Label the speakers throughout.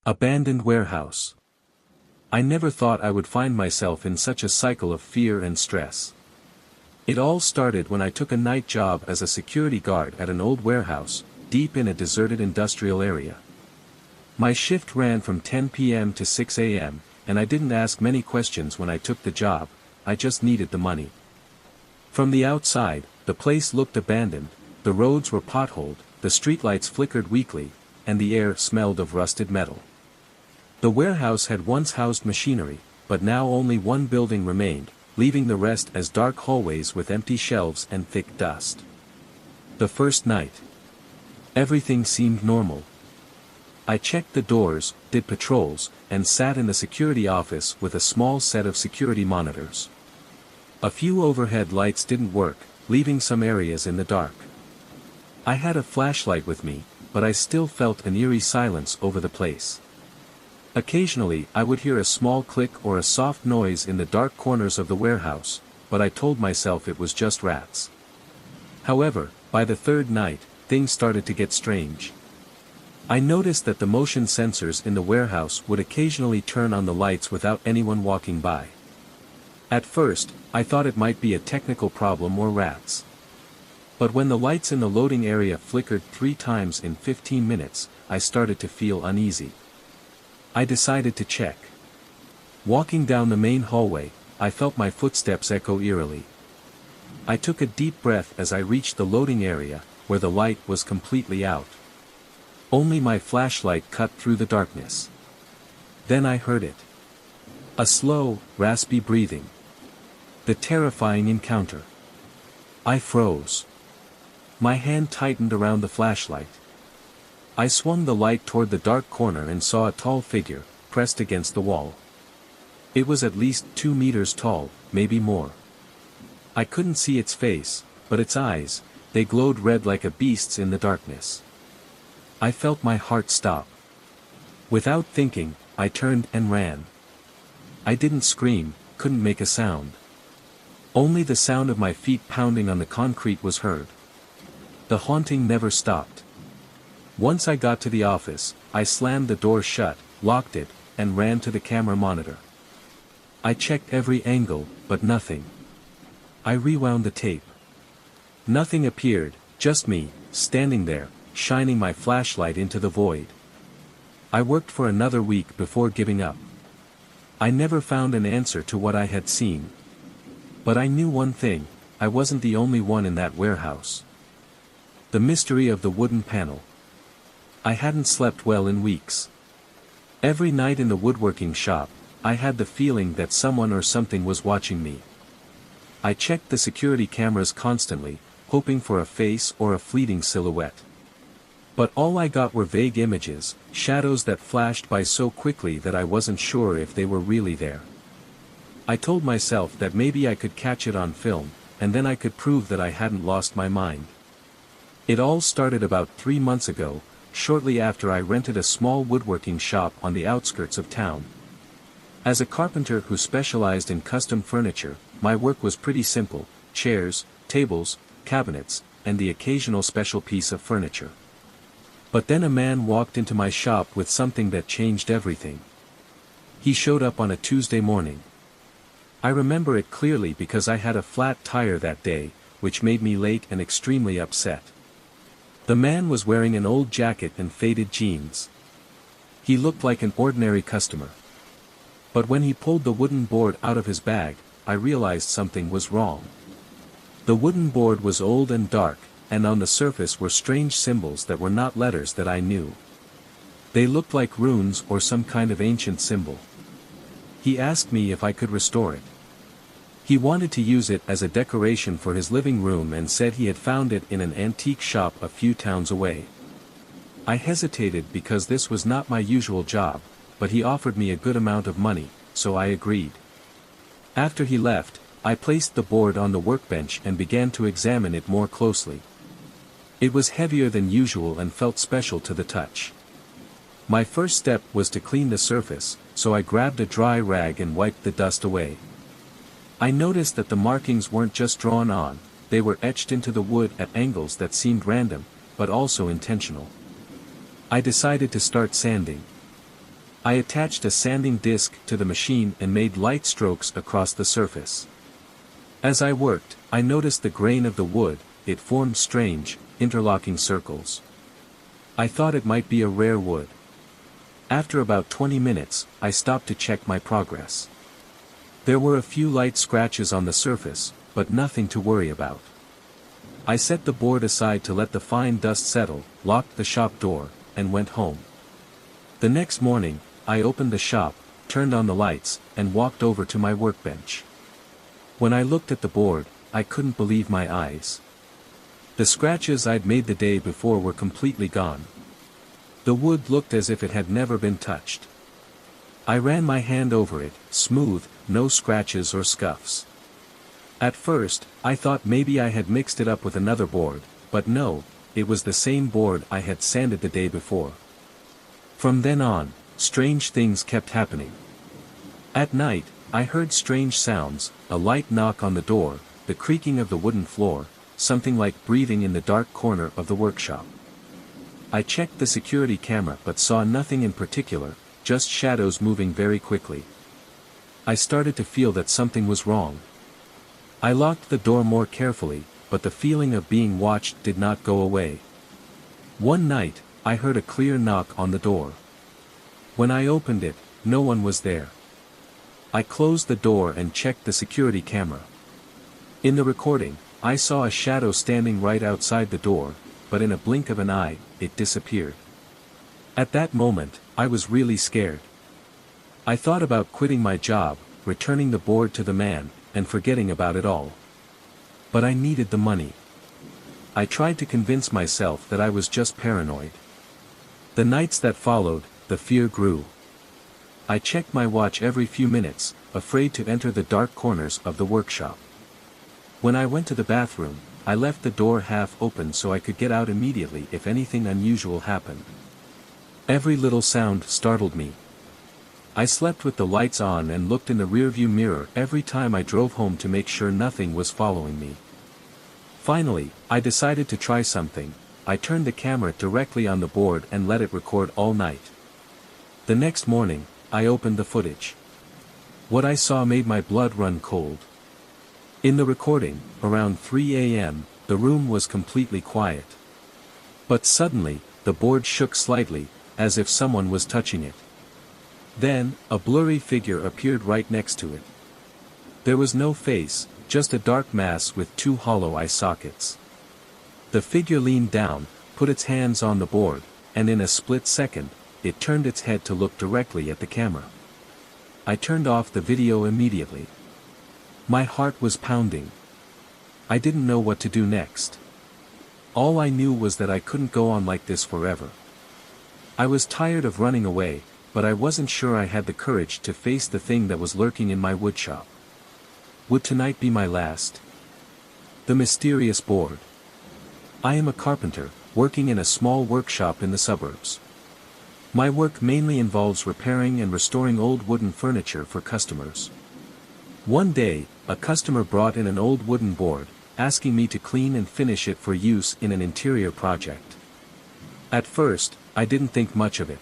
Speaker 1: Abandoned warehouse. I never thought I would find myself in such a cycle of fear and stress. It all started when I took a night job as a security guard at an old warehouse, deep in a deserted industrial area. My shift ran from 10 p.m. to 6 a.m., and I didn't ask many questions when I took the job, I just needed the money. From the outside, the place looked abandoned, the roads were potholed, the streetlights flickered weakly, and the air smelled of rusted metal. The warehouse had once housed machinery, but now only one building remained, leaving the rest as dark hallways with empty shelves and thick dust. The first night. Everything seemed normal. I checked the doors, did patrols, and sat in the security office with a small set of security monitors. A few overhead lights didn't work, leaving some areas in the dark. I had a flashlight with me, but I still felt an eerie silence over the place. Occasionally I would hear a small click or a soft noise in the dark corners of the warehouse, but I told myself it was just rats. However, by the third night, things started to get strange. I noticed that the motion sensors in the warehouse would occasionally turn on the lights without anyone walking by. At first, I thought it might be a technical problem or rats. But when the lights in the loading area flickered 3 times in 15 minutes, I started to feel uneasy. I decided to check. Walking down the main hallway, I felt my footsteps echo eerily. I took a deep breath as I reached the loading area, where the light was completely out. Only my flashlight cut through the darkness. Then I heard it. A slow, raspy breathing. The terrifying encounter. I froze. My hand tightened around the flashlight. I swung the light toward the dark corner and saw a tall figure, pressed against the wall. It was at least 2 meters tall, maybe more. I couldn't see its face, but its eyes, they glowed red like a beast's in the darkness. I felt my heart stop. Without thinking, I turned and ran. I didn't scream, couldn't make a sound. Only the sound of my feet pounding on the concrete was heard. The haunting never stopped. Once I got to the office, I slammed the door shut, locked it, and ran to the camera monitor. I checked every angle, but nothing. I rewound the tape. Nothing appeared, just me, standing there, shining my flashlight into the void. I worked for another week before giving up. I never found an answer to what I had seen. But I knew one thing, I wasn't the only one in that warehouse. The mystery of the wooden panel. I hadn't slept well in weeks. Every night in the woodworking shop, I had the feeling that someone or something was watching me. I checked the security cameras constantly, hoping for a face or a fleeting silhouette. But all I got were vague images, shadows that flashed by so quickly that I wasn't sure if they were really there. I told myself that maybe I could catch it on film, and then I could prove that I hadn't lost my mind. It all started about 3 months ago, shortly after I rented a small woodworking shop on the outskirts of town. As a carpenter who specialized in custom furniture, my work was pretty simple: chairs, tables, cabinets, and the occasional special piece of furniture. But then a man walked into my shop with something that changed everything. He showed up on a Tuesday morning. I remember it clearly because I had a flat tire that day, which made me late and extremely upset. The man was wearing an old jacket and faded jeans. He looked like an ordinary customer. But when he pulled the wooden board out of his bag, I realized something was wrong. The wooden board was old and dark, and on the surface were strange symbols that were not letters that I knew. They looked like runes or some kind of ancient symbol. He asked me if I could restore it. He wanted to use it as a decoration for his living room and said he had found it in an antique shop a few towns away. I hesitated because this was not my usual job, but he offered me a good amount of money, so I agreed. After he left, I placed the board on the workbench and began to examine it more closely. It was heavier than usual and felt special to the touch. My first step was to clean the surface, so I grabbed a dry rag and wiped the dust away. I noticed that the markings weren't just drawn on, they were etched into the wood at angles that seemed random, but also intentional. I decided to start sanding. I attached a sanding disc to the machine and made light strokes across the surface. As I worked, I noticed the grain of the wood. It formed strange, interlocking circles. I thought it might be a rare wood. After about 20 minutes, I stopped to check my progress. There were a few light scratches on the surface, but nothing to worry about. I set the board aside to let the fine dust settle, locked the shop door, and went home. The next morning, I opened the shop, turned on the lights, and walked over to my workbench. When I looked at the board, I couldn't believe my eyes. The scratches I'd made the day before were completely gone. The wood looked as if it had never been touched. I ran my hand over it, smooth, no scratches or scuffs. At first, I thought maybe I had mixed it up with another board, but no, it was the same board I had sanded the day before. From then on, strange things kept happening. At night, I heard strange sounds, a light knock on the door, the creaking of the wooden floor, something like breathing in the dark corner of the workshop. I checked the security camera but saw nothing in particular, just shadows moving very quickly. I started to feel that something was wrong. I locked the door more carefully, but the feeling of being watched did not go away. One night, I heard a clear knock on the door. When I opened it, no one was there. I closed the door and checked the security camera. In the recording, I saw a shadow standing right outside the door, but in a blink of an eye, it disappeared. At that moment, I was really scared. I thought about quitting my job, returning the board to the man, and forgetting about it all. But I needed the money. I tried to convince myself that I was just paranoid. The nights that followed, the fear grew. I checked my watch every few minutes, afraid to enter the dark corners of the workshop. When I went to the bathroom, I left the door half open so I could get out immediately if anything unusual happened. Every little sound startled me. I slept with the lights on and looked in the rearview mirror every time I drove home to make sure nothing was following me. Finally, I decided to try something. I turned the camera directly on the board and let it record all night. The next morning, I opened the footage. What I saw made my blood run cold. In the recording, around 3 a.m., the room was completely quiet. But suddenly, the board shook slightly, as if someone was touching it. Then, a blurry figure appeared right next to it. There was no face, just a dark mass with two hollow eye sockets. The figure leaned down, put its hands on the board, and in a split second, it turned its head to look directly at the camera. I turned off the video immediately. My heart was pounding. I didn't know what to do next. All I knew was that I couldn't go on like this forever. I was tired of running away, but I wasn't sure I had the courage to face the thing that was lurking in my woodshop. Would tonight be my last? The mysterious board. I am a carpenter, working in a small workshop in the suburbs. My work mainly involves repairing and restoring old wooden furniture for customers. One day, a customer brought in an old wooden board, asking me to clean and finish it for use in an interior project. At first, I didn't think much of it.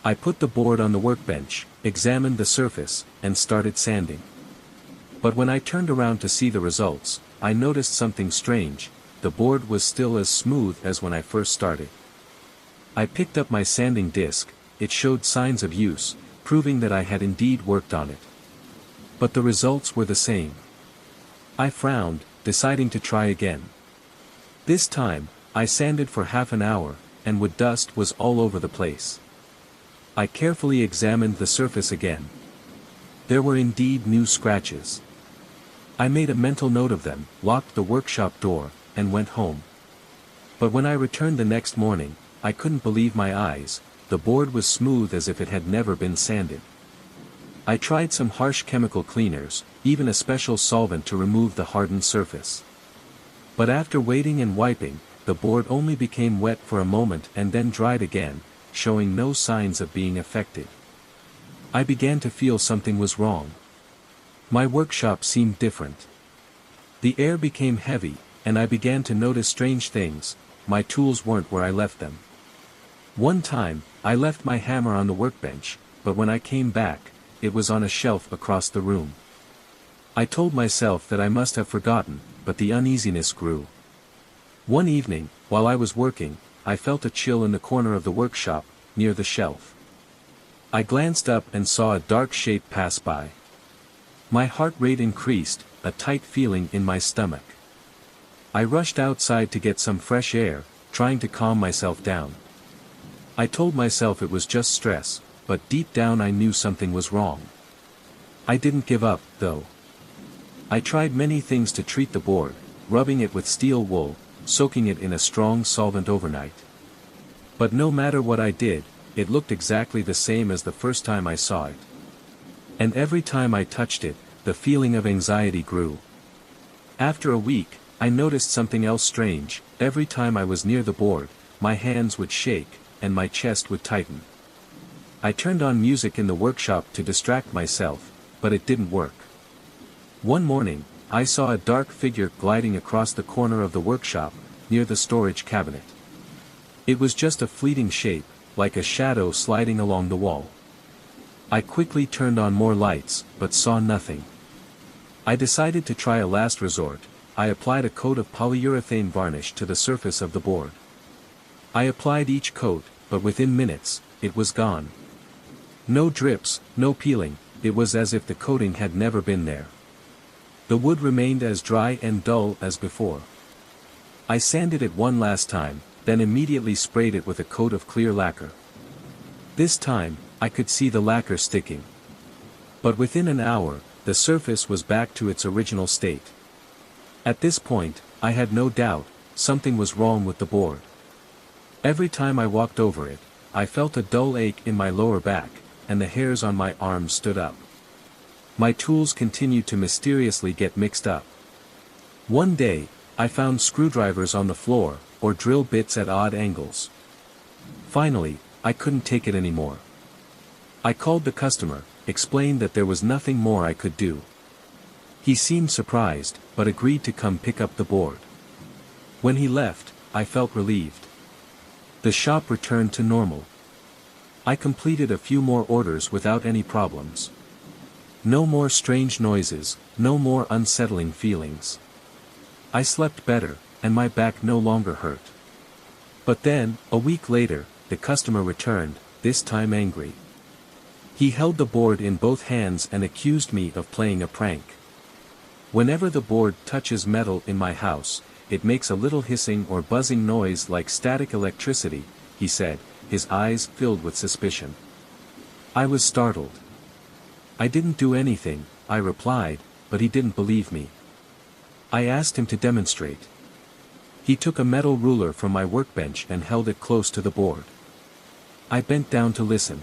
Speaker 1: I put the board on the workbench, examined the surface, and started sanding. But when I turned around to see the results, I noticed something strange. The board was still as smooth as when I first started. I picked up my sanding disc. It showed signs of use, proving that I had indeed worked on it. But the results were the same. I frowned, deciding to try again. This time, I sanded for half an hour, and wood dust was all over the place. I carefully examined the surface again. There were indeed new scratches. I made a mental note of them, locked the workshop door, and went home. But when I returned the next morning, I couldn't believe my eyes. The board was smooth as if it had never been sanded. I tried some harsh chemical cleaners, even a special solvent to remove the hardened surface. But after waiting and wiping, the board only became wet for a moment and then dried again, showing no signs of being affected. I began to feel something was wrong. My workshop seemed different. The air became heavy, and I began to notice strange things. My tools weren't where I left them. One time, I left my hammer on the workbench, but when I came back, it was on a shelf across the room. I told myself that I must have forgotten, but the uneasiness grew. One evening, while I was working, I felt a chill in the corner of the workshop, near the shelf. I glanced up and saw a dark shape pass by. My heart rate increased, a tight feeling in my stomach. I rushed outside to get some fresh air, trying to calm myself down. I told myself it was just stress, but deep down I knew something was wrong. I didn't give up, though. I tried many things to treat the board, rubbing it with steel wool, soaking it in a strong solvent overnight. But no matter what I did, it looked exactly the same as the first time I saw it. And every time I touched it, the feeling of anxiety grew. After a week, I noticed something else strange. Every time I was near the board, my hands would shake, and my chest would tighten. I turned on music in the workshop to distract myself, but it didn't work. One morning, I saw a dark figure gliding across the corner of the workshop, near the storage cabinet. It was just a fleeting shape, like a shadow sliding along the wall. I quickly turned on more lights, but saw nothing. I decided to try a last resort. I applied a coat of polyurethane varnish to the surface of the board. I applied each coat, but within minutes, it was gone. No drips, no peeling, it was as if the coating had never been there. The wood remained as dry and dull as before. I sanded it one last time, then immediately sprayed it with a coat of clear lacquer. This time, I could see the lacquer sticking. But within an hour, the surface was back to its original state. At this point, I had no doubt, something was wrong with the board. Every time I walked over it, I felt a dull ache in my lower back, and the hairs on my arms stood up. My tools continued to mysteriously get mixed up. One day, I found screwdrivers on the floor, or drill bits at odd angles. Finally, I couldn't take it anymore. I called the customer, explained that there was nothing more I could do. He seemed surprised, but agreed to come pick up the board. When he left, I felt relieved. The shop returned to normal. I completed a few more orders without any problems. No more strange noises, no more unsettling feelings. I slept better, and my back no longer hurt. But then, a week later, the customer returned, this time angry. He held the board in both hands and accused me of playing a prank. Whenever the board touches metal in my house, it makes a little hissing or buzzing noise like static electricity, he said, his eyes filled with suspicion. I was startled. I didn't do anything, I replied, but he didn't believe me. I asked him to demonstrate. He took a metal ruler from my workbench and held it close to the board. I bent down to listen.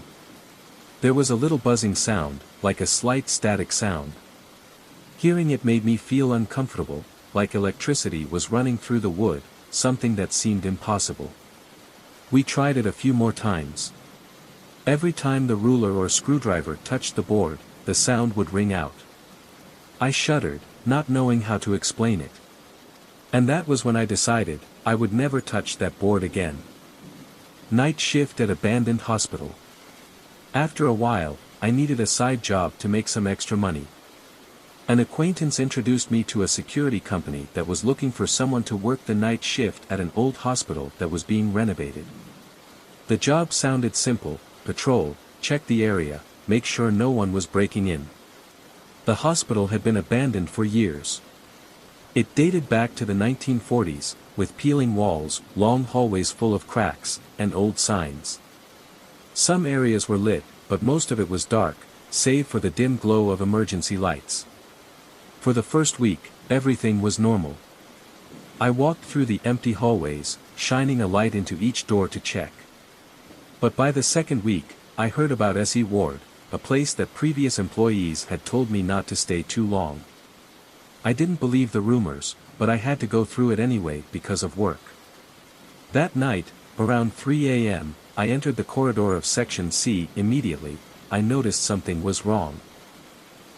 Speaker 1: There was a little buzzing sound, like a slight static sound. Hearing it made me feel uncomfortable, like electricity was running through the wood, something that seemed impossible. We tried it a few more times. Every time the ruler or screwdriver touched the board, the sound would ring out. I shuddered, not knowing how to explain it. And that was when I decided, I would never touch that board again. Night shift at abandoned hospital. After a while, I needed a side job to make some extra money. An acquaintance introduced me to a security company that was looking for someone to work the night shift at an old hospital that was being renovated. The job sounded simple: patrol, check the area, make sure no one was breaking in. The hospital had been abandoned for years. It dated back to the 1940s, with peeling walls, long hallways full of cracks, and old signs. Some areas were lit, but most of it was dark, save for the dim glow of emergency lights. For the first week, everything was normal. I walked through the empty hallways, shining a light into each door to check. But by the second week, I heard about SE Ward, a place that previous employees had told me not to stay too long. I didn't believe the rumors, but I had to go through it anyway because of work. That night, around 3 a.m., I entered the corridor of Section C. Immediately, I noticed something was wrong.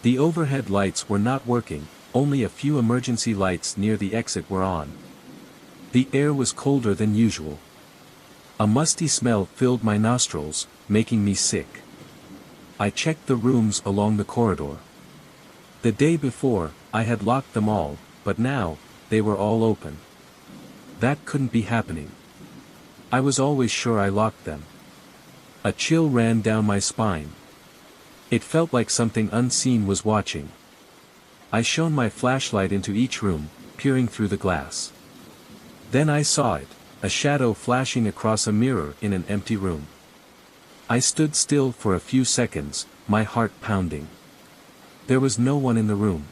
Speaker 1: The overhead lights were not working, only a few emergency lights near the exit were on. The air was colder than usual. A musty smell filled my nostrils, making me sick. I checked the rooms along the corridor. The day before, I had locked them all, but now, they were all open. That couldn't be happening. I was always sure I locked them. A chill ran down my spine. It felt like something unseen was watching. I shone my flashlight into each room, peering through the glass. Then I saw it, a shadow flashing across a mirror in an empty room. I stood still for a few seconds, my heart pounding. There was no one in the room.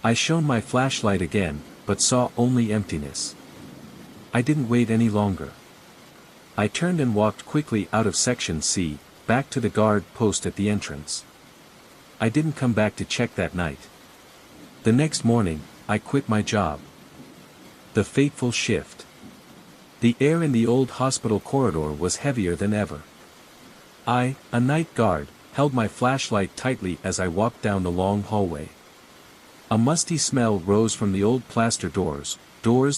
Speaker 1: I shone my flashlight again, but saw only emptiness. I didn't wait any longer. I turned and walked quickly out of Section C, back to the guard post at the entrance. I didn't come back to check that night. The next morning, I quit my job. The fateful shift. The air in the old hospital corridor was heavier than ever. I, a night guard, held my flashlight tightly as I walked down the long hallway. A musty smell rose from the old plaster doors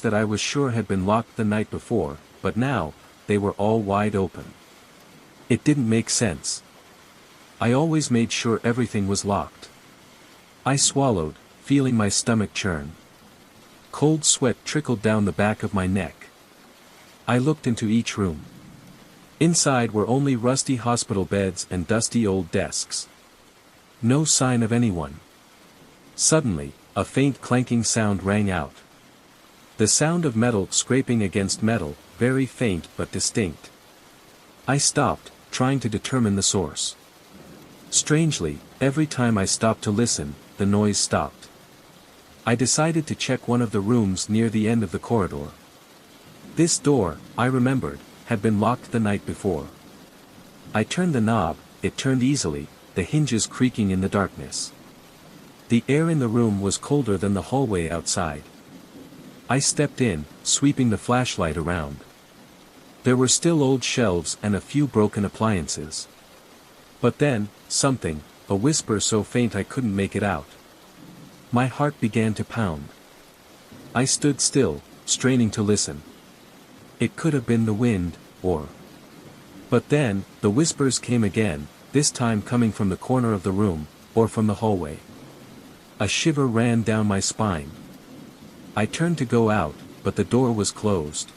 Speaker 1: that I was sure had been locked the night before, but now, they were all wide open. It didn't make sense. I always made sure everything was locked. I swallowed, feeling my stomach churn. Cold sweat trickled down the back of my neck. I looked into each room. Inside were only rusty hospital beds and dusty old desks. No sign of anyone. Suddenly, a faint clanking sound rang out. The sound of metal scraping against metal, very faint but distinct. I stopped, trying to determine the source. Strangely, every time I stopped to listen, the noise stopped. I decided to check one of the rooms near the end of the corridor. This door, I remembered, had been locked the night before. I turned the knob, it turned easily, the hinges creaking in the darkness. The air in the room was colder than the hallway outside. I stepped in, sweeping the flashlight around. There were still old shelves and a few broken appliances. But then, something, a whisper so faint I couldn't make it out. My heart began to pound. I stood still, straining to listen. It could have been the wind, or... But then, the whispers came again, this time coming from the corner of the room, or from the hallway. A shiver ran down my spine. I turned to go out, but the door was closed.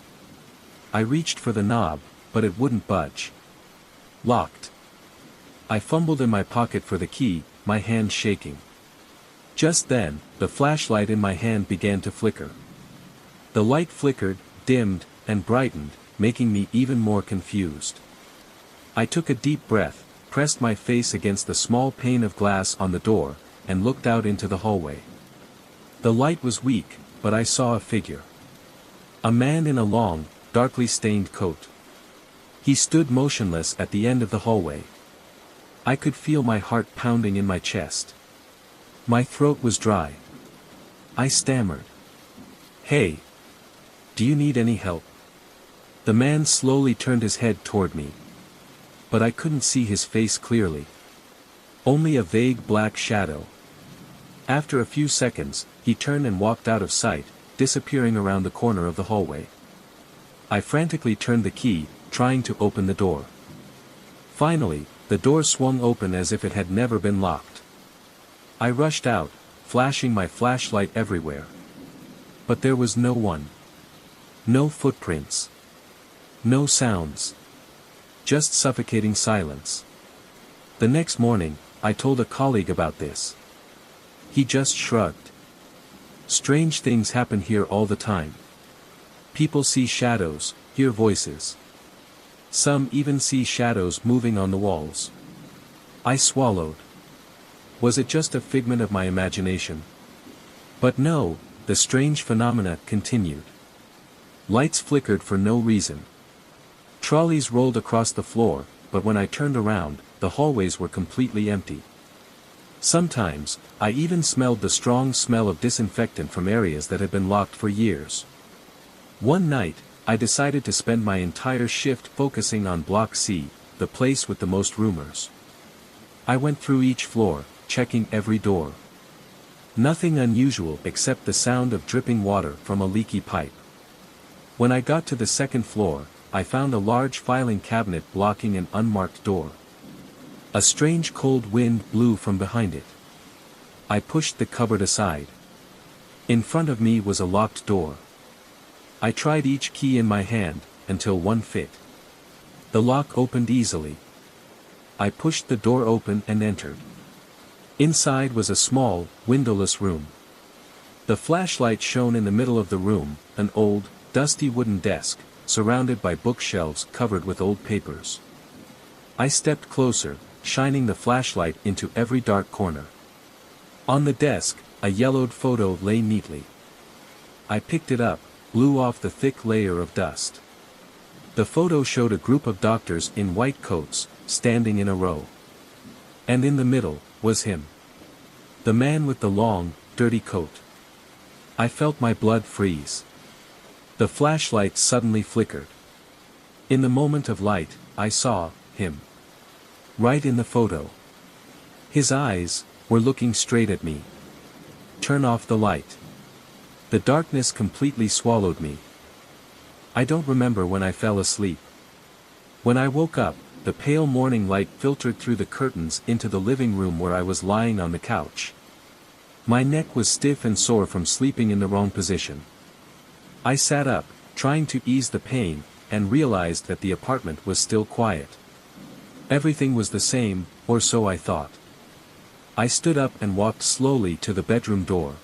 Speaker 1: I reached for the knob, but it wouldn't budge. Locked. I fumbled in my pocket for the key, my hand shaking. Just then, the flashlight in my hand began to flicker. The light flickered, dimmed, and brightened, making me even more confused. I took a deep breath, pressed my face against the small pane of glass on the door, and looked out into the hallway. The light was weak, but I saw a figure. A man in a long, darkly stained coat. He stood motionless at the end of the hallway. I could feel my heart pounding in my chest. My throat was dry. I stammered. "Hey. Do you need any help?" The man slowly turned his head toward me. But I couldn't see his face clearly. Only a vague black shadow. After a few seconds, he turned and walked out of sight, disappearing around the corner of the hallway. I frantically turned the key, trying to open the door. Finally, the door swung open as if it had never been locked. I rushed out, flashing my flashlight everywhere. But there was no one. No footprints. No sounds. Just suffocating silence. The next morning, I told a colleague about this. He just shrugged. Strange things happen here all the time. People see shadows, hear voices. Some even see shadows moving on the walls. I swallowed. Was it just a figment of my imagination? But no, the strange phenomena continued. Lights flickered for no reason. Trolleys rolled across the floor, but when I turned around, the hallways were completely empty. Sometimes, I even smelled the strong smell of disinfectant from areas that had been locked for years. One night, I decided to spend my entire shift focusing on Block C, the place with the most rumors. I went through each floor, checking every door. Nothing unusual except the sound of dripping water from a leaky pipe. When I got to the second floor, I found a large filing cabinet blocking an unmarked door. A strange cold wind blew from behind it. I pushed the cupboard aside. In front of me was a locked door. I tried each key in my hand, until one fit. The lock opened easily. I pushed the door open and entered. Inside was a small, windowless room. The flashlight shone in the middle of the room, an old, dusty wooden desk, surrounded by bookshelves covered with old papers. I stepped closer, shining the flashlight into every dark corner. On the desk, a yellowed photo lay neatly. I picked it up, blew off the thick layer of dust. The photo showed a group of doctors in white coats, standing in a row. And in the middle, was him. The man with the long, dirty coat. I felt my blood freeze. The flashlight suddenly flickered. In the moment of light, I saw him. Right in the photo. His eyes were looking straight at me. Turn off the light. The darkness completely swallowed me. I don't remember when I fell asleep. When I woke up, the pale morning light filtered through the curtains into the living room where I was lying on the couch. My neck was stiff and sore from sleeping in the wrong position. I sat up, trying to ease the pain, and realized that the apartment was still quiet. Everything was the same, or so I thought. I stood up and walked slowly to the bedroom door.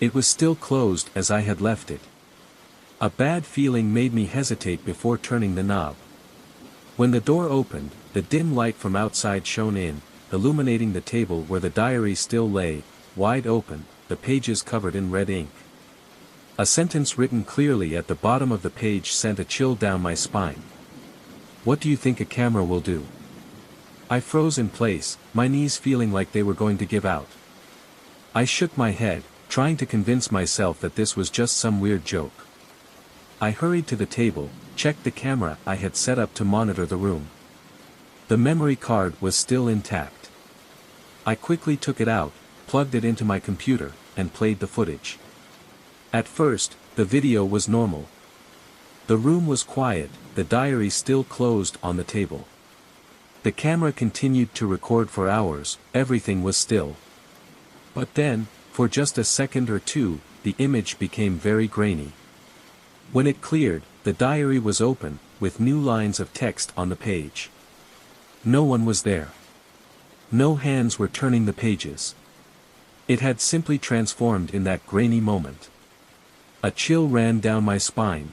Speaker 1: It was still closed as I had left it. A bad feeling made me hesitate before turning the knob. When the door opened, the dim light from outside shone in, illuminating the table where the diary still lay, wide open, the pages covered in red ink. A sentence written clearly at the bottom of the page sent a chill down my spine. "What do you think a camera will do?" I froze in place, my knees feeling like they were going to give out. I shook my head, trying to convince myself that this was just some weird joke. I hurried to the table, checked the camera I had set up to monitor the room. The memory card was still intact. I quickly took it out, plugged it into my computer, and played the footage. At first, the video was normal. The room was quiet, the diary still closed on the table. The camera continued to record for hours, everything was still. But then, for just a second or two, the image became very grainy. When it cleared, the diary was open, with new lines of text on the page. No one was there. No hands were turning the pages. It had simply transformed in that grainy moment. A chill ran down my spine.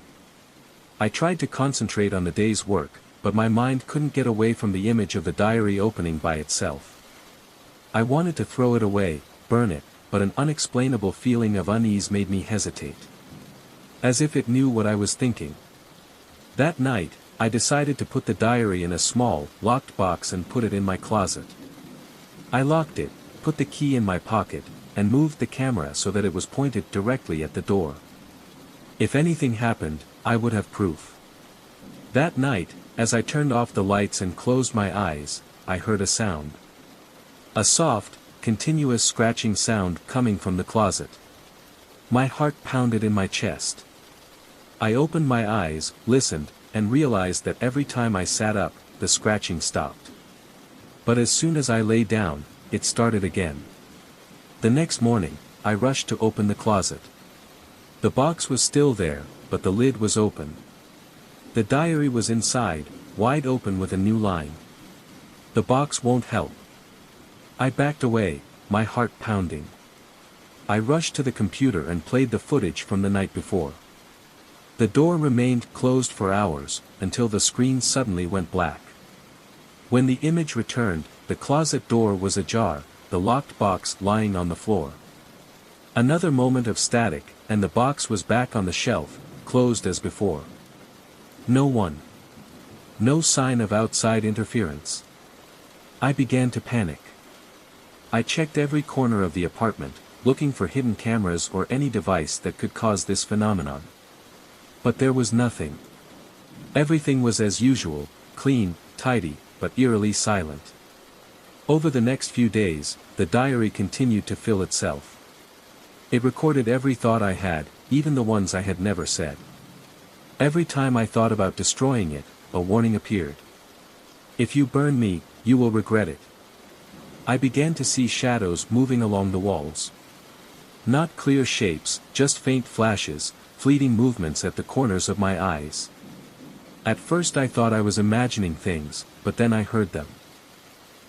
Speaker 1: I tried to concentrate on the day's work, but my mind couldn't get away from the image of the diary opening by itself. I wanted to throw it away, burn it, but an unexplainable feeling of unease made me hesitate. As if it knew what I was thinking. That night, I decided to put the diary in a small, locked box and put it in my closet. I locked it, put the key in my pocket, and moved the camera so that it was pointed directly at the door. If anything happened, I would have proof. That night, as I turned off the lights and closed my eyes, I heard a sound. A soft, continuous scratching sound coming from the closet. My heart pounded in my chest. I opened my eyes, listened, and realized that every time I sat up, the scratching stopped. But as soon as I lay down, it started again. The next morning, I rushed to open the closet. The box was still there, but the lid was open. The diary was inside, wide open with a new line. "The box won't help." I backed away, my heart pounding. I rushed to the computer and played the footage from the night before. The door remained closed for hours, until the screen suddenly went black. When the image returned, the closet door was ajar, the locked box lying on the floor. Another moment of static, and the box was back on the shelf, closed as before. No one. No sign of outside interference. I began to panic. I checked every corner of the apartment, looking for hidden cameras or any device that could cause this phenomenon. But there was nothing. Everything was as usual, clean, tidy, but eerily silent. Over the next few days, the diary continued to fill itself. It recorded every thought I had, even the ones I had never said. Every time I thought about destroying it, a warning appeared. If you burn me, you will regret it. I began to see shadows moving along the walls. Not clear shapes, just faint flashes, fleeting movements at the corners of my eyes. At first I thought I was imagining things, but then I heard them.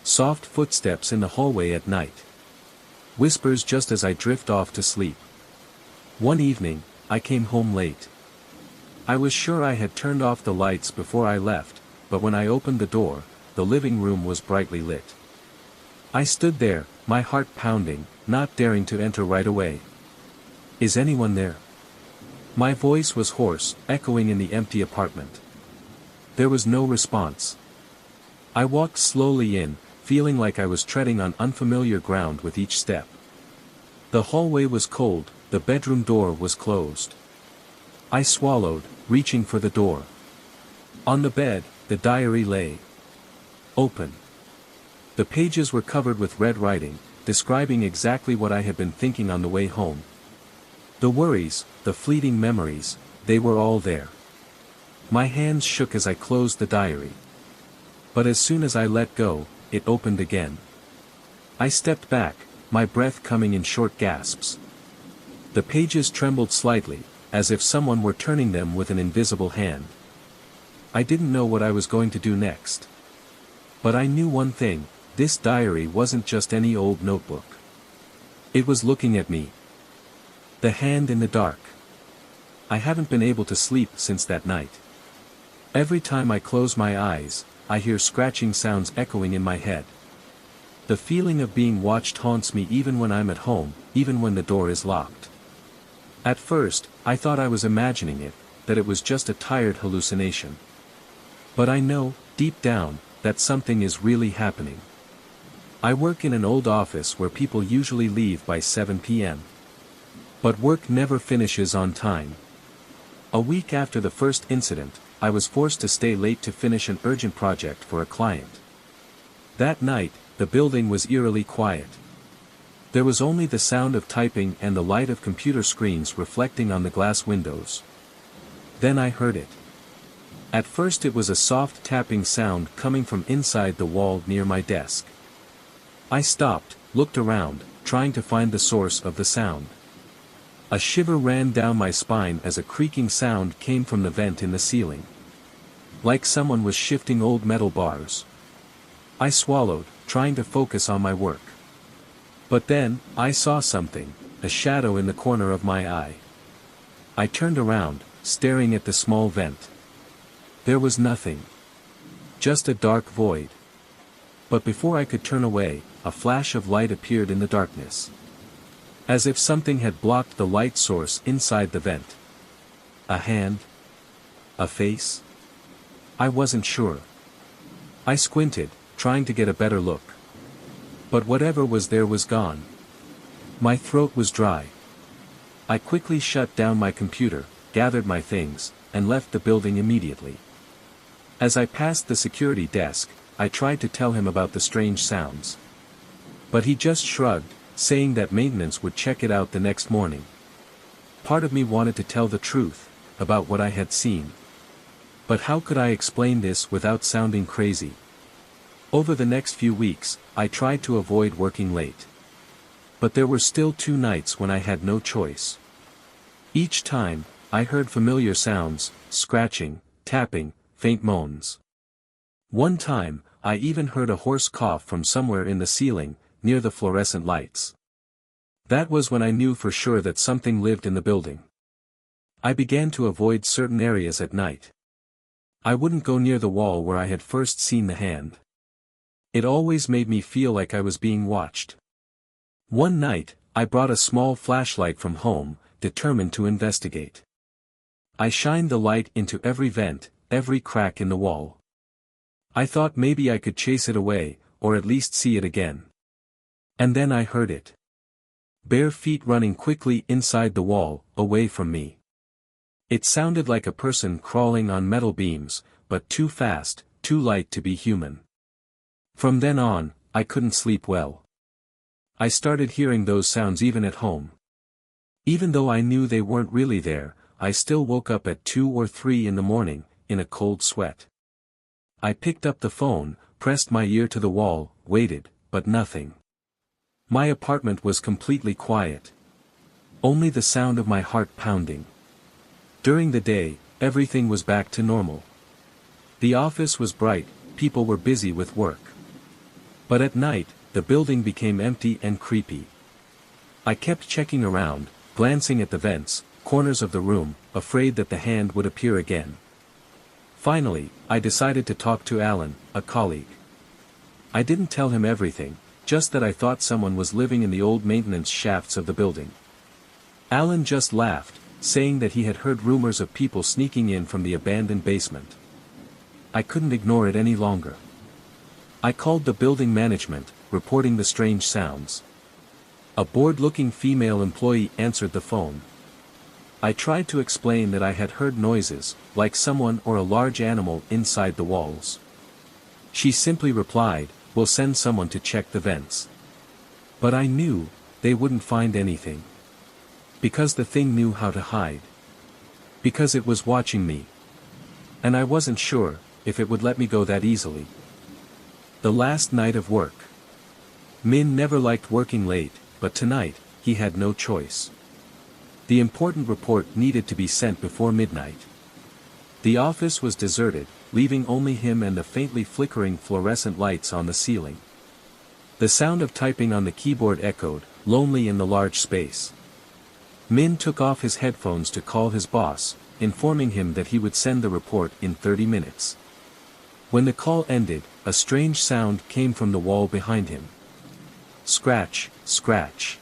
Speaker 1: Soft footsteps in the hallway at night. Whispers just as I drift off to sleep. One evening, I came home late. I was sure I had turned off the lights before I left, but when I opened the door, the living room was brightly lit. I stood there, my heart pounding, not daring to enter right away. Is anyone there? My voice was hoarse, echoing in the empty apartment. There was no response. I walked slowly in, feeling like I was treading on unfamiliar ground with each step. The hallway was cold, the bedroom door was closed. I swallowed, reaching for the door. On the bed, the diary lay. Open. The pages were covered with red writing, describing exactly what I had been thinking on the way home. The worries, the fleeting memories, they were all there. My hands shook as I closed the diary. But as soon as I let go, it opened again. I stepped back, my breath coming in short gasps. The pages trembled slightly, as if someone were turning them with an invisible hand. I didn't know what I was going to do next. But I knew one thing, this diary wasn't just any old notebook. It was looking at me. The hand in the dark. I haven't been able to sleep since that night. Every time I close my eyes, I hear scratching sounds echoing in my head. The feeling of being watched haunts me even when I'm at home, even when the door is locked. At first, I thought I was imagining it, that it was just a tired hallucination. But I know, deep down, that something is really happening. I work in an old office where people usually leave by 7 p.m. But work never finishes on time. A week after the first incident, I was forced to stay late to finish an urgent project for a client. That night, the building was eerily quiet. There was only the sound of typing and the light of computer screens reflecting on the glass windows. Then I heard it. At first it was a soft tapping sound coming from inside the wall near my desk. I stopped, looked around, trying to find the source of the sound. A shiver ran down my spine as a creaking sound came from the vent in the ceiling. Like someone was shifting old metal bars. I swallowed, trying to focus on my work. But then, I saw something, a shadow in the corner of my eye. I turned around, staring at the small vent. There was nothing. Just a dark void. But before I could turn away, a flash of light appeared in the darkness. As if something had blocked the light source inside the vent. A hand? A face? I wasn't sure. I squinted, trying to get a better look. But whatever was there was gone. My throat was dry. I quickly shut down my computer, gathered my things, and left the building immediately. As I passed the security desk, I tried to tell him about the strange sounds. But he just shrugged, saying that maintenance would check it out the next morning. Part of me wanted to tell the truth, about what I had seen. But how could I explain this without sounding crazy? Over the next few weeks, I tried to avoid working late. But there were still 2 nights when I had no choice. Each time, I heard familiar sounds, scratching, tapping, faint moans. One time, I even heard a hoarse cough from somewhere in the ceiling, near the fluorescent lights. That was when I knew for sure that something lived in the building. I began to avoid certain areas at night. I wouldn't go near the wall where I had first seen the hand. It always made me feel like I was being watched. One night, I brought a small flashlight from home, determined to investigate. I shined the light into every vent, every crack in the wall. I thought maybe I could chase it away, or at least see it again. And then I heard it. Bare feet running quickly inside the wall, away from me. It sounded like a person crawling on metal beams, but too fast, too light to be human. From then on, I couldn't sleep well. I started hearing those sounds even at home. Even though I knew they weren't really there, I still woke up at 2 or 3 in the morning, in a cold sweat. I picked up the phone, pressed my ear to the wall, waited, but nothing. My apartment was completely quiet. Only the sound of my heart pounding. During the day, everything was back to normal. The office was bright, people were busy with work. But at night, the building became empty and creepy. I kept checking around, glancing at the vents, corners of the room, afraid that the hand would appear again. Finally, I decided to talk to Alan, a colleague. I didn't tell him everything, just that I thought someone was living in the old maintenance shafts of the building. Alan just laughed, saying that he had heard rumors of people sneaking in from the abandoned basement. I couldn't ignore it any longer. I called the building management, reporting the strange sounds. A bored-looking female employee answered the phone. I tried to explain that I had heard noises, like someone or a large animal inside the walls. She simply replied, "We'll send someone to check the vents." But I knew, they wouldn't find anything. Because the thing knew how to hide. Because it was watching me. And I wasn't sure, if it would let me go that easily. The last night of work. Min never liked working late, but tonight, he had no choice. The important report needed to be sent before midnight. The office was deserted, leaving only him and the faintly flickering fluorescent lights on the ceiling. The sound of typing on the keyboard echoed, lonely in the large space. Min took off his headphones to call his boss, informing him that he would send the report in 30 minutes. When the call ended, a strange sound came from the wall behind him. Scratch, scratch.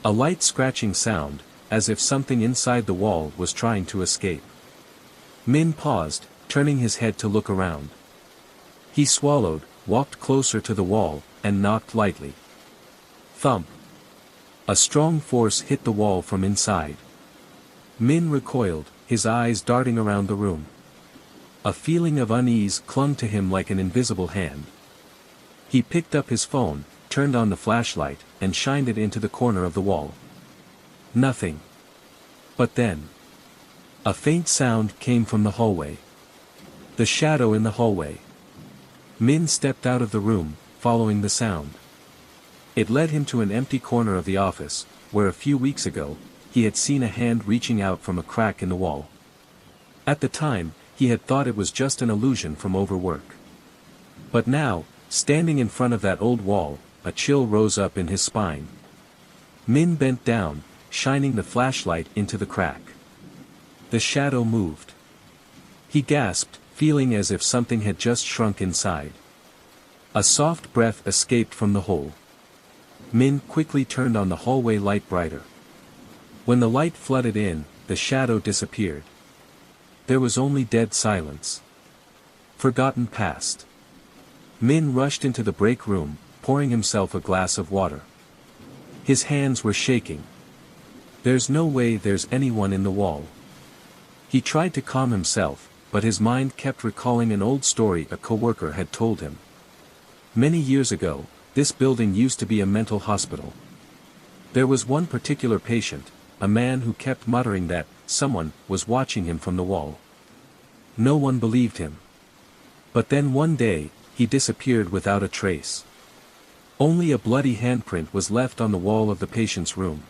Speaker 1: A light scratching sound, as if something inside the wall was trying to escape. Min paused, turning his head to look around. He swallowed, walked closer to the wall, and knocked lightly. Thump. A strong force hit the wall from inside. Min recoiled, his eyes darting around the room. A feeling of unease clung to him like an invisible hand. He picked up his phone, turned on the flashlight, and shined it into the corner of the wall. Nothing. But then, a faint sound came from the hallway. The shadow in the hallway. Min stepped out of the room, following the sound. It led him to an empty corner of the office, where a few weeks ago, he had seen a hand reaching out from a crack in the wall. At the time, he had thought it was just an illusion from overwork. But now, standing in front of that old wall, a chill rose up in his spine. Min bent down, shining the flashlight into the crack. The shadow moved. He gasped, feeling as if something had just shrunk inside. A soft breath escaped from the hole. Min quickly turned on the hallway light brighter. When the light flooded in, the shadow disappeared. There was only dead silence. Forgotten past. Min rushed into the break room, pouring himself a glass of water. His hands were shaking. There's no way there's anyone in the wall. He tried to calm himself, but his mind kept recalling an old story a coworker had told him. Many years ago, this building used to be a mental hospital. There was one particular patient, a man who kept muttering that someone was watching him from the wall. No one believed him. But then one day, he disappeared without a trace. Only a bloody handprint was left on the wall of the patient's room.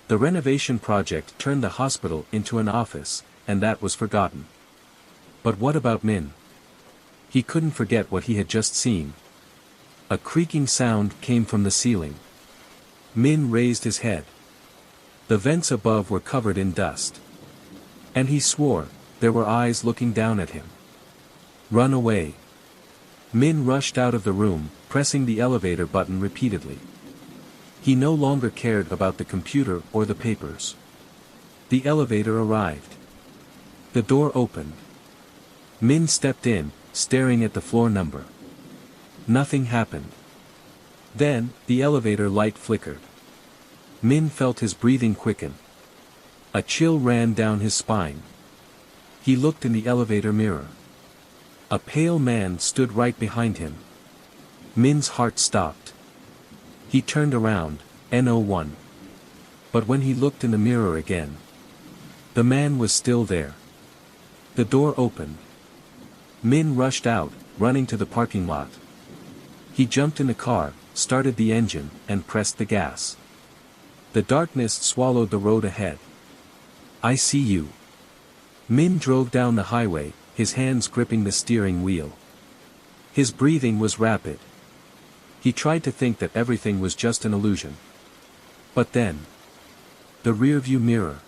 Speaker 1: The renovation project turned the hospital into an office, and that was forgotten. But what about Min? He couldn't forget what he had just seen. A creaking sound came from the ceiling. Min raised his head. The vents above were covered in dust. And he swore, there were eyes looking down at him. Run away. Min rushed out of the room, pressing the elevator button repeatedly. He no longer cared about the computer or the papers. The elevator arrived. The door opened. Min stepped in, staring at the floor number. Nothing happened. Then, the elevator light flickered. Min felt his breathing quicken. A chill ran down his spine. He looked in the elevator mirror. A pale man stood right behind him. Min's heart stopped. He turned around, N01. But when he looked in the mirror again, The man was still there. The door opened. Min rushed out, running to the parking lot. He jumped in the car, started the engine, and pressed the gas. The darkness swallowed the road ahead. "I see you." Min drove down the highway, his hands gripping the steering wheel. His breathing was rapid. He tried to think that everything was just an illusion. But then, the rearview mirror.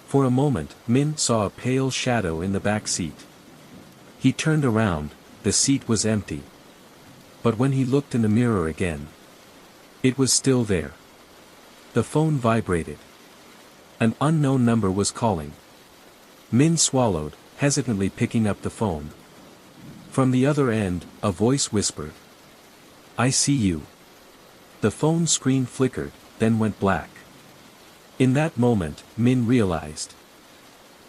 Speaker 1: For a moment, Min saw a pale shadow in the back seat. He turned around, the seat was empty. But when he looked in the mirror again, it was still there. The phone vibrated. An unknown number was calling. Min swallowed, hesitantly picking up the phone. From the other end, a voice whispered, "I see you." The phone screen flickered, then went black. In that moment, Min realized.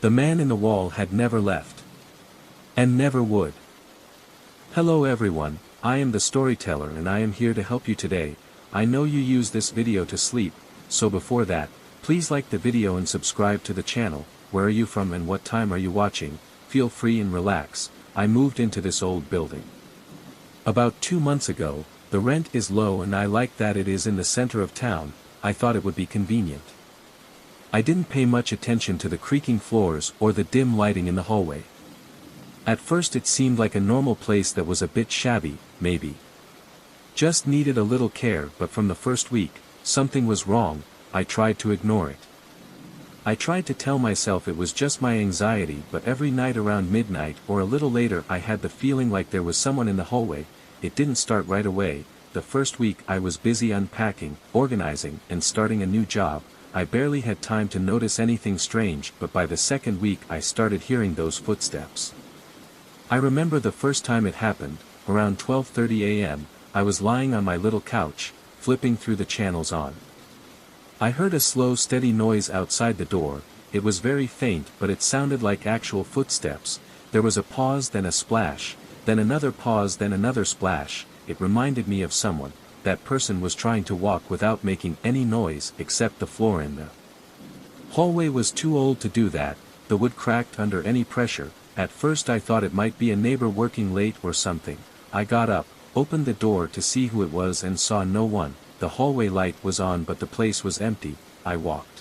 Speaker 1: The man in the wall had never left. And never would. Hello everyone, I am the storyteller and I am here to help you today. I know you use this video to sleep, so before that, please like the video and subscribe to the channel. Where are you from and what time are you watching? Feel free and relax. I moved into this old building about 2 months ago. The rent is low and I like that it is in the center of town. I thought it would be convenient. I didn't pay much attention to the creaking floors or the dim lighting in the hallway. At first it seemed like a normal place that was a bit shabby, maybe just needed a little care, but from the first week, something was wrong. I tried to ignore it. I tried to tell myself it was just my anxiety, but every night around midnight or a little later I had the feeling like there was someone in the hallway. It didn't start right away. The first week I was busy unpacking, organizing, and starting a new job. I barely had time to notice anything strange, but by the second week I started hearing those footsteps. I remember the first time it happened, around 12:30 a.m., I was lying on my little couch, flipping through the channels on. I heard a slow steady noise outside the door. It was very faint but it sounded like actual footsteps. There was a pause, then a splash, then another pause, then another splash. It reminded me of someone. That person was trying to walk without making any noise except the floor in the hallway was too old to do that. The wood cracked under any pressure. At first I thought it might be a neighbor working late or something. I got up, opened the door to see who it was and saw no one. The hallway light was on but the place was empty. I walked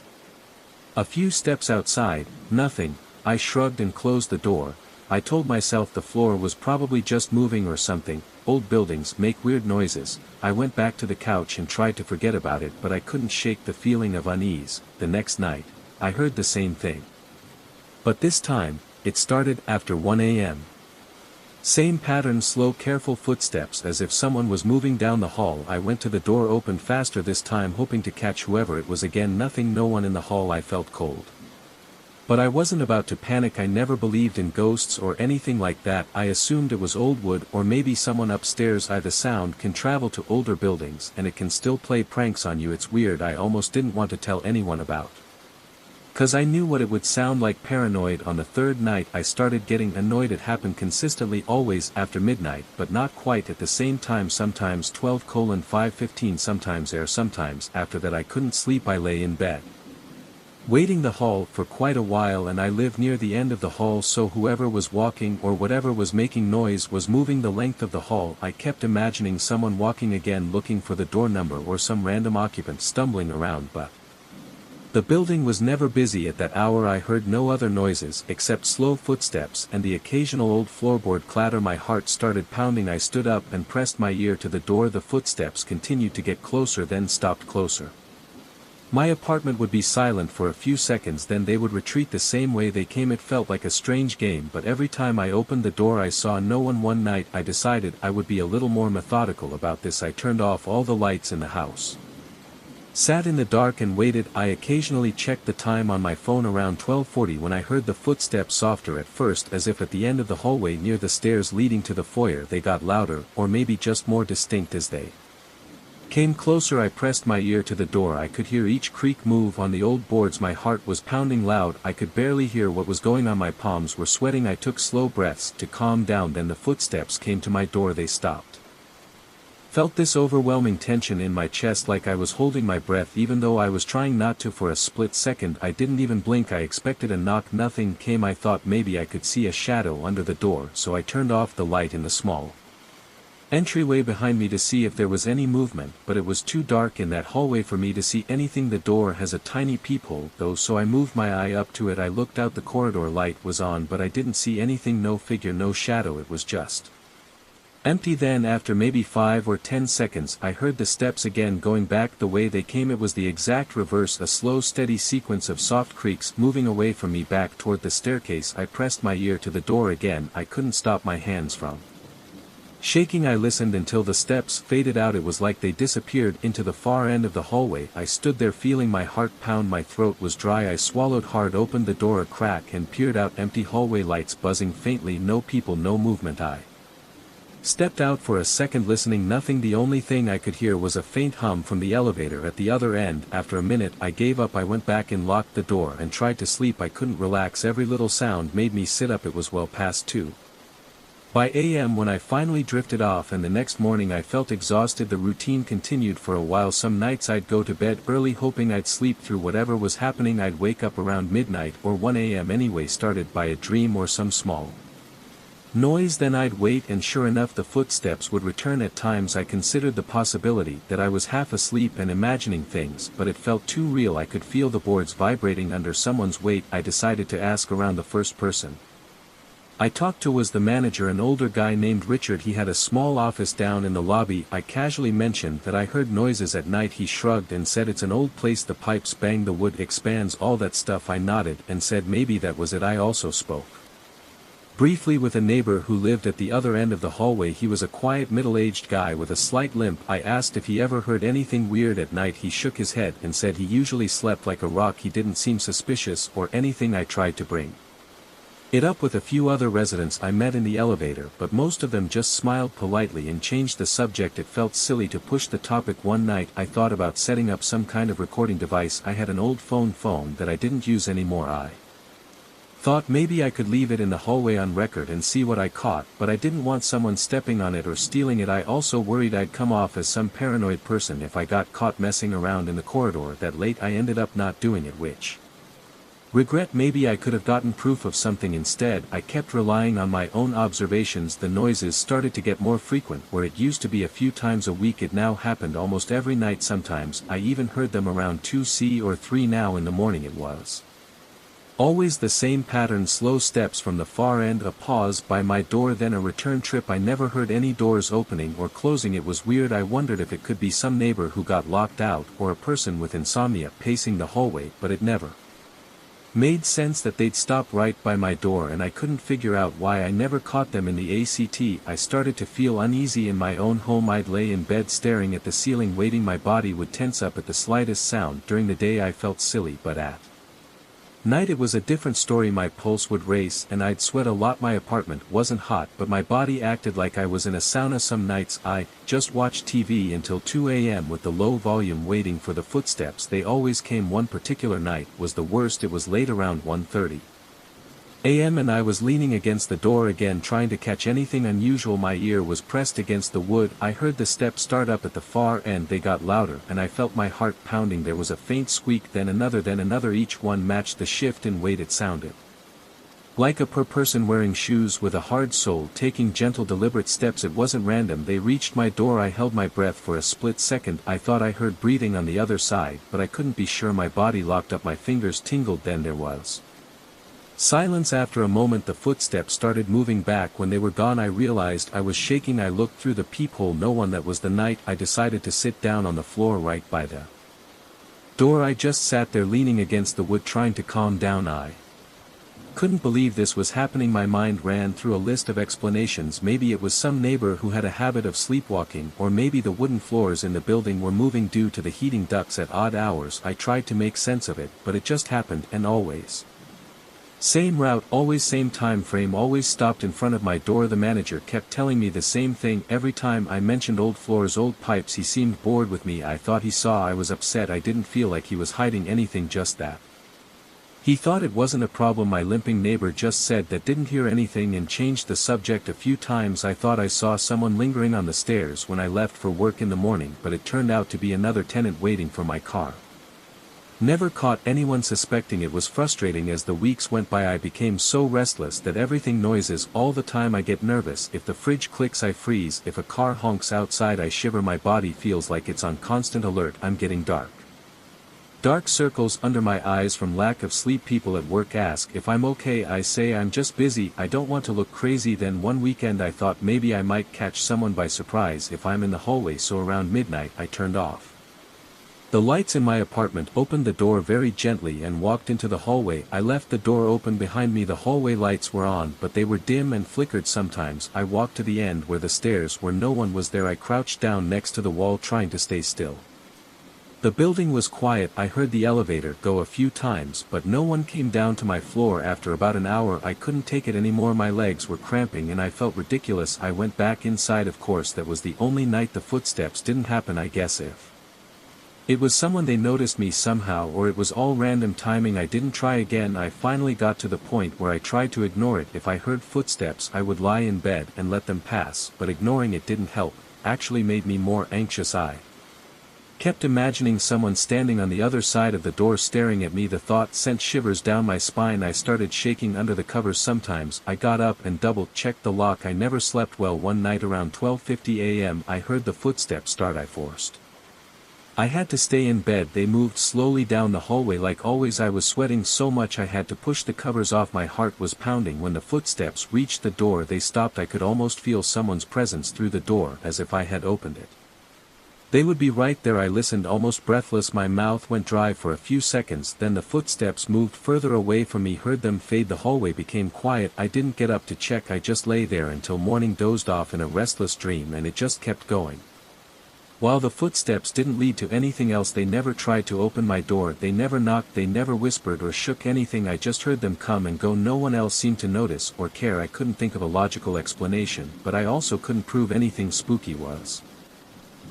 Speaker 1: a few steps outside, nothing. I shrugged and closed the door. I told myself the floor was probably just moving or something. Old buildings make weird noises. I went back to the couch and tried to forget about it, but I couldn't shake the feeling of unease. The next night, I heard the same thing. But this time, it started after 1 a.m. Same pattern, slow careful footsteps as if someone was moving down the hall. I went to the door, opened faster this time hoping to catch whoever it was. Again nothing, no one in the hall. I felt cold. But I wasn't about to panic. I never believed in ghosts or anything like that. I assumed it was old wood or maybe someone upstairs. The sound can travel to older buildings and it can still play pranks on you. It's weird. I almost didn't want to tell anyone about. 'Cause I knew what it would sound like. Paranoid. On the third night I started getting annoyed. It happened consistently, always after midnight, but not quite at the same time. Sometimes 12:05:15, sometimes sometimes after that. I couldn't sleep. I lay in bed waiting the hall for quite a while, and I lived near the end of the hall, so whoever was walking or whatever was making noise was moving the length of the hall. I kept imagining someone walking again, looking for the door number or some random occupant stumbling around, but the building was never busy at that hour. I heard no other noises except slow footsteps and the occasional old floorboard clatter. My heart started pounding. I stood up and pressed my ear to the door. The footsteps continued to get closer, then stopped closer. My apartment would be silent for a few seconds, then they would retreat the same way they came. It felt like a strange game, but every time I opened the door I saw no one. One night I decided I would be a little more methodical about this. I turned off all the lights in the house, sat in the dark and waited. I occasionally checked the time on my phone. Around 12:40 when I heard the footsteps, softer at first, as if at the end of the hallway near the stairs leading to the foyer. They got louder, or maybe just more distinct as they came closer. I pressed my ear to the door. I could hear each creak move on the old boards. My heart was pounding loud. I could barely hear what was going on. My palms were sweating. I took slow breaths to calm down. Then the footsteps came to my door. They stopped. Felt this overwhelming tension in my chest like I was holding my breath even though I was trying not to. For a split second I didn't even blink. I expected a knock. Nothing came. I thought maybe I could see a shadow under the door, so I turned off the light in the small entryway behind me to see if there was any movement, but it was too dark in that hallway for me to see anything. The door has a tiny peephole though, so I moved my eye up to it. I looked out. The corridor light was on, but I didn't see anything. No figure, no shadow. It was just empty. Then after maybe 5 or 10 seconds I heard the steps again going back the way they came. It was the exact reverse, a slow steady sequence of soft creaks moving away from me back toward the staircase. I pressed my ear to the door again. I couldn't stop my hands from shaking. I listened until the steps faded out. It was like they disappeared into the far end of the hallway. I stood there feeling my heart pound. My throat was dry. I swallowed hard, opened the door a crack and peered out. Empty hallway, lights buzzing faintly, no people, no movement. I stepped out for a second listening. Nothing. The only thing I could hear was a faint hum from the elevator at the other end. After a minute I gave up. I went back in, locked the door and tried to sleep. I couldn't relax. Every little sound made me sit up. It was well past 2 a.m. when I finally drifted off, and the next morning I felt exhausted. The routine continued for a while. Some nights I'd go to bed early hoping I'd sleep through whatever was happening. I'd wake up around midnight or 1 a.m. anyway, started by a dream or some small noise. Then I'd wait, and sure enough the footsteps would return. At times I considered the possibility that I was half asleep and imagining things, but it felt too real. I could feel the boards vibrating under someone's weight. I decided to ask around. The first person I talked to was the manager, an older guy named Richard. He had a small office down in the lobby. I casually mentioned that I heard noises at night. He shrugged and said it's an old place, the pipes bang, the wood expands, all that stuff. I nodded and said maybe that was it. I also spoke briefly with a neighbor who lived at the other end of the hallway. He was a quiet middle-aged guy with a slight limp. I asked if he ever heard anything weird at night. He shook his head and said he usually slept like a rock. He didn't seem suspicious or anything. I tried to bring it up with a few other residents I met in the elevator, but most of them just smiled politely and changed the subject. It felt silly to push the topic. One night I thought about setting up some kind of recording device. I had an old phone that I didn't use anymore. I thought maybe I could leave it in the hallway on record and see what I caught, but I didn't want someone stepping on it or stealing it. I also worried I'd come off as some paranoid person if I got caught messing around in the corridor that late. I ended up not doing it, which regret. Maybe I could have gotten proof of something instead. I kept relying on my own observations. The noises started to get more frequent. Where it used to be a few times a week, it now happened almost every night. Sometimes I even heard them around 2 or 3 now in the morning. It was always the same pattern, slow steps from the far end, a pause by my door, then a return trip. I never heard any doors opening or closing. It was weird. I wondered if it could be some neighbor who got locked out or a person with insomnia pacing the hallway, but it never made sense that they'd stop right by my door, and I couldn't figure out why I never caught them in the ACT. I started to feel uneasy in my own home. I'd lay in bed staring at the ceiling, waiting. My body would tense up at the slightest sound. During the day I felt silly, but at night it was a different story. My pulse would race and I'd sweat a lot. My apartment wasn't hot, but my body acted like I was in a sauna. Some nights I just watched TV until 2 a.m. with the low volume, waiting for the footsteps. They always came. One particular night was the worst. It was late, around 1:30 a.m. and I was leaning against the door again, trying to catch anything unusual. My ear was pressed against the wood. I heard the steps start up at the far end. They got louder and I felt my heart pounding. There was a faint squeak, then another. Each one matched the shift in weight. It sounded like a person wearing shoes with a hard sole taking gentle, deliberate steps. It wasn't random. They reached my door. I held my breath for a split second. I thought I heard breathing on the other side, but I couldn't be sure. My body locked up. My fingers tingled. Then there was silence. After a moment the footsteps started moving back. When they were gone I realized I was shaking. I looked through the peephole. No one. That was the night. I decided to sit down on the floor right by the door. I just sat there leaning against the wood, trying to calm down. I couldn't believe this was happening. My mind ran through a list of explanations. Maybe it was some neighbor who had a habit of sleepwalking, or maybe the wooden floors in the building were moving due to the heating ducts at odd hours. I tried to make sense of it, but it just happened, and always same route, always same time frame, always stopped in front of my door. The manager kept telling me the same thing every time I mentioned old floors, old pipes. He seemed bored with me. I thought he saw I was upset. I didn't feel like he was hiding anything, just that He thought it wasn't a problem. My limping neighbor just said that didn't hear anything and changed the subject a few times. I thought I saw someone lingering on the stairs when I left for work in the morning, but it turned out to be another tenant waiting for my car. Never caught anyone suspecting. It was frustrating. As the weeks went by I became so restless that everything noises all the time. I get nervous. If the fridge clicks I freeze. If a car honks outside I shiver. My body feels like it's on constant alert. I'm getting dark. Dark circles under my eyes from lack of sleep. People at work ask if I'm okay. I say I'm just busy. I don't want to look crazy. Then one weekend I thought maybe I might catch someone by surprise if I'm in the hallway, so around midnight I turned off the lights in my apartment, opened the door very gently and walked into the hallway. I left the door open behind me. The hallway lights were on, but they were dim and flickered sometimes. I walked to the end where the stairs were. No one was there. I crouched down next to the wall trying to stay still. The building was quiet. I heard the elevator go a few times, but no one came down to my floor. After about an hour I couldn't take it anymore. My legs were cramping and I felt ridiculous. I went back inside. Of course that was the only night the footsteps didn't happen. I guess if it was someone, they noticed me somehow, or it was all random timing. I didn't try again. I finally got to the point where I tried to ignore it. If I heard footsteps I would lie in bed and let them pass, but ignoring it didn't help, actually made me more anxious. I kept imagining someone standing on the other side of the door staring at me. The thought sent shivers down my spine. I started shaking under the covers. Sometimes I got up and double-checked the lock. I never slept well. One night around 12:50 a.m. I heard the footsteps start. I had to stay in bed. They moved slowly down the hallway. Like always I was sweating so much I had to push the covers off. My heart was pounding. When the footsteps reached the door they stopped. I could almost feel someone's presence through the door, as if I had opened it. They would be right there. I listened almost breathless. My mouth went dry for a few seconds. Then the footsteps moved further away from me. Heard them fade. The hallway became quiet. I didn't get up to check. I just lay there until morning, dozed off in a restless dream, and it just kept going. While the footsteps didn't lead to anything else, they never tried to open my door. They never knocked. They never whispered or shook anything. I just heard them come and go. No one else seemed to notice or care. I couldn't think of a logical explanation, but I also couldn't prove anything spooky was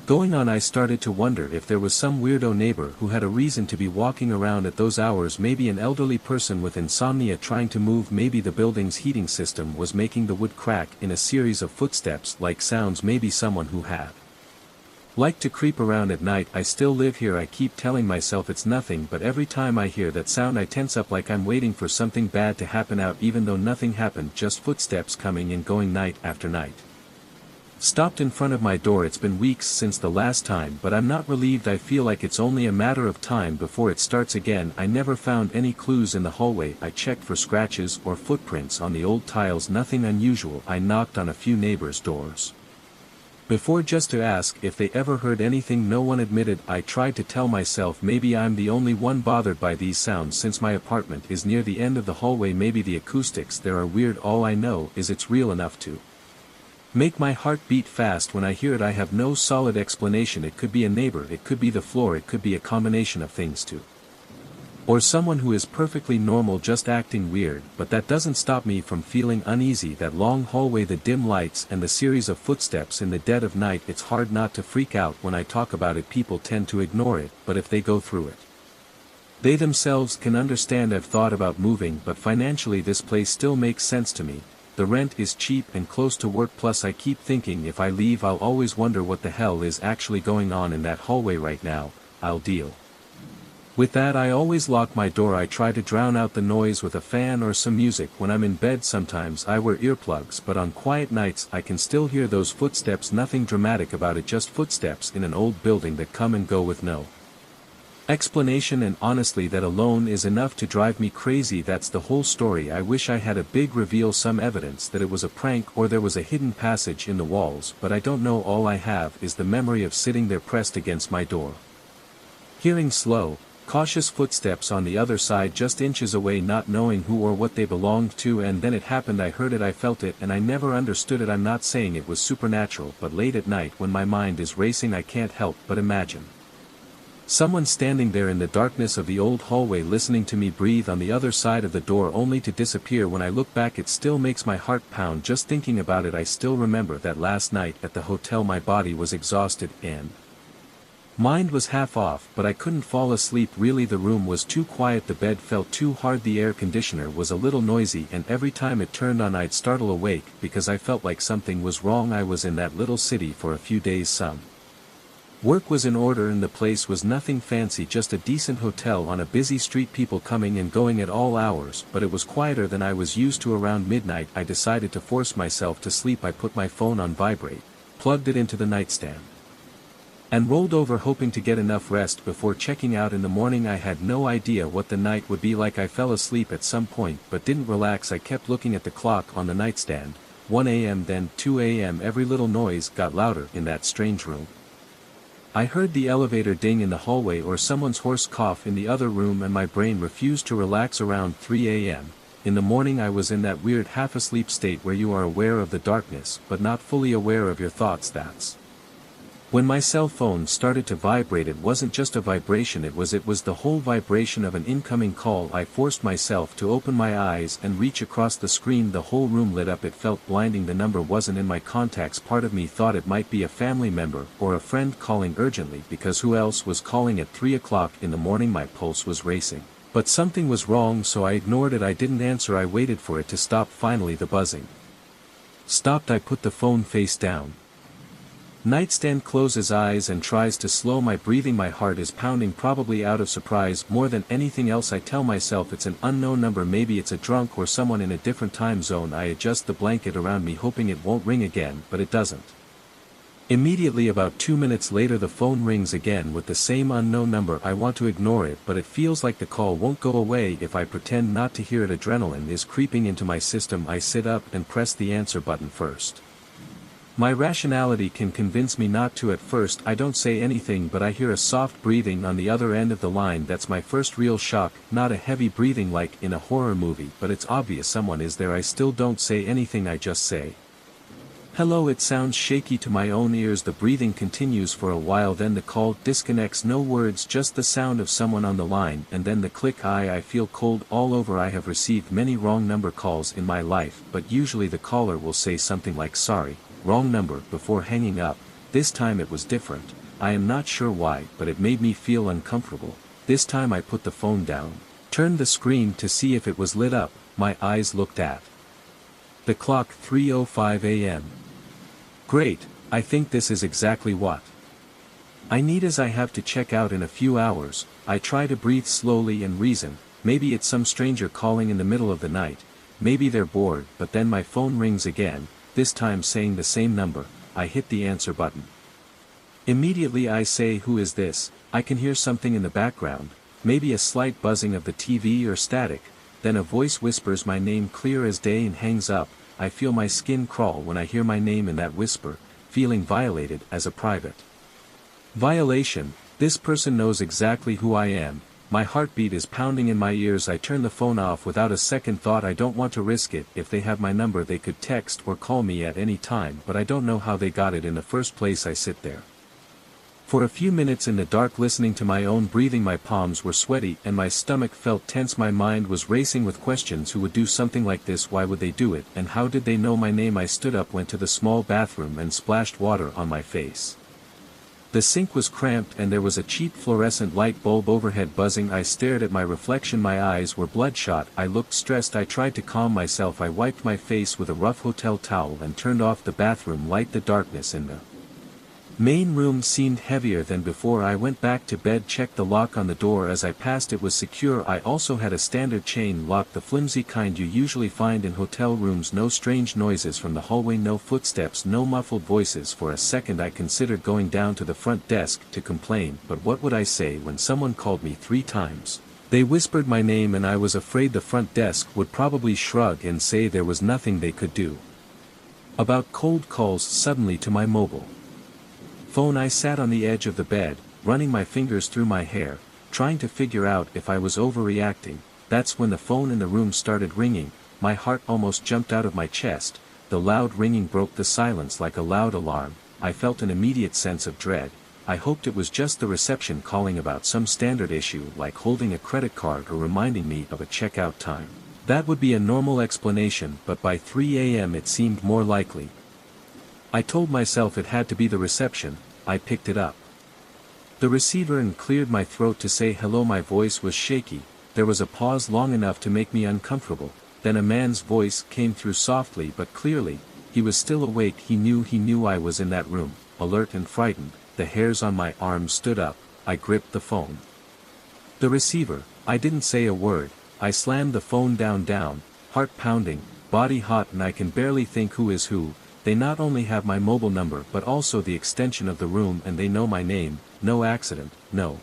Speaker 1: going on. I started to wonder if there was some weirdo neighbor who had a reason to be walking around at those hours. Maybe an elderly person with insomnia trying to move. Maybe the building's heating system was making the wood crack in a series of footsteps-like sounds. Maybe someone who had liked to creep around at night. I still live here. I keep telling myself it's nothing, but every time I hear that sound I tense up like I'm waiting for something bad to happen out, even though nothing happened, just footsteps coming and going night after night. Stopped in front of my door. It's been weeks since the last time, but I'm not relieved. I feel like it's only a matter of time before it starts again. I never found any clues in the hallway. I checked for scratches or footprints on the old tiles. Nothing unusual. I knocked on a few neighbors' doors before just to ask if they ever heard anything. No one admitted. I tried to tell myself maybe I'm the only one bothered by these sounds since my apartment is near the end of the hallway. Maybe the acoustics there are weird. All I know is it's real enough to make my heart beat fast when I hear it. I have no solid explanation. It could be a neighbor, it could be the floor, it could be a combination of things too. Or someone who is perfectly normal just acting weird, but that doesn't stop me from feeling uneasy. That long hallway, the dim lights and the series of footsteps in the dead of night. It's hard not to freak out when I talk about it. People tend to ignore it, but if they go through it, they themselves can understand. I've thought about moving, but financially this place still makes sense to me. The rent is cheap and close to work, plus I keep thinking if I leave I'll always wonder what the hell is actually going on in that hallway right now. I'll deal with that. I always lock my door. I try to drown out the noise with a fan or some music. When I'm in bed sometimes I wear earplugs, but on quiet nights I can still hear those footsteps. Nothing dramatic about it, just footsteps in an old building that come and go with no explanation, and honestly that alone is enough to drive me crazy. That's the whole story. I wish I had a big reveal, some evidence that it was a prank or there was a hidden passage in the walls, but I don't know. All I have is the memory of sitting there pressed against my door, hearing slow, cautious footsteps on the other side just inches away, not knowing who or what they belonged to. And then it happened. I heard it, I felt it, and I never understood it. I'm not saying it was supernatural, but late at night when my mind is racing I can't help but imagine someone standing there in the darkness of the old hallway listening to me breathe on the other side of the door, only to disappear. When I look back it still makes my heart pound just thinking about it. I still remember that last night at the hotel my body was exhausted and Mind was half off, but I couldn't fall asleep. Really, the room was too quiet, the bed felt too hard, the air conditioner was a little noisy, and every time it turned on I'd startle awake because I felt like something was wrong. I was in that little city for a few days. Some work was in order and the place was nothing fancy, just a decent hotel on a busy street, people coming and going at all hours, but it was quieter than I was used to. Around midnight I decided to force myself to sleep. I put my phone on vibrate, plugged it into the nightstand, and rolled over, hoping to get enough rest before checking out in the morning. I had no idea what the night would be like. I fell asleep at some point but didn't relax. I kept looking at the clock on the nightstand. 1 a.m. then 2 a.m. Every little noise got louder in that strange room. I heard the elevator ding in the hallway or someone's hoarse cough in the other room, and my brain refused to relax. Around 3 a.m. in the morning I was in that weird half-asleep state where you are aware of the darkness but not fully aware of your thoughts. That's when my cell phone started to vibrate. It wasn't just a vibration, it was the whole vibration of an incoming call. I forced myself to open my eyes and reach across the screen. The whole room lit up. It felt blinding. The number wasn't in my contacts. Part of me thought it might be a family member or a friend calling urgently, because who else was calling at 3 o'clock in the morning? My pulse was racing, but something was wrong, so I ignored it. I didn't answer. I waited for it to stop. Finally the buzzing stopped. I put the phone face down. Nightstand, closes eyes and tries to slow my breathing. My heart is pounding, probably out of surprise more than anything else. I tell myself it's an unknown number, maybe it's a drunk or someone in a different time zone. I adjust the blanket around me hoping it won't ring again, but it doesn't. Immediately, about 2 minutes later, the phone rings again with the same unknown number. I want to ignore it, but it feels like the call won't go away if I pretend not to hear it. Adrenaline is creeping into my system. I sit up and press the answer button first. My rationality can convince me not to. At first I don't say anything, but I hear a soft breathing on the other end of the line. That's my first real shock. Not a heavy breathing like in a horror movie, but it's obvious someone is there. I still don't say anything. I just say, "Hello." It sounds shaky to my own ears. The breathing continues for a while, then the call disconnects. No words, just the sound of someone on the line, and then the click. I feel cold all over. I have received many wrong number calls in my life, but usually the caller will say something like "sorry, wrong number" before hanging up. This time it was different. I am not sure why, but it made me feel uncomfortable. This time I put the phone down, turned the screen to see if it was lit up. My eyes looked at the clock. 3:05 a.m. Great, I think this is exactly what I need, as I have to check out in a few hours. I try to breathe slowly and reason, maybe it's some stranger calling in the middle of the night, maybe they're bored. But then my phone rings again, this time saying the same number. I hit the answer button. Immediately I say, "Who is this?" I can hear something in the background, maybe a slight buzzing of the TV or static, then a voice whispers my name clear as day and hangs up. I feel my skin crawl when I hear my name in that whisper, feeling violated as a private violation. This person knows exactly who I am. My heartbeat is pounding in my ears. I turn the phone off without a second thought. I don't want to risk it. If they have my number, they could text or call me at any time, but I don't know how they got it in the first place. I sit there for a few minutes in the dark, listening to my own breathing. My palms were sweaty and my stomach felt tense. My mind was racing with questions. Who would do something like this? Why would they do it? And how did they know my name? I stood up, went to the small bathroom and splashed water on my face. The sink was cramped and there was a cheap fluorescent light bulb overhead buzzing. I stared at my reflection. My eyes were bloodshot. I looked stressed. I tried to calm myself. I wiped my face with a rough hotel towel and turned off the bathroom light. The darkness in the main room seemed heavier than before. I went back to bed, checked the lock on the door. As I passed, it was secure. I also had a standard chain lock, the flimsy kind you usually find in hotel rooms. No strange noises from the hallway, no footsteps, no muffled voices. For a second I considered going down to the front desk to complain, but what would I say when someone called me 3 times? They whispered my name and I was afraid the front desk would probably shrug and say there was nothing they could do about cold calls. Suddenly, to my mobile phone, I sat on the edge of the bed, running my fingers through my hair, trying to figure out if I was overreacting. That's when the phone in the room started ringing. My heart almost jumped out of my chest. The loud ringing broke the silence like a loud alarm. I felt an immediate sense of dread. I hoped it was just the reception calling about some standard issue like holding a credit card or reminding me of a checkout time. That would be a normal explanation, but by 3 a.m. it seemed more likely. I told myself it had to be the reception. I picked it up. The receiver and cleared my throat to say hello. My voice was shaky, there was a pause long enough to make me uncomfortable, then a man's voice came through softly but clearly. He was still awake. He knew I was in that room, alert and frightened. The hairs on my arms stood up. I gripped the phone. The receiver. I didn't say a word. I slammed the phone down, heart pounding, body hot, and I can barely think who is who. They not only have my mobile number but also the extension of the room, and they know my name. No accident, no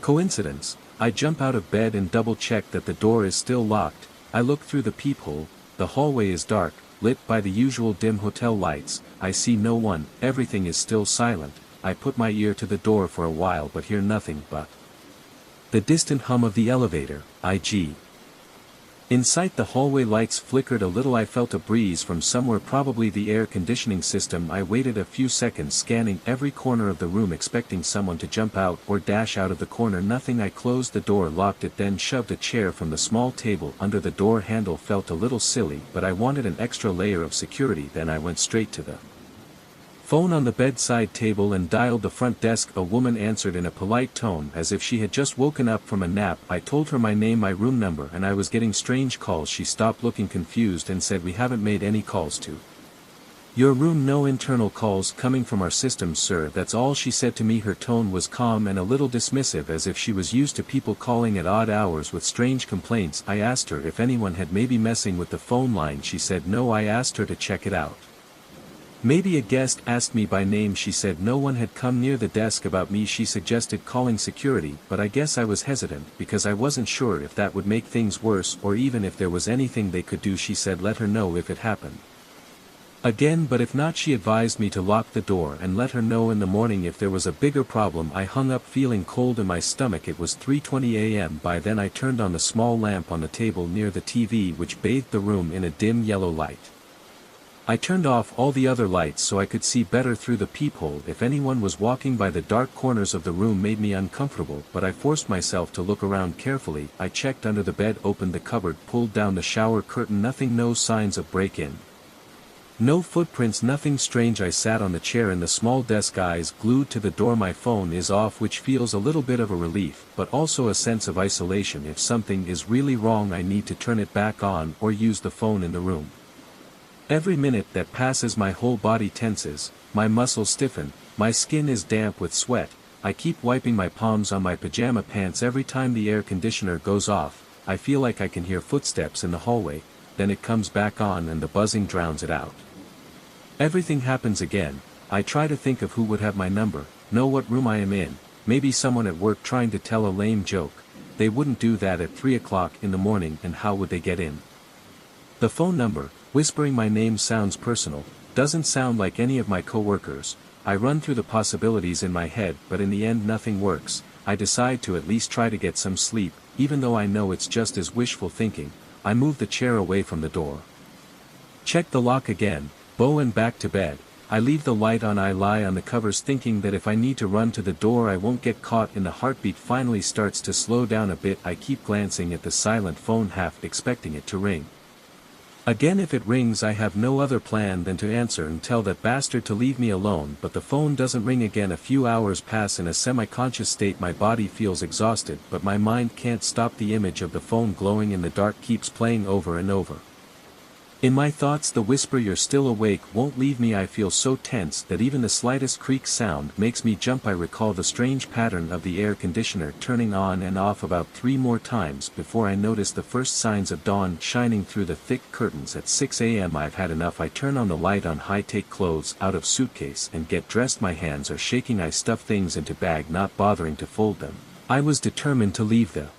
Speaker 1: coincidence. I jump out of bed and double check that the door is still locked. I look through the peephole. The hallway is dark, lit by the usual dim hotel lights. I see no one, everything is still silent. I put my ear to the door for a while but hear nothing but the distant hum of the elevator. In sight, the hallway lights flickered a little. I felt a breeze from somewhere, probably the air conditioning system. I waited a few seconds, scanning every corner of the room, expecting someone to jump out or dash out of the corner. Nothing. I closed the door, locked it, then shoved a chair from the small table under the door handle. Felt a little silly, but I wanted an extra layer of security. Then I went straight to the phone on the bedside table and dialed the front desk. A woman answered in a polite tone, as if she had just woken up from a nap. I told her my name, my room number, and I was getting strange calls. She stopped, looking confused, and said, "We haven't made any calls to your room. No internal calls coming from our system, sir." That's all she said to me. Her tone was calm and a little dismissive, as if she was used to people calling at odd hours with strange complaints. I asked her if anyone had maybe messing with the phone line. She said no. I asked her to check it out. Maybe a guest asked me by name. She said no one had come near the desk about me. She suggested calling security, but I guess I was hesitant because I wasn't sure if that would make things worse or even if there was anything they could do. She said let her know if it happened again, but if not, she advised me to lock the door and let her know in the morning if there was a bigger problem. I hung up feeling cold in my stomach. It was 3:20 a.m. By then I turned on the small lamp on the table near the TV, which bathed the room in a dim yellow light. I turned off all the other lights so I could see better through the peephole. If anyone was walking by, the dark corners of the room made me uncomfortable, but I forced myself to look around carefully. I checked under the bed, opened the cupboard, pulled down the shower curtain. Nothing. No signs of break-in. No footprints, nothing strange. I sat on the chair in the small desk, eyes glued to the door. My phone is off, which feels a little bit of a relief, but also a sense of isolation. If something is really wrong, I need to turn it back on or use the phone in the room. Every minute that passes, my whole body tenses, my muscles stiffen, my skin is damp with sweat. I keep wiping my palms on my pajama pants. Every time the air conditioner goes off, I feel like I can hear footsteps in the hallway, then it comes back on and the buzzing drowns it out. Everything happens again. I try to think of who would have my number, know what room I am in. Maybe someone at work trying to tell a lame joke. They wouldn't do that at 3 o'clock in the morning, and how would they get in? The phone number, whispering my name, sounds personal, doesn't sound like any of my coworkers. I run through the possibilities in my head, but in the end nothing works. I decide to at least try to get some sleep, even though I know it's just as wishful thinking. I move the chair away from the door. Check the lock again, bow, and back to bed. I leave the light on. I lie on the covers, thinking that if I need to run to the door I won't get caught. And the heartbeat finally starts to slow down a bit. I keep glancing at the silent phone, half expecting it to ring again. If it rings, I have no other plan than to answer and tell that bastard to leave me alone, but the phone doesn't ring again. A few hours pass. In a semi-conscious state, my body feels exhausted, but my mind can't stop. The image of the phone glowing in the dark keeps playing over and over. In my thoughts, the whisper, "You're still awake," won't leave me. I feel so tense that even the slightest creak sound makes me jump. I recall the strange pattern of the air conditioner turning on and off about 3 more times before I notice the first signs of dawn shining through the thick curtains. At 6 a.m. I've had enough. I turn on the light on high, take clothes out of suitcase and get dressed. My hands are shaking. I stuff things into bag, not bothering to fold them. I was determined to leave the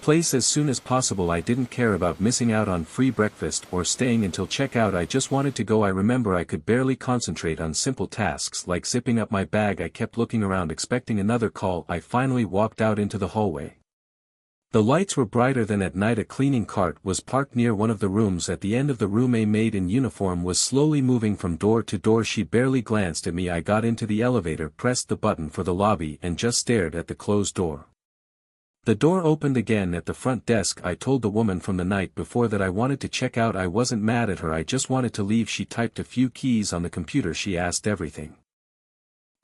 Speaker 1: place as soon as possible. I didn't care about missing out on free breakfast or staying until checkout. I just wanted to go. I remember I could barely concentrate on simple tasks like zipping up my bag. I kept looking around, expecting another call. I finally walked out into the hallway. The lights were brighter than at night. A cleaning cart was parked near one of the rooms. At the end of the room, a maid in uniform was slowly moving from door to door. She barely glanced at me. I got into the elevator, pressed the button for the lobby, and just stared at the closed door. The door opened again at the front desk. I told the woman from the night before that I wanted to check out. I wasn't mad at her, I just wanted to leave. She typed a few keys on the computer. She asked everything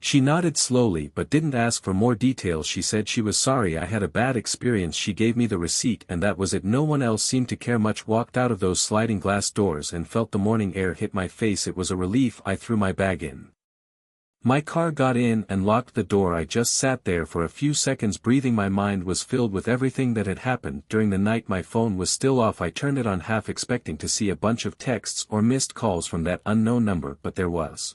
Speaker 1: She nodded slowly but didn't ask for more details. She said she was sorry I had a bad experience. She gave me the receipt and that was it. No one else seemed to care much. Walked out of those sliding glass doors and felt the morning air hit my face. It was a relief. I threw my bag in my car, got in and locked the door. I just sat there for a few seconds breathing. My mind was filled with everything that had happened during the night. My phone was still off. I turned it on half expecting to see a bunch of texts or missed calls from that unknown number, but there was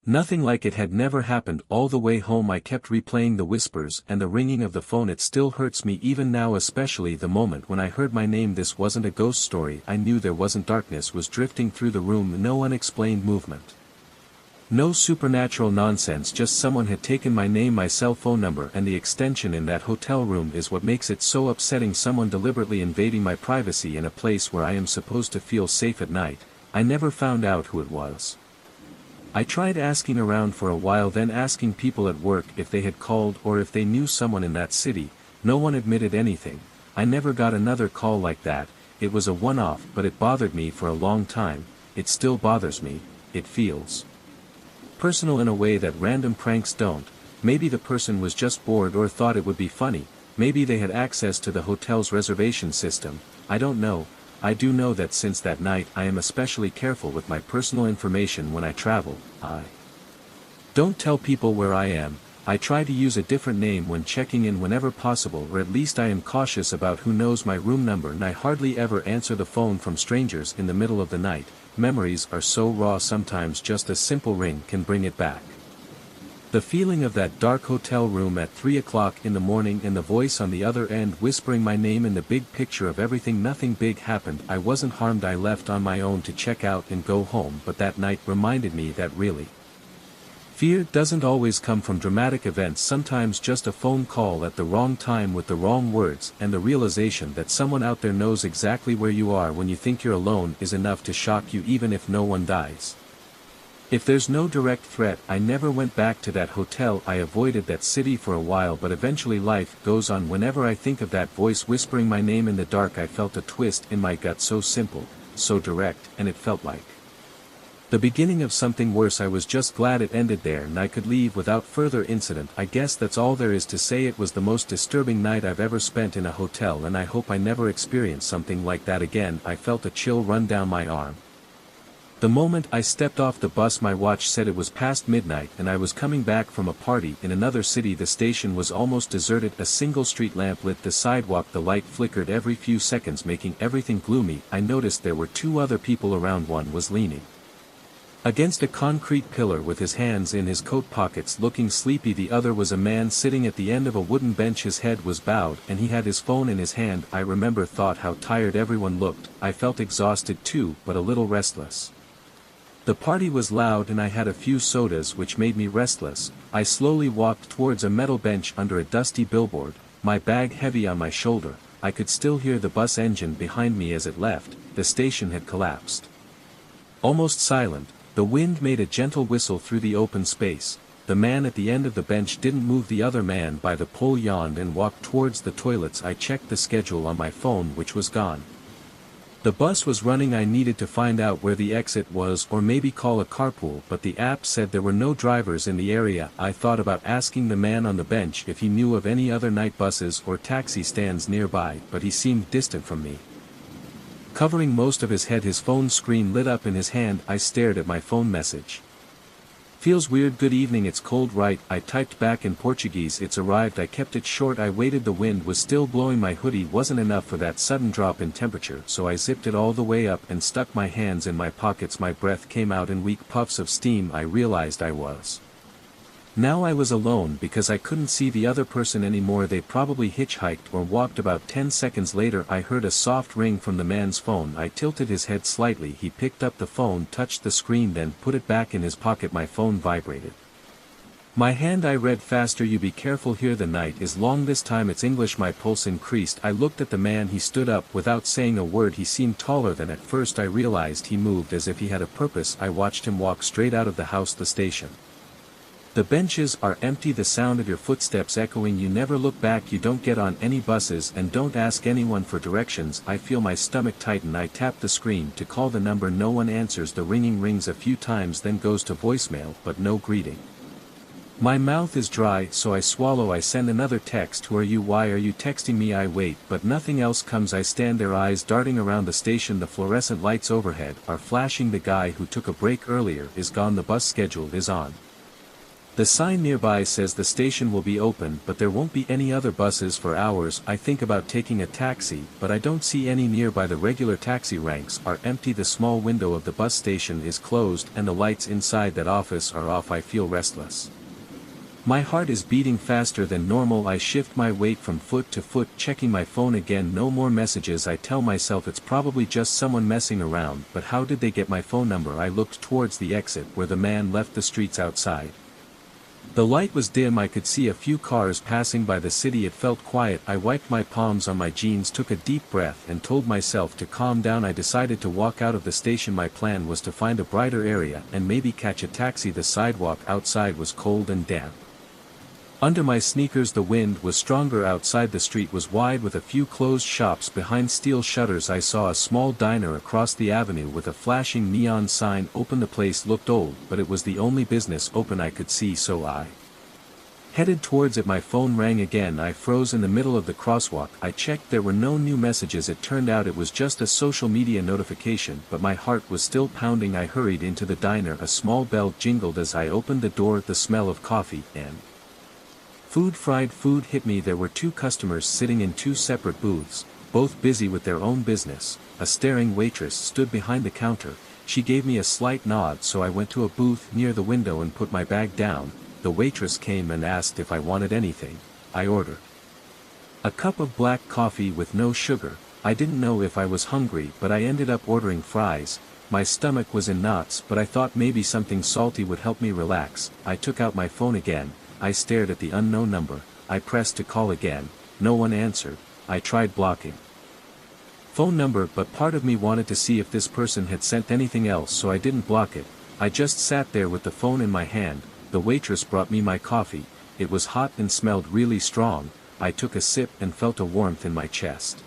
Speaker 1: nothing. Like it had never happened. All the way home I kept replaying the whispers and the ringing of the phone. It still hurts me even now, especially the moment when I heard my name. This wasn't a ghost story. I knew there wasn't. Darkness was drifting through the room. No unexplained movement. No supernatural nonsense, just someone had taken my name, my cell phone number and the extension in that hotel room is what makes it so upsetting. Someone deliberately invading my privacy in a place where I am supposed to feel safe at night. I never found out who it was. I tried asking around for a while, then asking people at work if they had called or if they knew someone in that city. No one admitted anything. I never got another call like that. It was a one-off, but it bothered me for a long time. It still bothers me. It feels personal in a way that random pranks don't. Maybe the person was just bored or thought it would be funny. Maybe they had access to the hotel's reservation system. I don't know. I do know that since that night I am especially careful with my personal information when I travel. I don't tell people where I am. I try to use a different name when checking in whenever possible, or at least I am cautious about who knows my room number, and I hardly ever answer the phone from strangers in the middle of the night. Memories are so raw, sometimes just a simple ring can bring it back. The feeling of that dark hotel room at 3 o'clock in the morning and the voice on the other end whispering my name in the big picture of everything. Nothing big happened. I wasn't harmed. I left on my own to check out and go home, but that night reminded me that really fear doesn't always come from dramatic events. Sometimes just a phone call at the wrong time with the wrong words and the realization that someone out there knows exactly where you are when you think you're alone is enough to shock you, even if no one dies. If there's no direct threat, I never went back to that hotel. I avoided that city for a while, but eventually life goes on. Whenever I think of that voice whispering my name in the dark, I felt a twist in my gut, so simple, so direct, and it felt like the beginning of something worse. I was just glad it ended there and I could leave without further incident. I guess that's all there is to say. It was the most disturbing night I've ever spent in a hotel, and I hope I never experience something like that again. I felt a chill run down my arm the moment I stepped off the bus. My watch said it was past midnight and I was coming back from a party in another city. The station was almost deserted. A single street lamp lit the sidewalk. The light flickered every few seconds, making everything gloomy. I noticed there were two other people around. One was leaning against a concrete pillar with his hands in his coat pockets looking sleepy. The other was a man sitting at the end of a wooden bench. His head was bowed and he had his phone in his hand. I thought how tired everyone looked. I felt exhausted too, but a little restless. The party was loud and I had a few sodas, which made me restless. I slowly walked towards a metal bench under a dusty billboard, my bag heavy on my shoulder. I could still hear the bus engine behind me as it left. The station had collapsed. Almost silent, the wind made a gentle whistle through the open space. The man at the end of the bench didn't move. The other man by the pole yawned and walked towards the toilets. I checked the schedule on my phone, which was gone. The bus was running. I needed to find out where the exit was, or maybe call a carpool, but the app said there were no drivers in the area. I thought about asking the man on the bench if he knew of any other night buses or taxi stands nearby, but he seemed distant from me. Covering most of his head, his phone screen lit up in his hand. I stared at my phone message. Feels weird. Good evening, it's cold, right? I typed back in Portuguese. It's arrived. I kept it short. I waited. The wind was still blowing. My hoodie wasn't enough for that sudden drop in temperature, so I zipped it all the way up and stuck my hands in my pockets. My breath came out in weak puffs of steam. I realized I was alone because I couldn't see the other person anymore. They probably hitchhiked or walked. About 10 seconds later I heard a soft ring from the man's phone. I tilted his head slightly. He picked up the phone, touched the screen, then put it back in his pocket. My phone vibrated. My hand. I read faster. You be careful here, the night is long. This time it's English. My pulse increased. I looked at the man. He stood up without saying a word. He seemed taller than at first I realized. He moved as if he had a purpose. I watched him walk straight out of the house. The station. The benches are empty. The sound of your footsteps echoing. You never look back. You don't get on any buses and don't ask anyone for directions. I feel my stomach tighten. I tap the screen to call the number. No one answers. The ringing rings a few times, then goes to voicemail, but no greeting. My mouth is dry, so I swallow. I send another text. Who are you? Why are you texting me? I wait, but nothing else comes. I stand there, eyes darting around the station. The fluorescent lights overhead are flashing. The guy who took a break earlier is gone. The bus schedule is on. The sign nearby says the station will be open, but there won't be any other buses for hours. I think about taking a taxi, but I don't see any nearby. The regular taxi ranks are empty. The small window of the bus station is closed and the lights inside that office are off. I feel restless. My heart is beating faster than normal. I shift my weight from foot to foot, checking my phone again. No more messages. I tell myself it's probably just someone messing around, but how did they get my phone number? I looked towards the exit where the man left the streets outside. The light was dim. I could see a few cars passing by the city. It felt quiet. I wiped my palms on my jeans, took a deep breath and told myself to calm down. I decided to walk out of the station. My plan was to find a brighter area and maybe catch a taxi. The sidewalk outside was cold and damp. Under my sneakers the wind was stronger. Outside the street was wide with a few closed shops behind steel shutters. I saw a small diner across the avenue with a flashing neon sign open. The place looked old, but it was the only business open I could see, so I headed towards it. My phone rang again. I froze in the middle of the crosswalk. I checked, there were no new messages. It turned out it was just a social media notification, but my heart was still pounding. I hurried into the diner. A small bell jingled as I opened the door. The smell of coffee and fried food hit me. There were two customers sitting in two separate booths, both busy with their own business. A staring waitress stood behind the counter. She gave me a slight nod, so I went to a booth near the window and put my bag down. The waitress came and asked if I wanted anything. I ordered a cup of black coffee with no sugar. I didn't know if I was hungry, but I ended up ordering fries. My stomach was in knots, but I thought maybe something salty would help me relax. I took out my phone again. I stared at the unknown number. I pressed to call again. No one answered. I tried blocking phone number, but part of me wanted to see if this person had sent anything else, so I didn't block it. I just sat there with the phone in my hand. The waitress brought me my coffee. It was hot and smelled really strong. I took a sip and felt a warmth in my chest.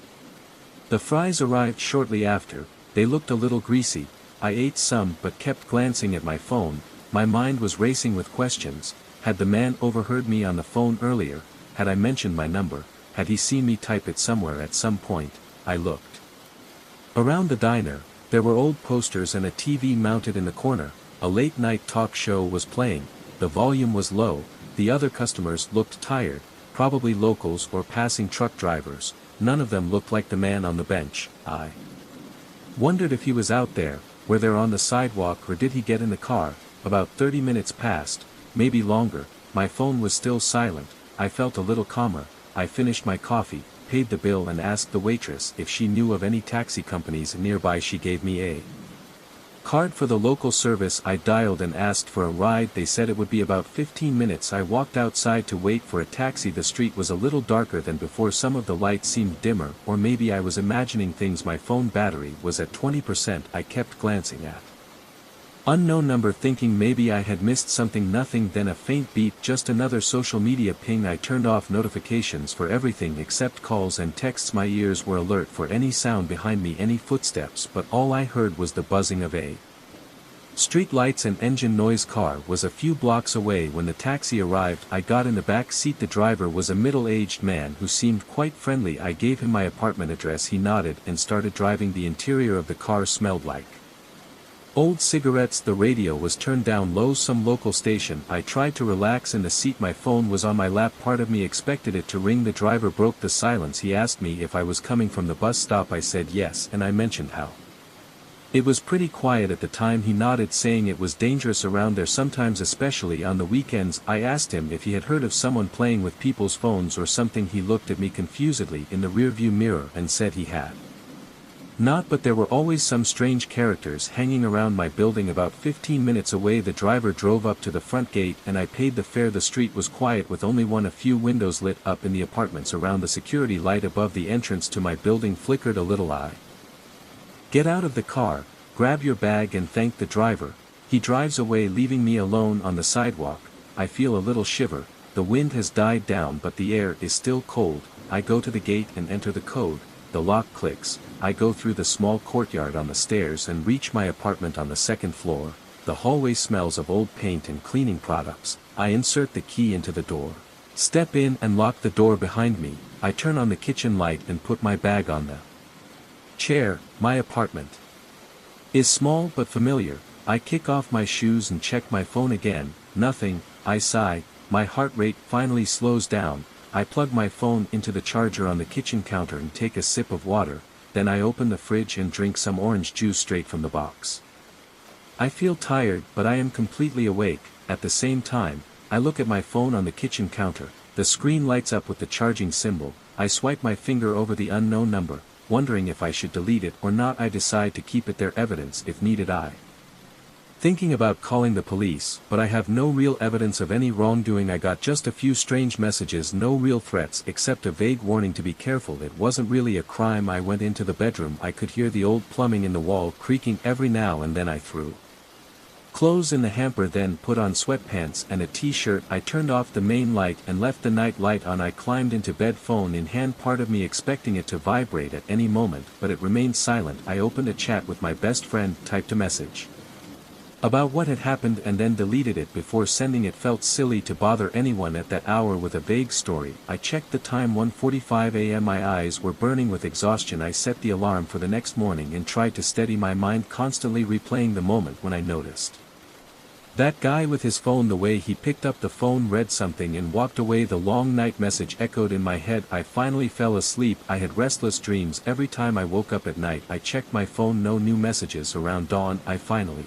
Speaker 1: The fries arrived shortly after. They looked a little greasy. I ate some but kept glancing at my phone. My mind was racing with questions. Had the man overheard me on the phone earlier? Had I mentioned my number? Had he seen me type it somewhere at some point? I looked around the diner. There were old posters and a TV mounted in the corner. A late-night talk show was playing. The volume was low. The other customers looked tired, probably locals or passing truck drivers. None of them looked like the man on the bench. I wondered if he was out there, were there on the sidewalk, or did he get in the car? About 30 minutes passed. Maybe longer. My phone was still silent. I felt a little calmer. I finished my coffee, paid the bill and asked the waitress if she knew of any taxi companies nearby. She gave me a card for the local service. I dialed and asked for a ride. They said it would be about 15 minutes. I walked outside to wait for a taxi. The street was a little darker than before. Some of the lights seemed dimmer, or maybe I was imagining things. My phone battery was at 20%. I kept glancing at unknown number, thinking maybe I had missed something. Nothing. Then a faint beep, just another social media ping. I turned off notifications for everything except calls and texts. My ears were alert for any sound behind me, any footsteps, but all I heard was the buzzing of a street lights and engine noise. Car was a few blocks away when the taxi arrived. I got in the back seat. The driver was a middle-aged man who seemed quite friendly. I gave him my apartment address. He nodded and started driving. The interior of the car smelled like old cigarettes. The radio was turned down low, some local station. I tried to relax in the seat. My phone was on my lap. Part of me expected it to ring. The driver broke the silence. He asked me if I was coming from the bus stop. I said yes, and I mentioned how it was pretty quiet at the time. He nodded, saying it was dangerous around there sometimes, especially on the weekends. I asked him if he had heard of someone playing with people's phones or something. He looked at me confusedly in the rearview mirror and said he had not, but there were always some strange characters hanging around my building. About 15 minutes away the driver drove up to the front gate and I paid the fare. The street was quiet with only a few windows lit up in the apartments around. The security light above the entrance to my building flickered a little. I get out of the car, grab your bag and thank the driver. He drives away, leaving me alone on the sidewalk. I feel a little shiver. The wind has died down but the air is still cold. I go to the gate and enter the code. The lock clicks. I go through the small courtyard on the stairs and reach my apartment on the second floor. the hallway smells of old paint and cleaning products. I insert the key into the door. Step in and lock the door behind me. I turn on the kitchen light and put my bag on the chair. My apartment is small but familiar. I kick off my shoes and check my phone again. Nothing. I sigh. My heart rate finally slows down. I plug my phone into the charger on the kitchen counter and take a sip of water. Then I open the fridge and drink some orange juice straight from the box. I feel tired, but I am completely awake. At the same time, I look at my phone on the kitchen counter. The screen lights up with the charging symbol. I swipe my finger over the unknown number, wondering if I should delete it or not. I decide to keep it there, evidence if needed. Thinking about calling the police, but I have no real evidence of any wrongdoing. I got just a few strange messages, no real threats except a vague warning to be careful. It wasn't really a crime. I went into the bedroom. I could hear the old plumbing in the wall creaking every now and then. I threw clothes in the hamper, then put on sweatpants and a t-shirt. I turned off the main light and left the night light on. I climbed into bed, phone in hand, part of me expecting it to vibrate at any moment, but it remained silent. I opened a chat with my best friend, typed a message about what had happened and then deleted it before sending it. Felt silly to bother anyone at that hour with a vague story. I checked the time, 1:45 a.m. My eyes were burning with exhaustion. I set the alarm for the next morning and tried to steady my mind, constantly replaying the moment when I noticed that guy with his phone. The way he picked up the phone, read something and walked away. The long night message echoed in my head. I finally fell asleep. I had restless dreams every time I woke up at night. I checked my phone, no new messages. Around dawn, I finally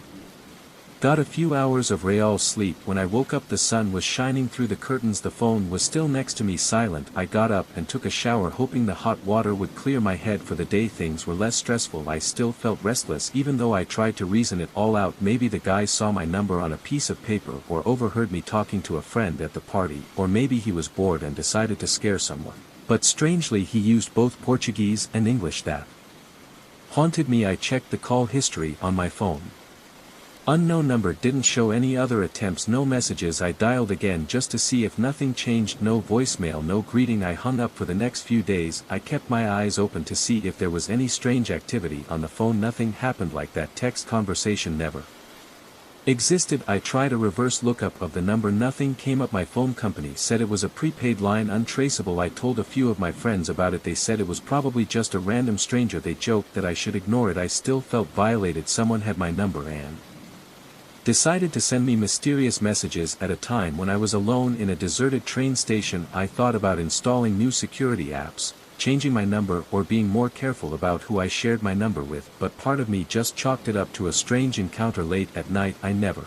Speaker 1: got a few hours of real sleep. When I woke up, the sun was shining through the curtains. The phone was still next to me, silent. I got up and took a shower, hoping the hot water would clear my head for the day. Things were less stressful. I still felt restless even though I tried to reason it all out. Maybe the guy saw my number on a piece of paper or overheard me talking to a friend at the party, or maybe he was bored and decided to scare someone. But strangely, he used both Portuguese and English. That haunted me. I checked the call history on my phone. Unknown number, didn't show any other attempts, no messages. I dialed again just to see if nothing changed. No voicemail, no greeting. I hung up. For the next few days, I kept my eyes open to see if there was any strange activity on the phone. Nothing happened. Like that text conversation never existed. I tried a reverse lookup of the number. Nothing came up. My phone company said it was a prepaid line, untraceable. I told a few of my friends about it. They said it was probably just a random stranger. They joked that I should ignore it. I still felt violated. Someone had my number and decided to send me mysterious messages at a time when I was alone in a deserted train station. I thought about installing new security apps, changing my number, or being more careful about who I shared my number with, but part of me just chalked it up to a strange encounter late at night. I never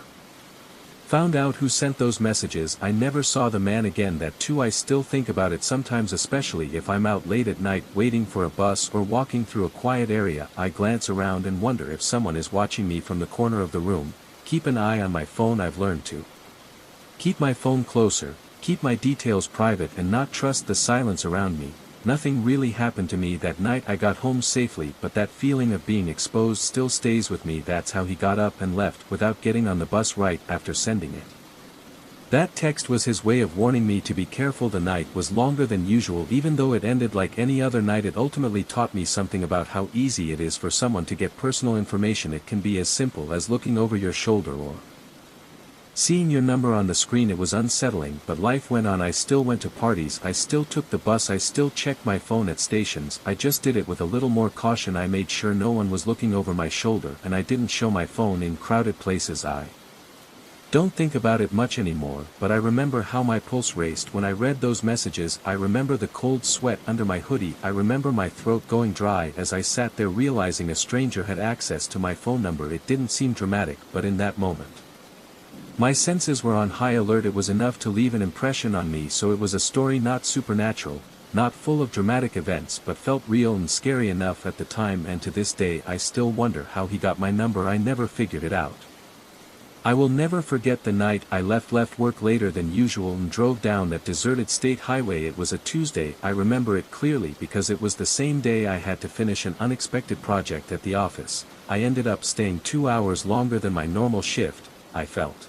Speaker 1: found out who sent those messages. I never saw the man again. That too, I still think about it sometimes, especially if I'm out late at night waiting for a bus or walking through a quiet area. I glance around and wonder if someone is watching me from the corner of the room. Keep an eye on my phone. I've learned to keep my phone closer, keep my details private, and not trust the silence around me. Nothing really happened to me that night. I got home safely, but that feeling of being exposed still stays with me. That's how he got up and left without getting on the bus right after sending it. That text was his way of warning me to be careful. The night was longer than usual. Even though it ended like any other night, it ultimately taught me something about how easy it is for someone to get personal information. It can be as simple as looking over your shoulder or seeing your number on the screen. It was unsettling, but life went on. I still went to parties, I still took the bus, I still checked my phone at stations. I just did it with a little more caution. I made sure no one was looking over my shoulder, and I didn't show my phone in crowded places. I don't think about it much anymore, but I remember how my pulse raced when I read those messages. I remember the cold sweat under my hoodie. I remember my throat going dry as I sat there realizing a stranger had access to my phone number. It didn't seem dramatic, but in that moment, my senses were on high alert. It was enough to leave an impression on me. So it was a story not supernatural, not full of dramatic events, but felt real and scary enough at the time, and to this day I still wonder how he got my number. I never figured it out. I will never forget the night I left work later than usual and drove down that deserted state highway. It was a Tuesday. I remember it clearly because it was the same day I had to finish an unexpected project at the office. I ended up staying 2 hours longer than my normal shift. I felt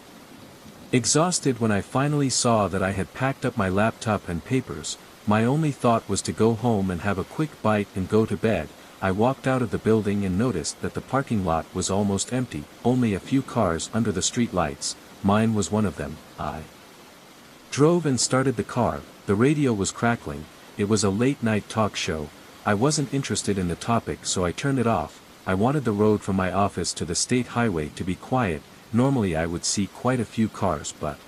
Speaker 1: exhausted when I finally saw that I had packed up my laptop and papers. My only thought was to go home and have a quick bite and go to bed. I walked out of the building and noticed that the parking lot was almost empty, only a few cars under the street lights. Mine was one of them. I drove and started the car. The radio was crackling. It was a late-night talk show. I wasn't interested in the topic, so I turned it off. I wanted the road from my office to the state highway to be quiet. Normally I would see quite a few cars, but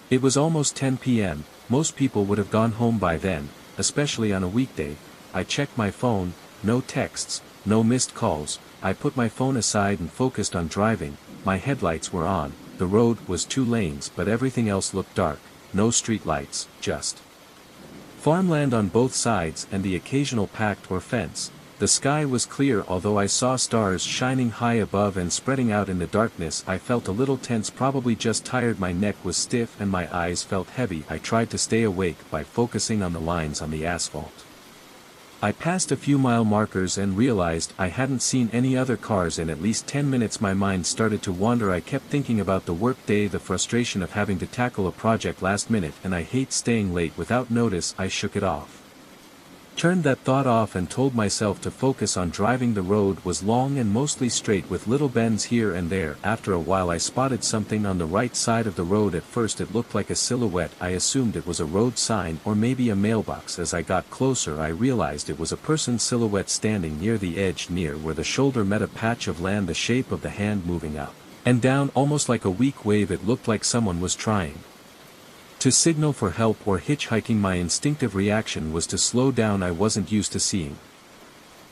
Speaker 1: it was almost 10 p.m., most people would have gone home by then, especially on a weekday. I checked my phone, no texts, no missed calls. I put my phone aside and focused on driving. My headlights were on. The road was 2 lanes, but everything else looked dark. No street lights, just farmland on both sides and the occasional pact or fence. The sky was clear, although I saw stars shining high above and spreading out in the darkness. I felt a little tense, probably just tired. My neck was stiff and my eyes felt heavy. I tried to stay awake by focusing on the lines on the asphalt. I passed a few mile markers and realized I hadn't seen any other cars in at least 10 minutes. My mind started to wander. I kept thinking about the work day, the frustration of having to tackle a project last minute, and I hate staying late without notice. I shook it off. Turned that thought off and told myself to focus on driving. The road was long and mostly straight with little bends here and there. After a while I spotted something on the right side of the road. At first it looked like a silhouette. I assumed it was a road sign or maybe a mailbox. As I got closer I realized it was a person's silhouette standing near the edge, near where the shoulder met a patch of land, the shape of the hand moving up and down almost like a weak wave. It looked like someone was trying to signal for help or hitchhiking. My instinctive reaction was to slow down. I wasn't used to seeing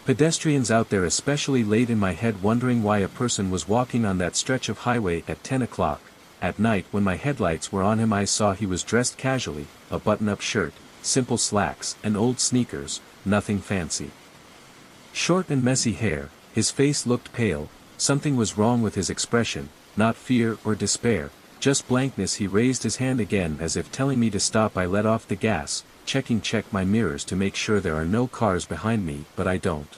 Speaker 1: pedestrians out there, especially late. In my head wondering why a person was walking on that stretch of highway at 10 o'clock at night. When my headlights were on him I saw he was dressed casually, a button-up shirt, simple slacks, and old sneakers, nothing fancy. Short and messy hair, his face looked pale. Something was wrong with his expression, not fear or despair, just blankness. He raised his hand again as if telling me to stop. I let off the gas, check my mirrors to make sure there are no cars behind me, but I don't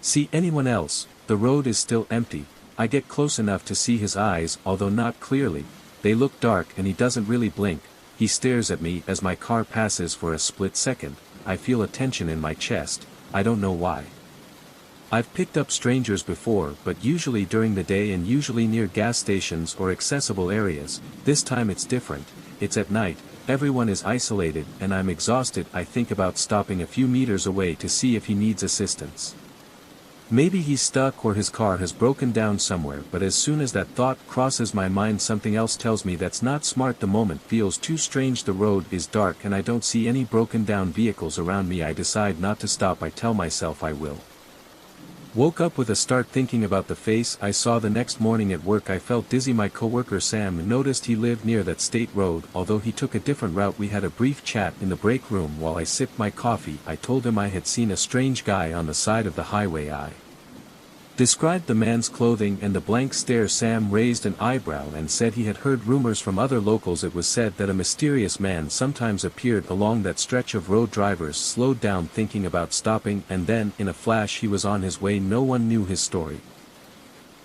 Speaker 1: see anyone else. The road is still empty. I get close enough to see his eyes, although not clearly. They look dark and he doesn't really blink. He stares at me as my car passes for a split second. I feel a tension in my chest. I don't know why. I've picked up strangers before, but usually during the day and usually near gas stations or accessible areas. This time it's different. It's at night, everyone is isolated, and I'm exhausted. I think about stopping a few meters away to see if he needs assistance. Maybe he's stuck or his car has broken down somewhere, but as soon as that thought crosses my mind something else tells me that's not smart. The moment feels too strange. The road is dark and I don't see any broken down vehicles around me. I decide not to stop. I tell myself I will. Woke up with a start thinking about the face I saw the next morning at work. I felt dizzy. My coworker Sam noticed he lived near that state road, although he took a different route. We had a brief chat in the break room while I sipped my coffee. I told him I had seen a strange guy on the side of the highway. I described the man's clothing and the blank stare. Sam raised an eyebrow and said he had heard rumors from other locals. It was said that a mysterious man sometimes appeared along that stretch of road. Drivers slowed down thinking about stopping, and then, in a flash, he was on his way. No one knew his story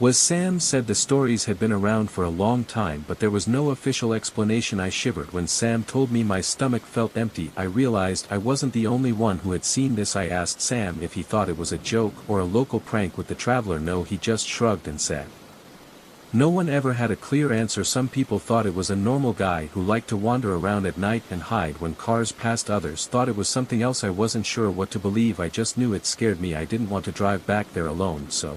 Speaker 1: was Sam said. The stories had been around for a long time, but there was no official explanation. I shivered when Sam told me. My stomach felt empty. I realized I wasn't the only one who had seen this. I asked Sam if he thought it was a joke or a local prank with the traveler. No, he just shrugged and said no one ever had a clear answer. Some people thought it was a normal guy who liked to wander around at night and hide when cars passed. Others thought it was something else. I wasn't sure what to believe. I just knew it scared me. I didn't want to drive back there alone so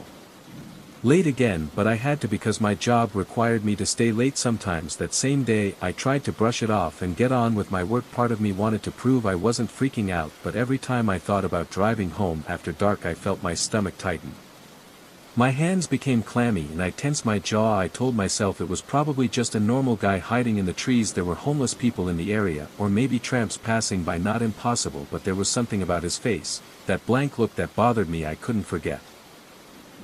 Speaker 1: late again, but I had to because my job required me to stay late sometimes. That same day I tried to brush it off and get on with my work. Part of me wanted to prove I wasn't freaking out, but every time I thought about driving home after dark I felt my stomach tighten. My hands became clammy and I tensed my jaw. I told myself it was probably just a normal guy hiding in the trees. There were homeless people in the area, or maybe tramps passing by. Not impossible, but there was something about his face, that blank look, that bothered me. I couldn't forget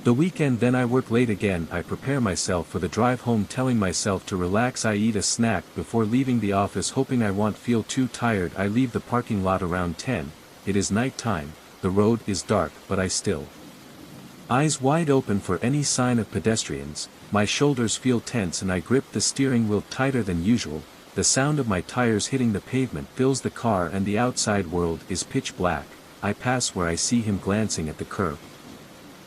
Speaker 1: the weekend. Then I work late again. I prepare myself for the drive home, telling myself to relax. I eat a snack before leaving the office, hoping I won't feel too tired. I leave the parking lot around 10. It is night time. The road is dark, but I still eyes wide open for any sign of pedestrians. My shoulders feel tense and I grip the steering wheel tighter than usual. The sound of my tires hitting the pavement fills the car and the outside world is pitch black. I pass where I see him glancing at the curb.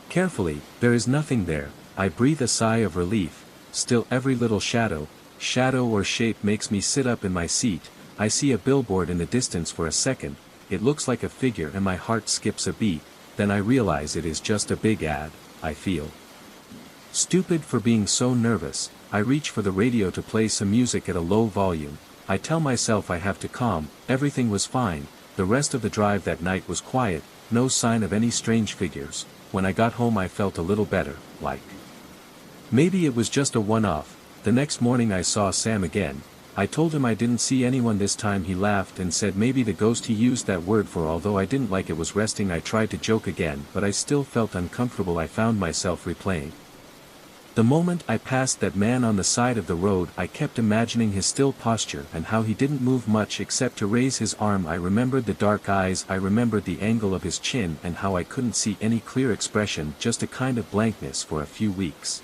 Speaker 1: Carefully, there is nothing there. I breathe a sigh of relief. Still every little shadow or shape makes me sit up in my seat. I see a billboard in the distance for a second. It looks like a figure and my heart skips a beat. Then I realize it is just a big ad. I feel stupid for being so nervous. I reach for the radio to play some music at a low volume. I tell myself I have to calm. Everything was fine. The rest of the drive that night was quiet, no sign of any strange figures. When I got home I felt a little better, like maybe it was just a one-off. The next morning I saw Sam again. I told him I didn't see anyone this time. He laughed and said maybe the ghost he used that word for. Although I didn't like it was resting. I tried to joke again but I still felt uncomfortable. I found myself replaying the moment I passed that man on the side of the road. I kept imagining his still posture and how he didn't move much except to raise his arm. I remembered the dark eyes, I remembered the angle of his chin and how I couldn't see any clear expression, just a kind of blankness for a few weeks.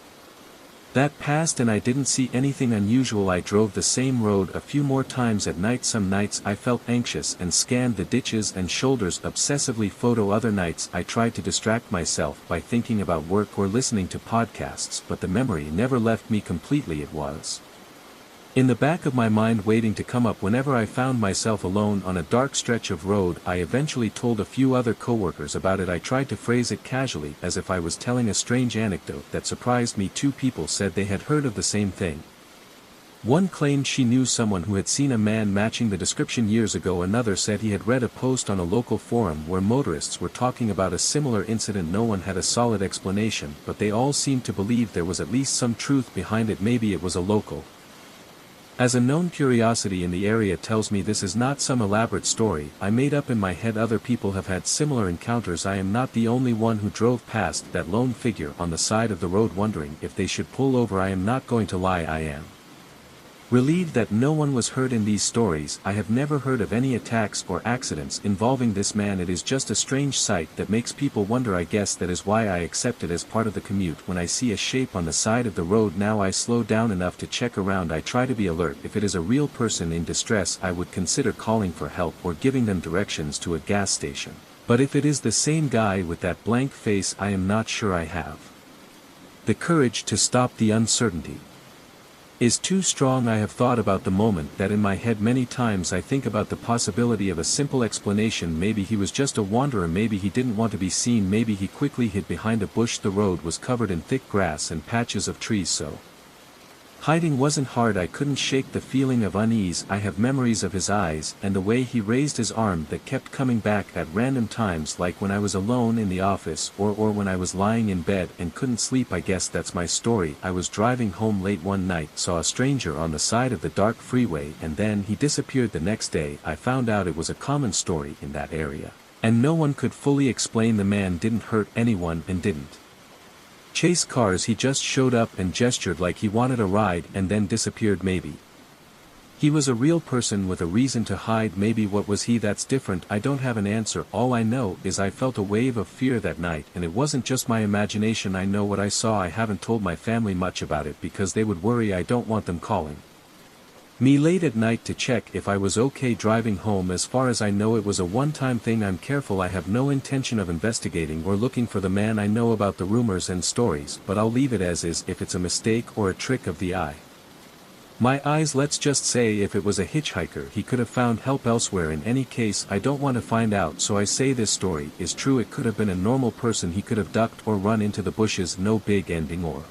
Speaker 1: That passed and I didn't see anything unusual. I drove the same road a few more times at night. Some nights I felt anxious and scanned the ditches and shoulders obsessively. Other nights I tried to distract myself by thinking about work or listening to podcasts, but the memory never left me completely. It was in the back of my mind waiting to come up whenever I found myself alone on a dark stretch of road. I eventually told a few other coworkers about it. I tried to phrase it casually as if I was telling a strange anecdote that surprised me. 2 people said they had heard of the same thing. One claimed she knew someone who had seen a man matching the description years ago. Another said he had read a post on a local forum where motorists were talking about a similar incident. No one had a solid explanation, but they all seemed to believe there was at least some truth behind it. Maybe it was a local. As a known curiosity in the area tells me this is not some elaborate story I made up in my head. Other people have had similar encounters. I am not the only one who drove past that lone figure on the side of the road wondering if they should pull over. I am not going to lie, I am relieved that no one was hurt in these stories. I have never heard of any attacks or accidents involving this man. It is just a strange sight that makes people wonder. I guess that is why I accept it as part of the commute. When I see a shape on the side of the road now I slow down enough to check around. I try to be alert. If it is a real person in distress I would consider calling for help or giving them directions to a gas station. But if it is the same guy with that blank face I am not sure I have the courage to stop. The uncertainty is too strong. I have thought about the moment that in my head many times. I think about the possibility of a simple explanation. Maybe he was just a wanderer, maybe he didn't want to be seen, maybe he quickly hid behind a bush. The road was covered in thick grass and patches of trees, so hiding wasn't hard. I couldn't shake the feeling of unease. I have memories of his eyes and the way he raised his arm that kept coming back at random times, like when I was alone in the office or when I was lying in bed and couldn't sleep. I guess that's my story. I was driving home late one night, saw a stranger on the side of the dark freeway, and then he disappeared. The next day I found out it was a common story in that area, and no one could fully explain. The man didn't hurt anyone and didn't chase cars. He just showed up and gestured like he wanted a ride and then disappeared. Maybe he was a real person with a reason to hide. Maybe what was he that's different? I don't have an answer. All I know is I felt a wave of fear that night, and it wasn't just my imagination. I know what I saw. I haven't told my family much about it because they would worry. I don't want them calling me late at night to check if I was okay driving home. As far as I know it was a one-time thing. I'm careful. I have no intention of investigating or looking for the man. I know about the rumors and stories, but I'll leave it as is. If it's a mistake or a trick of the eye, my eyes, let's just say if it was a hitchhiker he could have found help elsewhere. In any case I don't want to find out, so I say this story is true. It could have been a normal person. He could have ducked or run into the bushes. No big ending or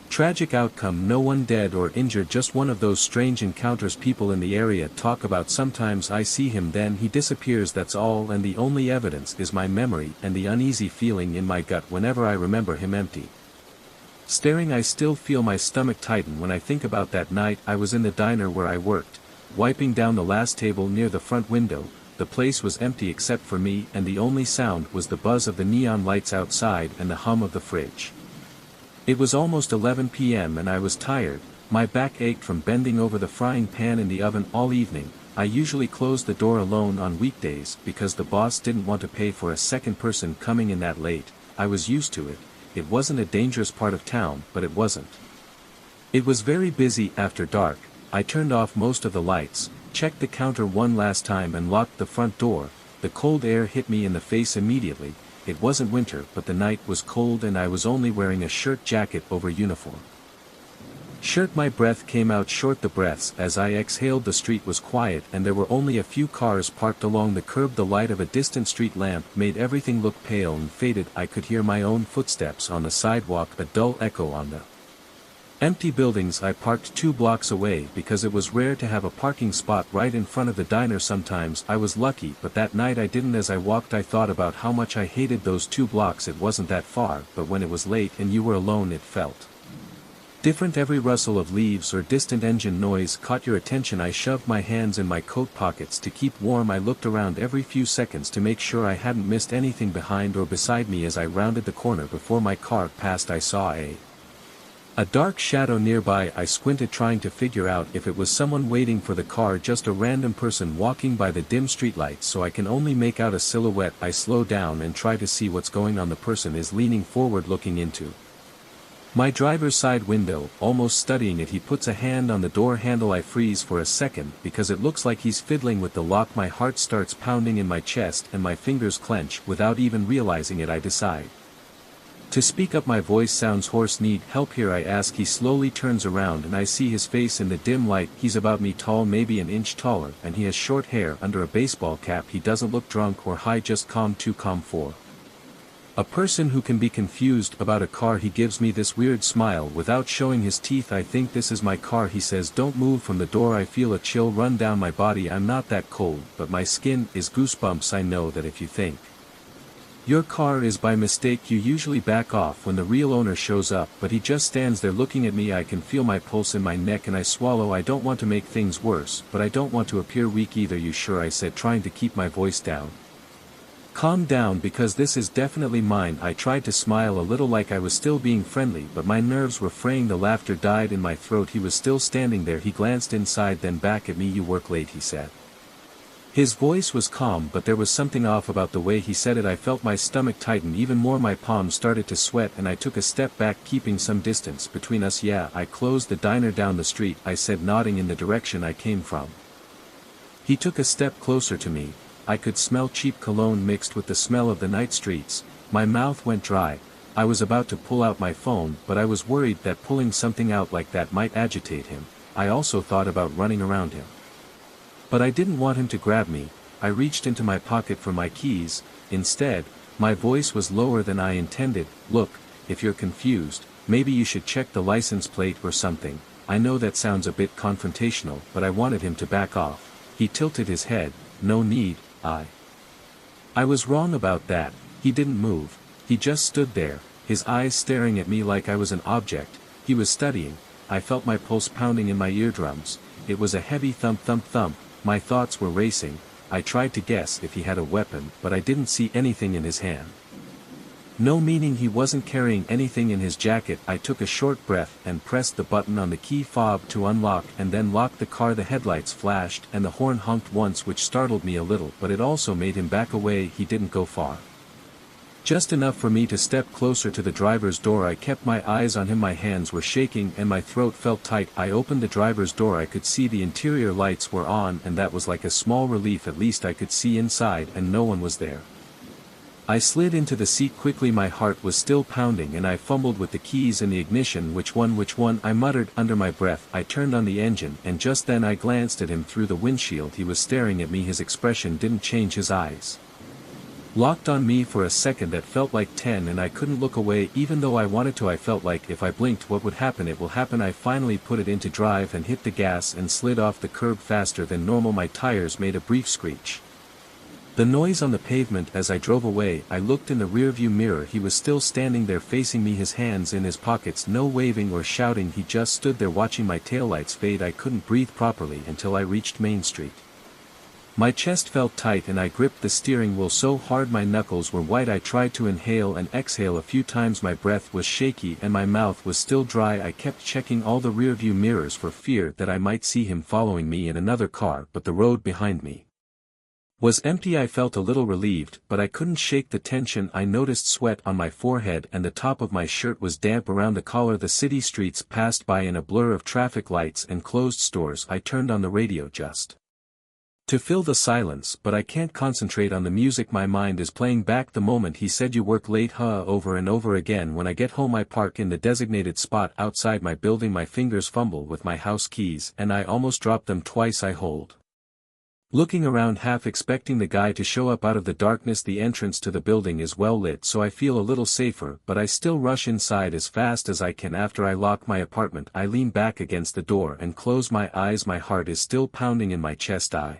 Speaker 1: tragic outcome. No one dead or injured, just one of those strange encounters people in the area talk about. Sometimes I see him, then he disappears. That's all, and the only evidence is my memory and the uneasy feeling in my gut whenever I remember him empty staring. I still feel my stomach tighten when I think about that night. I was in the diner where I worked, wiping down the last table near the front window. The place was empty except for me, and the only sound was the buzz of the neon lights outside and the hum of the fridge. It was almost 11 p.m. and I was tired. My back ached from bending over the frying pan in the oven all evening. I usually closed the door alone on weekdays because the boss didn't want to pay for a second person coming in that late. I was used to it. It wasn't a dangerous part of town, but it wasn't. It was very busy after dark. I turned off most of the lights, checked the counter one last time and locked the front door. the cold air hit me in the face immediately. It wasn't winter but the night was cold and I was only wearing a shirt jacket over uniform. My breath came out short the breaths as I exhaled. The street was quiet and there were only a few cars parked along the curb. The light of a distant street lamp made everything look pale and faded. I could hear my own footsteps on the sidewalk, a dull echo on the empty buildings. I parked 2 blocks away because it was rare to have a parking spot right in front of the diner. Sometimes I was lucky but that night I didn't. As I walked I thought about how much I hated those 2 blocks. It wasn't that far, but when it was late and you were alone it felt different. Every rustle of leaves or distant engine noise caught your attention. I shoved my hands in my coat pockets to keep warm. I looked around every few seconds to make sure I hadn't missed anything behind or beside me. As I rounded the corner before my car passed I saw a dark shadow nearby. I squinted trying to figure out if it was someone waiting for the car, just a random person walking by the dim streetlights, so I can only make out a silhouette. I slow down and try to see what's going on. The person is leaning forward looking into my driver's side window, almost studying it. He puts a hand on the door handle. I freeze for a second because it looks like he's fiddling with the lock. My heart starts pounding in my chest and my fingers clench. Without even realizing it I decide to speak up. My voice sounds hoarse. Need help here? I ask. He slowly turns around and I see his face in the dim light. He's about me tall, maybe an inch taller, and he has short hair under a baseball cap. He doesn't look drunk or high, just calm, too calm for a person who can be confused about a car. He gives me this weird smile without showing his teeth. I think this is my car. He says don't move from the door. I feel a chill run down my body. I'm not that cold but my skin is goosebumps. I know that if you think your car is by mistake you usually back off when the real owner shows up, but he just stands there looking at me. I can feel my pulse in my neck and I swallow. I don't want to make things worse, but I don't want to appear weak either. You sure? I said, trying to keep my voice down. Calm down because this is definitely mine. I tried to smile a little like I was still being friendly but my nerves were fraying. The laughter died in my throat. He was still standing there. He glanced inside then back at me. You work late, he said. His voice was calm but there was something off about the way he said it. I felt my stomach tighten even more. My palms started to sweat and I took a step back, keeping some distance between us. Yeah, I closed the diner down the street, I said, nodding in the direction I came from. He took a step closer to me. I could smell cheap cologne mixed with the smell of the night streets. My mouth went dry. I was about to pull out my phone but I was worried that pulling something out like that might agitate him. I also thought about running around him, but I didn't want him to grab me. I reached into my pocket for my keys. Instead, my voice was lower than I intended. Look, if you're confused, maybe you should check the license plate or something. I know that sounds a bit confrontational but I wanted him to back off. He tilted his head. No need. I was wrong about that. He didn't move. He just stood there, his eyes staring at me like I was an object. He was studying. I felt my pulse pounding in my eardrums. It was a heavy thump thump thump. My thoughts were racing. I tried to guess if he had a weapon but I didn't see anything in his hand. No, meaning he wasn't carrying anything in his jacket. I took a short breath and pressed the button on the key fob to unlock and then locked the car. The headlights flashed and the horn honked once, which startled me a little, but it also made him back away. He didn't go far. Just enough for me to step closer to the driver's door. I kept my eyes on him. My hands were shaking and my throat felt tight. I opened the driver's door. I could see the interior lights were on and that was like a small relief. At least I could see inside and no one was there. I slid into the seat quickly. My heart was still pounding and I fumbled with the keys and the ignition. Which one? I muttered under my breath. I turned on the engine and just then I glanced at him through the windshield. He was staring at me. His expression didn't change. His eyes locked on me for a second that felt like 10 and I couldn't look away even though I wanted to. I felt like if I blinked what would happen? It will happen. I finally put it into drive and hit the gas and slid off the curb faster than normal. My tires made a brief screech. The noise on the pavement as I drove away. I looked in the rearview mirror. He was still standing there facing me, his hands in his pockets, no waving or shouting. He just stood there watching my taillights fade. I couldn't breathe properly until I reached Main Street. My chest felt tight and I gripped the steering wheel so hard my knuckles were white. I tried to inhale and exhale a few times. My breath was shaky and my mouth was still dry. I kept checking all the rearview mirrors for fear that I might see him following me in another car, but the road behind me was empty. I felt a little relieved, but I couldn't shake the tension. I noticed sweat on my forehead and the top of my shirt was damp around the collar. The city streets passed by in a blur of traffic lights and closed stores. I turned on the radio just To fill the silence, but I can't concentrate on the music, my mind is playing back the moment he said you work late over and over again. When I get home I park in the designated spot outside my building, my fingers fumble with my house keys and I almost drop them twice. I hold looking around, half expecting the guy to show up out of the darkness. The entrance to the building is well lit, so I feel a little safer, but I still rush inside as fast as I can. After I lock my apartment I lean back against the door and close my eyes. My heart is still pounding in my chest. I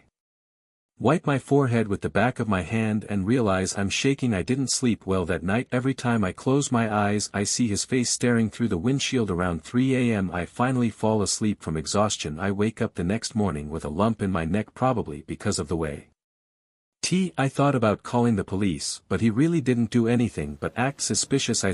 Speaker 1: wipe my forehead with the back of my hand and realize I'm shaking. I didn't sleep well that night. Every time I close my eyes I see his face staring through the windshield. Around 3 a.m. I finally fall asleep from exhaustion. I wake up the next morning with a lump in my neck, probably because of the way I thought about calling the police, but he really didn't do anything but act suspicious. I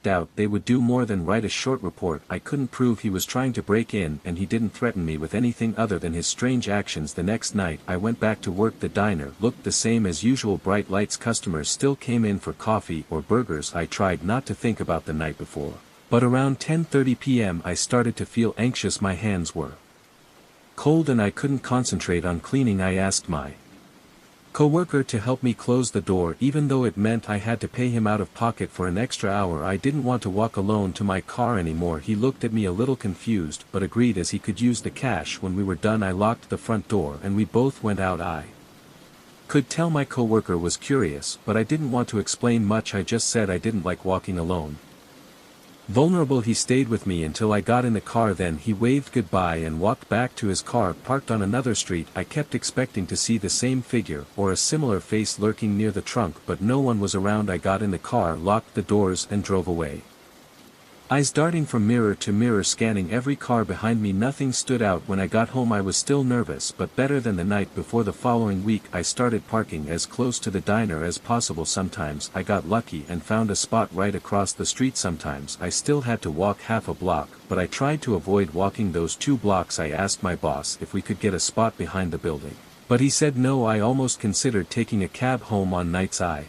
Speaker 1: doubt they would do more than write a short report. I couldn't prove he was trying to break in, and he didn't threaten me with anything other than his strange actions. The next night I went back to work. The diner looked the same as usual, bright lights. Customers still came in for coffee or burgers. I tried not to think about the night before, but around 10:30 p.m. I started to feel anxious. My hands were cold and I couldn't concentrate on cleaning. I asked my coworker to help me close the door, even though it meant I had to pay him out of pocket for an extra hour. I didn't want to walk alone to my car anymore. He looked at me a little confused but agreed as he could use the cash. When we were done I locked the front door and we both went out. I could tell my coworker was curious, but I didn't want to explain much. I just said I didn't like walking alone. Vulnerable. He stayed with me until I got in the car, then he waved goodbye and walked back to his car parked on another street. I kept expecting to see the same figure or a similar face lurking near the trunk, but no one was around. I got in the car, locked the doors and drove away. Eyes darting from mirror to mirror, scanning every car behind me. Nothing stood out. When I got home I was still nervous, but better than the night before. The following week I started parking as close to the diner as possible. Sometimes I got lucky and found a spot right across the street. Sometimes I still had to walk half a block, but I tried to avoid walking those 2 blocks. I asked my boss if we could get a spot behind the building, but he said no. I almost considered taking a cab home on nights I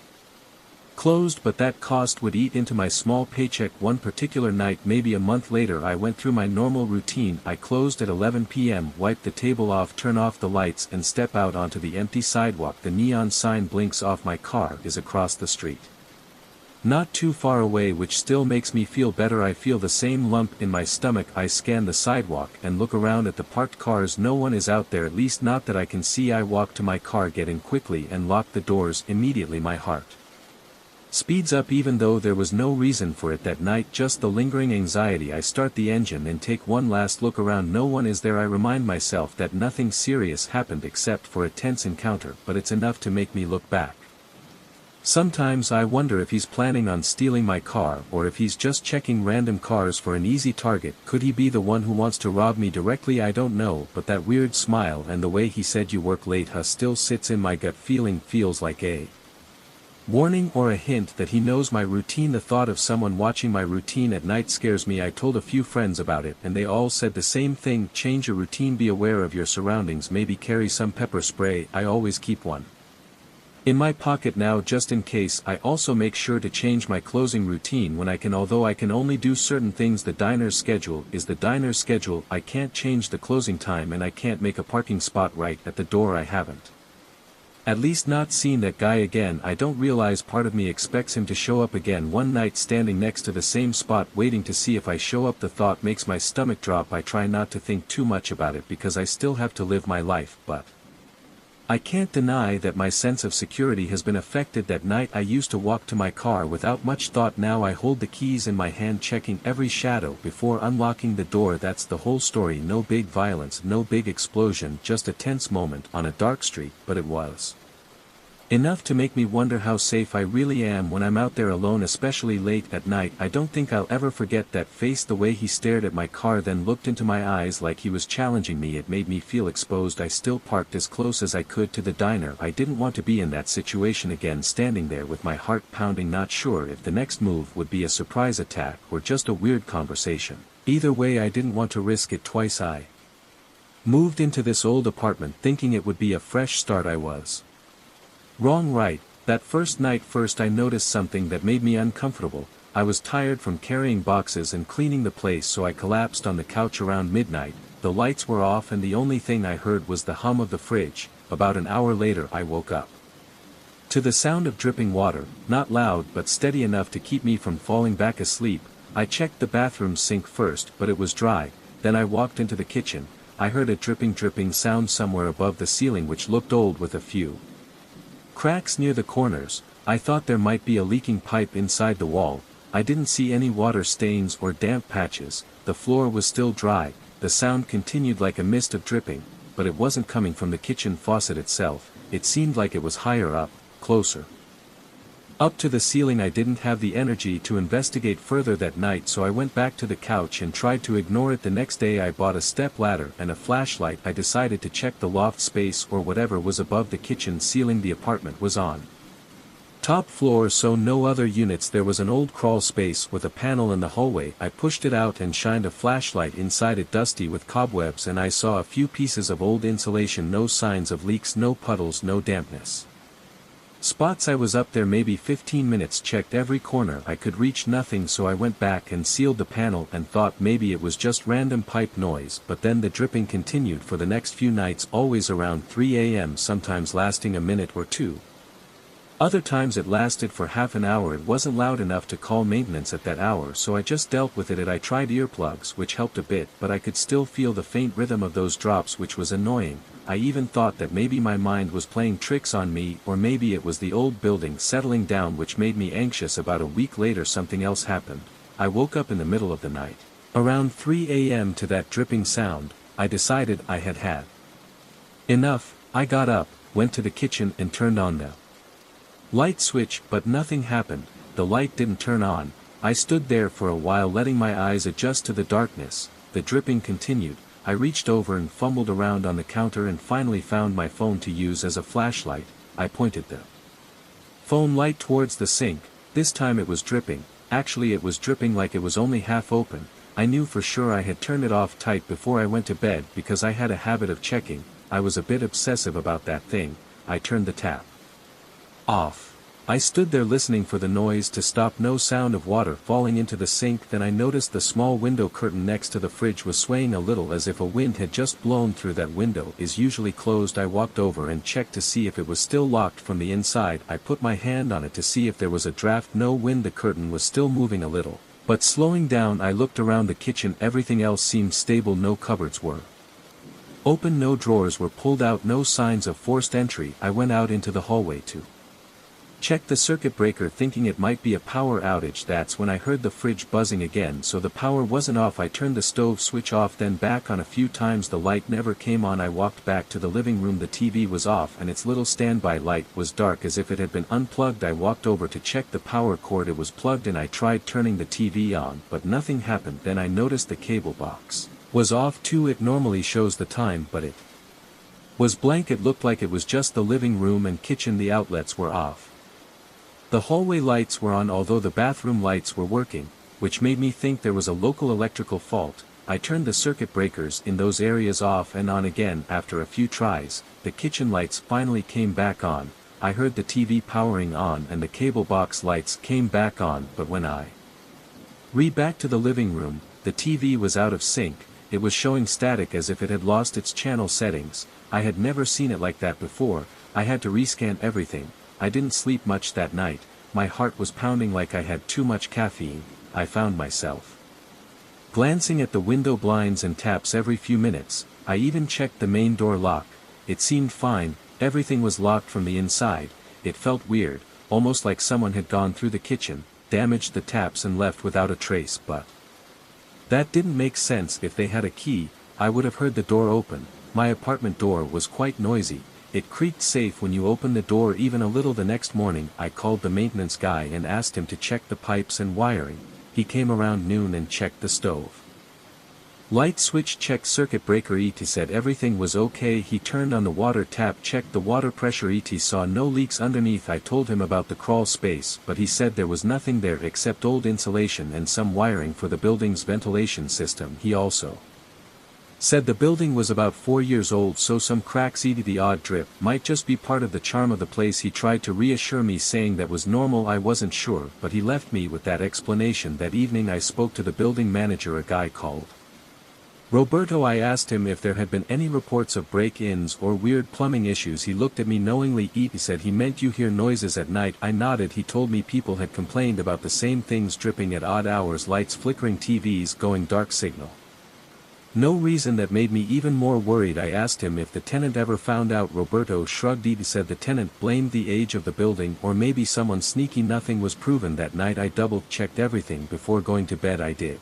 Speaker 1: closed, but that cost would eat into my small paycheck. One particular night, maybe a month later, I went through my normal routine. I closed at 11 p.m., wiped the table off, turn off the lights and step out onto the empty sidewalk. The neon sign blinks off. My car is across the street, not too far away, which still makes me feel better. I feel the same lump in my stomach. I scan the sidewalk and look around at the parked cars. No one is out there, at least not that I can see. I walk to my car, get in quickly and lock the doors. Immediately my heart speeds up, even though there was no reason for it that night, just the lingering anxiety. I start the engine and take one last look around. No one is there. I remind myself that nothing serious happened except for a tense encounter, but it's enough to make me look back. Sometimes I wonder if he's planning on stealing my car, or if he's just checking random cars for an easy target. Could he be the one who wants to rob me directly? I don't know, but that weird smile and the way he said you work late still sits in my gut. Feeling feels like a warning or a hint that he knows my routine. The thought of someone watching my routine at night scares me. I told a few friends about it and they all said the same thing. Change your routine, be aware of your surroundings, maybe carry some pepper spray. I always keep one in my pocket now just in case. I also make sure to change my closing routine when I can, although I can only do certain things. The diner's schedule is the diner's schedule. I can't change the closing time and I can't make a parking spot right at the door. I haven't at least not seen that guy again. I don't realize part of me expects him to show up again one night, standing next to the same spot waiting to see if I show up. The thought makes my stomach drop. I try not to think too much about it because I still have to live my life, but I can't deny that my sense of security has been affected. That night I used to walk to my car without much thought. Now I hold the keys in my hand, checking every shadow before unlocking the door. That's the whole story. No big violence, no big explosion, just a tense moment on a dark street, but it was enough to make me wonder how safe I really am when I'm out there alone, especially late at night. I don't think I'll ever forget that face, the way he stared at my car, then looked into my eyes like he was challenging me. It made me feel exposed. I still parked as close as I could to the diner. I didn't want to be in that situation again, standing there with my heart pounding, not sure if the next move would be a surprise attack or just a weird conversation. Either way, I didn't want to risk it twice. I moved into this old apartment thinking it would be a fresh start. I was wrong. Right, that first night I noticed something that made me uncomfortable. I was tired from carrying boxes and cleaning the place, so I collapsed on the couch around midnight, the lights were off and the only thing I heard was the hum of the fridge. About an hour later I woke up to the sound of dripping water, not loud but steady enough to keep me from falling back asleep. I checked the bathroom sink first but it was dry, then I walked into the kitchen. I heard a dripping sound somewhere above the ceiling which looked old with a few cracks near the corners. I thought there might be a leaking pipe inside the wall. I didn't see any water stains or damp patches, the floor was still dry, the sound continued like a mist of dripping, but it wasn't coming from the kitchen faucet itself, it seemed like it was higher up, closer up to the ceiling. I didn't have the energy to investigate further that night, so I went back to the couch and tried to ignore it. The next day I bought a step ladder and a flashlight. I decided to check the loft space or whatever was above the kitchen ceiling. The apartment was on top floor, so no other units. There was an old crawl space with a panel in the hallway. I pushed it out and shined a flashlight inside it, dusty with cobwebs, and I saw a few pieces of old insulation. No signs of leaks, no puddles, no dampness spots. I was up there maybe 15 minutes, checked every corner I could reach, nothing, so I went back and sealed the panel and thought maybe it was just random pipe noise. But then the dripping continued for the next few nights, always around 3 a.m., sometimes lasting a minute or two. Other times it lasted for half an hour. It wasn't loud enough to call maintenance at that hour, so I just dealt with it. I tried earplugs, which helped a bit, but I could still feel the faint rhythm of those drops, which was annoying. I even thought that maybe my mind was playing tricks on me, or maybe it was the old building settling down, which made me anxious. About a week later something else happened. I woke up in the middle of the night, around 3 a.m., to that dripping sound. I decided I had had enough. I got up, went to the kitchen and turned on the light switch, but nothing happened. The light didn't turn on. I stood there for a while letting my eyes adjust to the darkness. The dripping continued. I reached over and fumbled around on the counter and finally found my phone to use as a flashlight. I pointed the phone light towards the sink. This time it was dripping. Actually it was dripping like it was only half open. I knew for sure I had turned it off tight before I went to bed because I had a habit of checking. I was a bit obsessive about that thing. I turned the tap off. I stood there listening for the noise to stop. No sound of water falling into the sink. Then I noticed the small window curtain next to the fridge was swaying a little, as if a wind had just blown through. That window is usually closed. I walked over and checked to see if it was still locked from the inside. I put my hand on it to see if there was a draft. No wind. The curtain was still moving a little, but slowing down. I looked around the kitchen. Everything else seemed stable. No cupboards were open, no drawers were pulled out, no signs of forced entry. I went out into the hallway to check the circuit breaker, thinking it might be a power outage. That's when I heard the fridge buzzing again, so the power wasn't off. I turned the stove switch off, then back on a few times. The light never came on. I walked back to the living room. The TV was off and its little standby light was dark as if it had been unplugged. I walked over to check the power cord. It was plugged in. I tried turning the TV on, but nothing happened. Then I noticed the cable box was off too. It normally shows the time, but it was blank. It looked like it was just the living room and kitchen. The outlets were off. The hallway lights were on, although the bathroom lights were working, which made me think there was a local electrical fault. I turned the circuit breakers in those areas off and on again. After a few tries, the kitchen lights finally came back on. I heard the TV powering on and the cable box lights came back on, but when I back to the living room, the TV was out of sync. It was showing static as if it had lost its channel settings. I had never seen it like that before. I had to rescan everything. I didn't sleep much that night. My heart was pounding like I had too much caffeine. I found myself glancing at the window blinds and taps every few minutes. I even checked the main door lock. It seemed fine. Everything was locked from the inside. It felt weird, almost like someone had gone through the kitchen, damaged the taps and left without a trace. But that didn't make sense. If they had a key, I would have heard the door open. My apartment door was quite noisy. It creaked safe when you opened the door even a little. The next morning I called the maintenance guy and asked him to check the pipes and wiring. He came around noon and checked the stove light switch, checked circuit breaker. ET said everything was okay. He turned on the water tap, checked the water pressure. ET saw no leaks underneath. I told him about the crawl space, but he said there was nothing there except old insulation and some wiring for the building's ventilation system. He also said the building was about 4 years old, so some cracks, the odd drip, might just be part of the charm of the place. He tried to reassure me, saying that was normal. I wasn't sure, but he left me with that explanation. That evening I spoke to the building manager, a guy called Roberto, I asked him if there had been any reports of break-ins or weird plumbing issues. He looked at me knowingly. He said he meant you hear noises at night. I nodded. He told me people had complained about the same things, dripping at odd hours, lights flickering, TVs going dark, signal. No reason. That made me even more worried. I asked him if the tenant ever found out. Roberto shrugged. He said the tenant blamed the age of the building or maybe someone sneaky. Nothing was proven that night. I double-checked everything before going to bed. I did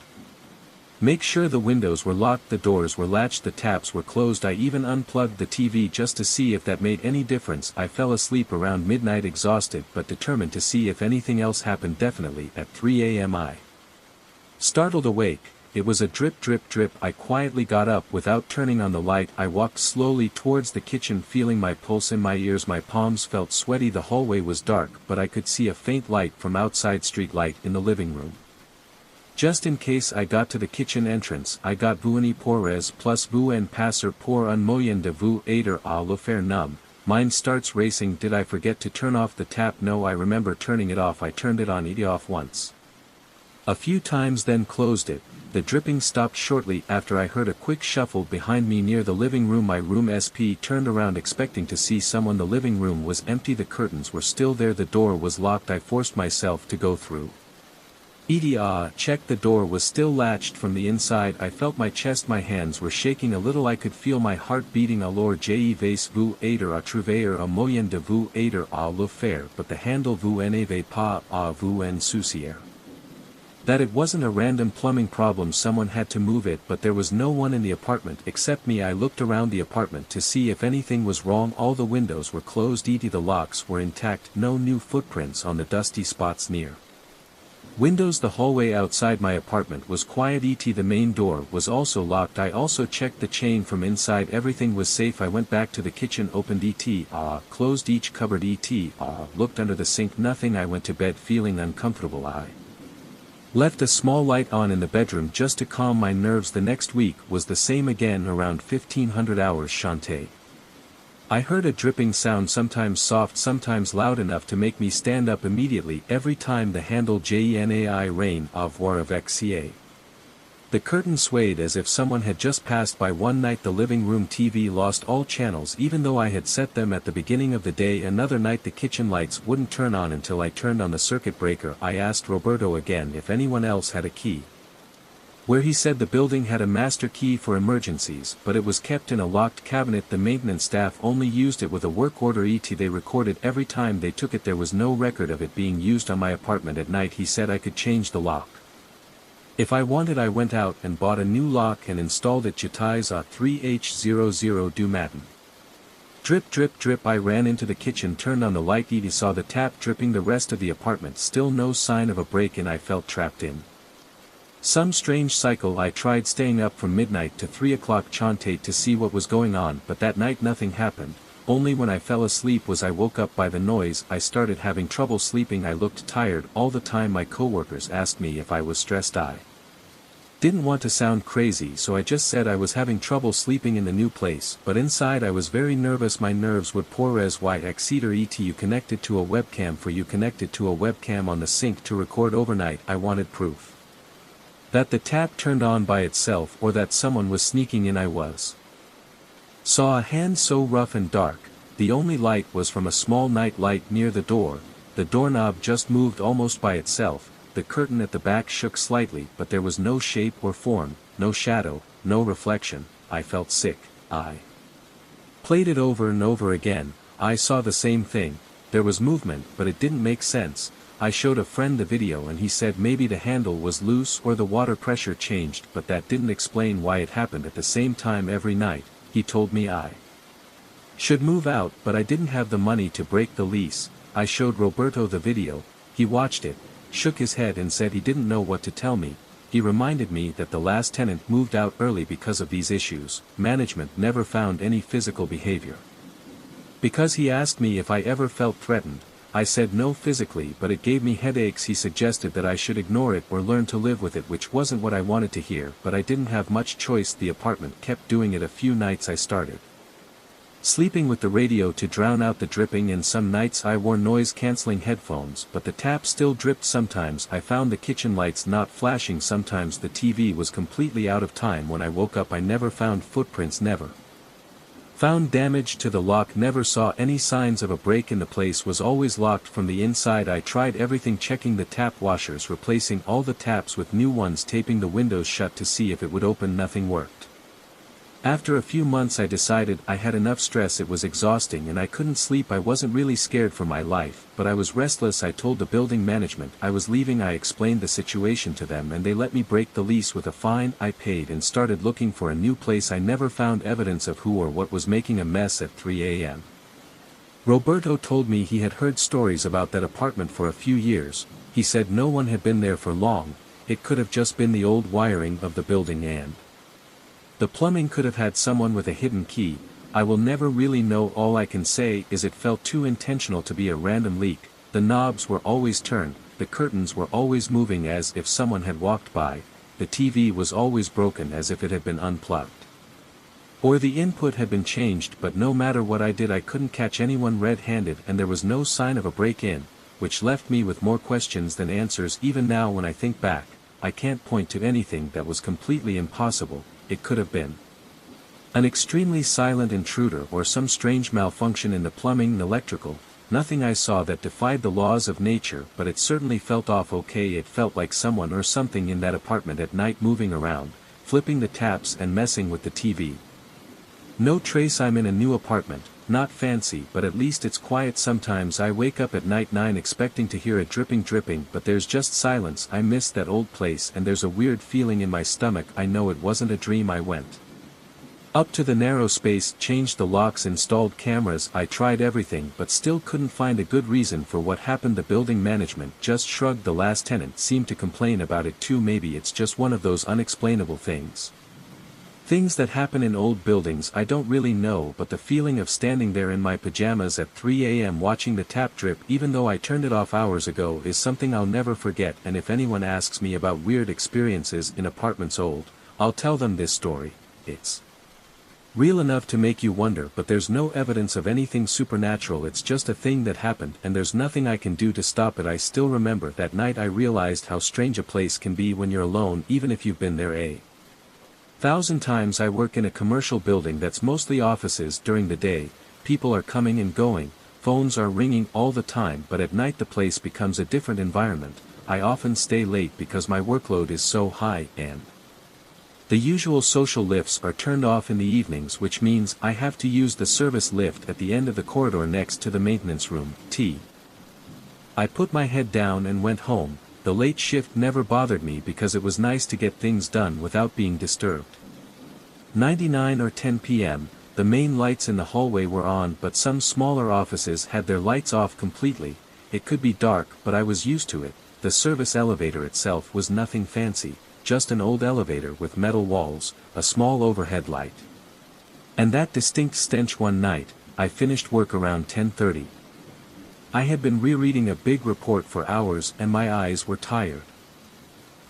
Speaker 1: make sure the windows were locked, the doors were latched, the taps were closed. I even unplugged the TV just to see if that made any difference. I fell asleep around midnight, exhausted but determined to see if anything else happened. Definitely at 3 a.m. I startled awake. It was a drip, drip, drip. I quietly got up without turning on the light. I walked slowly towards the kitchen, feeling my pulse in my ears. My palms felt sweaty. The hallway was dark, but I could see a faint light from outside. Street light in the living room. Just in case I got to the kitchen entrance, I got vous n'y pourrez plus vous en passer pour un moyen de vous aider à le faire numb. Mind starts racing. Did I forget to turn off the tap? No, I remember turning it off. I turned it on, it off once. A few times, then closed it. The dripping stopped shortly after I heard a quick shuffle behind me near the living room. My room SP turned around expecting to see someone. The living room was empty. The curtains were still there. The door was locked. I forced myself to go through. Checked. The door was still latched from the inside. I felt my chest. My hands were shaking a little. I could feel my heart beating. Alors je vais vous aider à trouver un moyen de vous aider à le faire, but the handle vous n'avez pas à vous en soucier. That it wasn't a random plumbing problem. Someone had to move it, but there was no one in the apartment except me. I looked around the apartment to see if anything was wrong. All the windows were closed. The locks were intact. No new footprints on the dusty spots near windows. The hallway outside my apartment was quiet. The main door was also locked. I also checked the chain from inside. Everything was safe. I went back to the kitchen, opened closed each cupboard. Looked under the sink. Nothing. I went to bed feeling uncomfortable. I left a small light on in the bedroom just to calm my nerves. The next week was the same again. Around 1500 hours, Shantae. I heard a dripping sound, sometimes soft, sometimes loud enough to make me stand up immediately. Every time the handle JENAI rain avoir avec CA. The curtain swayed as if someone had just passed by. One night the living room TV lost all channels even though I had set them at the beginning of the day. Another night the kitchen lights wouldn't turn on until I turned on the circuit breaker. I asked Roberto again if anyone else had a key, where he said the building had a master key for emergencies, but it was kept in a locked cabinet. The maintenance staff only used it with a work order. They recorded every time they took it. There was no record of it being used on my apartment at night. He said I could change the lock if I wanted. I went out and bought a new lock and installed it. J'étais à 3h00 du matin. Drip, drip, drip. I ran into the kitchen, turned on the light. Saw the tap dripping. The rest of the apartment still no sign of a break-in. I felt trapped in some strange cycle. I tried staying up from midnight to 3 o'clock Shantae to see what was going on, but that night nothing happened. Only when I fell asleep was I woke up by the noise. I started having trouble sleeping. I looked tired all the time. My coworkers asked me if I was stressed. I didn't want to sound crazy, so I just said I was having trouble sleeping in the new place, but inside I was very nervous. My nerves would pour as y exceder. You connected to a webcam. For you connected to a webcam on the sink to record overnight. I wanted proof that the tap turned on by itself or that someone was sneaking in. I saw a hand so rough and dark. The only light was from a small night light near the door. The doorknob just moved almost by itself. The curtain at the back shook slightly, but there was no shape or form, no shadow, no reflection. I felt sick. I played it over and over again. I saw the same thing. There was movement, but it didn't make sense. I showed a friend the video and he said maybe the handle was loose or the water pressure changed, but that didn't explain why it happened at the same time every night. He told me I should move out, but I didn't have the money to break the lease. I showed Roberto the video. He watched it, shook his head and said he didn't know what to tell me. He reminded me that the last tenant moved out early because of these issues. Management never found any physical behavior. Because he asked me if I ever felt threatened, I said no physically, but it gave me headaches. He suggested that I should ignore it or learn to live with it, which wasn't what I wanted to hear, but I didn't have much choice. The apartment kept doing it. A few nights I started sleeping with the radio to drown out the dripping, and some nights I wore noise-canceling headphones, but the tap still dripped. Sometimes I found the kitchen lights not flashing, sometimes the TV was completely out of time. When I woke up I never found footprints, never found damage to the lock, never saw any signs of a break in. The place was always locked from the inside. I tried everything, checking the tap washers, replacing all the taps with new ones, taping the windows shut to see if it would open. Nothing worked. After a few months I decided I had enough stress. It was exhausting and I couldn't sleep. I wasn't really scared for my life, but I was restless. I told the building management I was leaving. I explained the situation to them and they let me break the lease with a fine I paid and started looking for a new place. I never found evidence of who or what was making a mess at 3 a.m. Roberto told me he had heard stories about that apartment for a few years. He said no one had been there for long. It could have just been the old wiring of the building, and the plumbing could have had someone with a hidden key. I will never really know. All I can say is it felt too intentional to be a random leak. The knobs were always turned, the curtains were always moving as if someone had walked by, the TV was always broken as if it had been unplugged, or the input had been changed. But no matter what I did I couldn't catch anyone red-handed, and there was no sign of a break-in, which left me with more questions than answers. Even now when I think back, I can't point to anything that was completely impossible. It could have been an extremely silent intruder or some strange malfunction in the plumbing and electrical, nothing I saw that defied the laws of nature, but it certainly felt off. Okay, it felt like someone or something in that apartment at night, moving around, flipping the taps and messing with the TV. No trace. I'm in a new apartment, not fancy, but at least it's quiet. Sometimes I wake up at night 9 expecting to hear a dripping, but there's just silence. I miss that old place and there's a weird feeling in my stomach. I know it wasn't a dream. I went up to the narrow space, changed the locks, installed cameras. I tried everything but still couldn't find a good reason for what happened. The building management just shrugged. The last tenant seemed to complain about it too. Maybe it's just one of those unexplainable things that happen in old buildings. I don't really know, but the feeling of standing there in my pajamas at 3 a.m. watching the tap drip even though I turned it off hours ago is something I'll never forget. And if anyone asks me about weird experiences in apartments old, I'll tell them this story. It's real enough to make you wonder, but there's no evidence of anything supernatural. It's just a thing that happened and there's nothing I can do to stop it. I still remember that night. I realized how strange a place can be when you're alone, even if you've been there a thousand times. I work in a commercial building that's mostly offices. During the day, people are coming and going, phones are ringing all the time, but at night the place becomes a different environment. I often stay late because my workload is so high, and the usual social lifts are turned off in the evenings, which means I have to use the service lift at the end of the corridor next to the maintenance room. I put my head down and went home. The late shift never bothered me because it was nice to get things done without being disturbed. 9 or 10 p.m., the main lights in the hallway were on, but some smaller offices had their lights off completely. It could be dark, but I was used to it. The service elevator itself was nothing fancy, just an old elevator with metal walls, a small overhead light, and that distinct stench. One night, I finished work around 10:30. I had been rereading a big report for hours and my eyes were tired.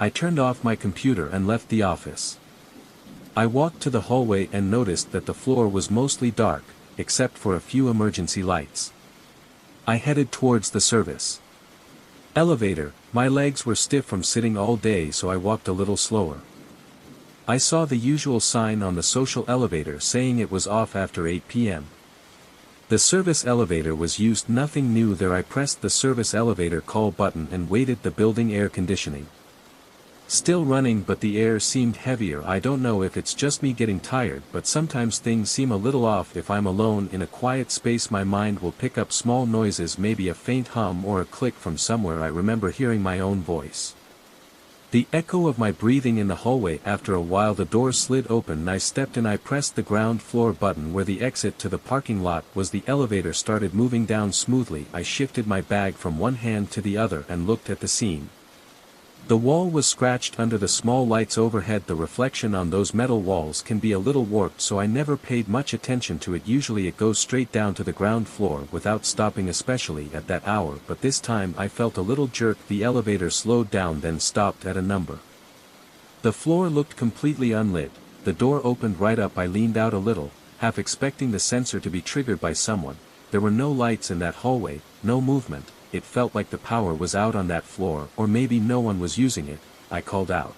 Speaker 1: I turned off my computer and left the office. I walked to the hallway and noticed that the floor was mostly dark, except for a few emergency lights. I headed towards the service elevator. My legs were stiff from sitting all day, so I walked a little slower. I saw the usual sign on the social elevator saying it was off after 8 p.m. The service elevator was used. Nothing new there. I pressed the service elevator call button and waited. The building air conditioning still running, but the air seemed heavier. I don't know if it's just me getting tired, but sometimes things seem a little off. If I'm alone in a quiet space, my mind will pick up small noises, maybe a faint hum or a click from somewhere. I remember hearing my own voice, the echo of my breathing in the hallway. After a while the door slid open and I stepped in. I pressed the ground floor button where the exit to the parking lot was. The elevator started moving down smoothly. I shifted my bag from one hand to the other and looked at the scene. The wall was scratched under the small lights overhead. The reflection on those metal walls can be a little warped, so I never paid much attention to it. Usually it goes straight down to the ground floor without stopping, especially at that hour, but this time I felt a little jerk. The elevator slowed down, then stopped at a number. The floor looked completely unlit. The door opened right up. I leaned out a little, half expecting the sensor to be triggered by someone. There were no lights in that hallway, no movement. It felt like the power was out on that floor, or maybe no one was using it. I called out.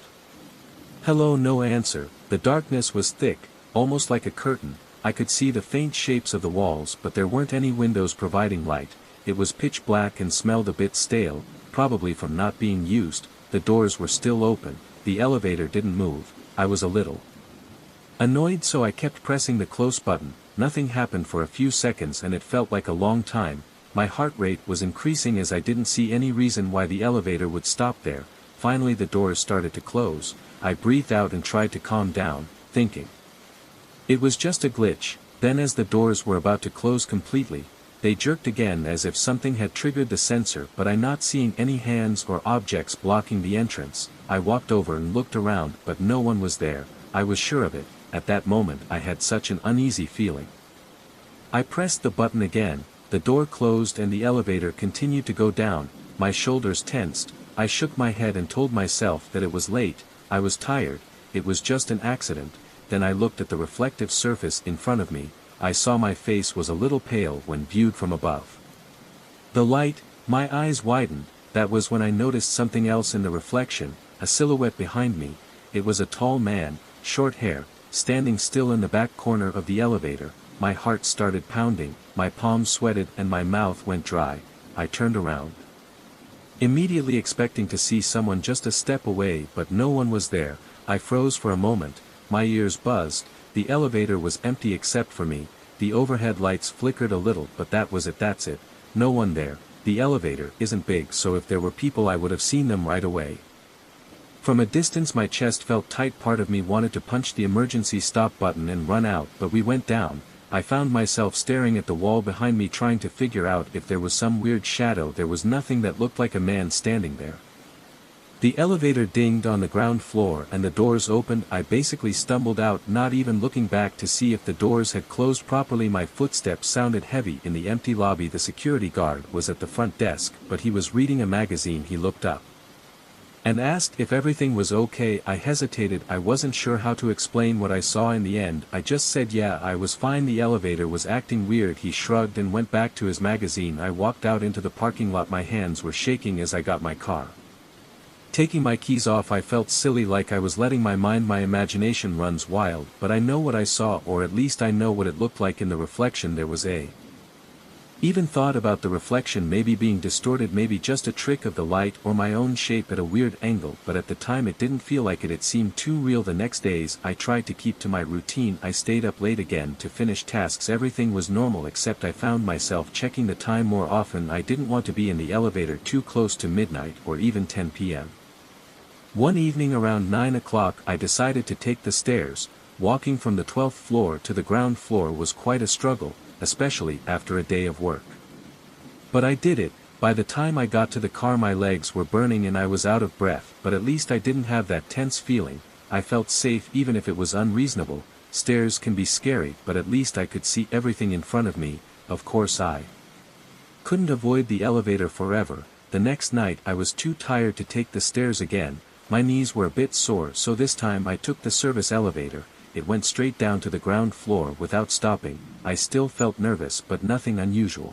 Speaker 1: Hello, no answer. The darkness was thick, almost like a curtain. I could see the faint shapes of the walls, but there weren't any windows providing light. It was pitch black and smelled a bit stale, probably from not being used. The doors were still open. The elevator didn't move. I was a little annoyed, so I kept pressing the close button. Nothing happened for a few seconds and it felt like a long time. My heart rate was increasing as I didn't see any reason why the elevator would stop there. Finally the doors started to close. I breathed out and tried to calm down, thinking it was just a glitch. Then as the doors were about to close completely, they jerked again as if something had triggered the sensor, but I not seeing any hands or objects blocking the entrance. I walked over and looked around, but no one was there. I was sure of it. At that moment I had such an uneasy feeling. I pressed the button again. The door closed and the elevator continued to go down. My shoulders tensed. I shook my head and told myself that it was late. I was tired. It was just an accident. Then I looked at the reflective surface in front of me. I saw my face was a little pale when viewed from above the light. My eyes widened. That was when I noticed something else in the reflection, a silhouette behind me. It was a tall man, short hair, standing still in the back corner of the elevator. My heart started pounding, my palms sweated and my mouth went dry. I turned around, immediately expecting to see someone just a step away, but no one was there. I froze for a moment, my ears buzzed. The elevator was empty except for me. The overhead lights flickered a little, but that was it. That's it. No one there. The elevator isn't big, so if there were people I would have seen them right away. From a distance my chest felt tight. Part of me wanted to punch the emergency stop button and run out, but we went down. I found myself staring at the wall behind me, trying to figure out if there was some weird shadow. There was nothing that looked like a man standing there. The elevator dinged on the ground floor and the doors opened. I basically stumbled out, not even looking back to see if the doors had closed properly. My footsteps sounded heavy in the empty lobby. The security guard was at the front desk, but he was reading a magazine. He looked up and asked if everything was okay. I hesitated. I wasn't sure how to explain what I saw. In the end, I just said yeah, I was fine. The elevator was acting weird. He shrugged and went back to his magazine. I walked out into the parking lot. My hands were shaking as I got my car. Taking my keys off, I felt silly, like I was letting my imagination runs wild, but I know what I saw, or at least I know what it looked like in the reflection. There was even thought about the reflection maybe being distorted, maybe just a trick of the light or my own shape at a weird angle, but at the time it didn't feel like it. It seemed too real. The next days I tried to keep to my routine. I stayed up late again to finish tasks. Everything was normal except I found myself checking the time more often. I didn't want to be in the elevator too close to midnight or even 10 p.m. One evening around 9 o'clock I decided to take the stairs. Walking from the 12th floor to the ground floor was quite a struggle, especially after a day of work. But I did it. By the time I got to the car my legs were burning and I was out of breath, but at least I didn't have that tense feeling. I felt safe even if it was unreasonable. Stairs can be scary, but at least I could see everything in front of me. Of course I couldn't avoid the elevator forever. The next night I was too tired to take the stairs again. My knees were a bit sore, so this time I took the service elevator. It went straight down to the ground floor without stopping. I still felt nervous, but nothing unusual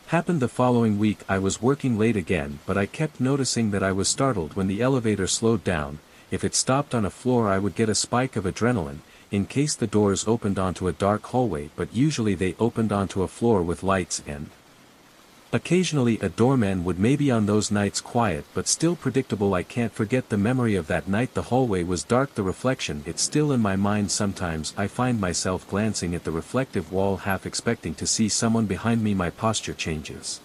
Speaker 1: happened. The following week I was working late again, but I kept noticing that I was startled when the elevator slowed down. If it stopped on a floor I would get a spike of adrenaline, in case the doors opened onto a dark hallway, but usually they opened onto a floor with lights and occasionally a doorman would. Maybe on those nights quiet but still predictable. I can't forget the memory of that night. The hallway was dark, the reflection, it's still in my mind. Sometimes I find myself glancing at the reflective wall, half expecting to see someone behind me. My posture changes.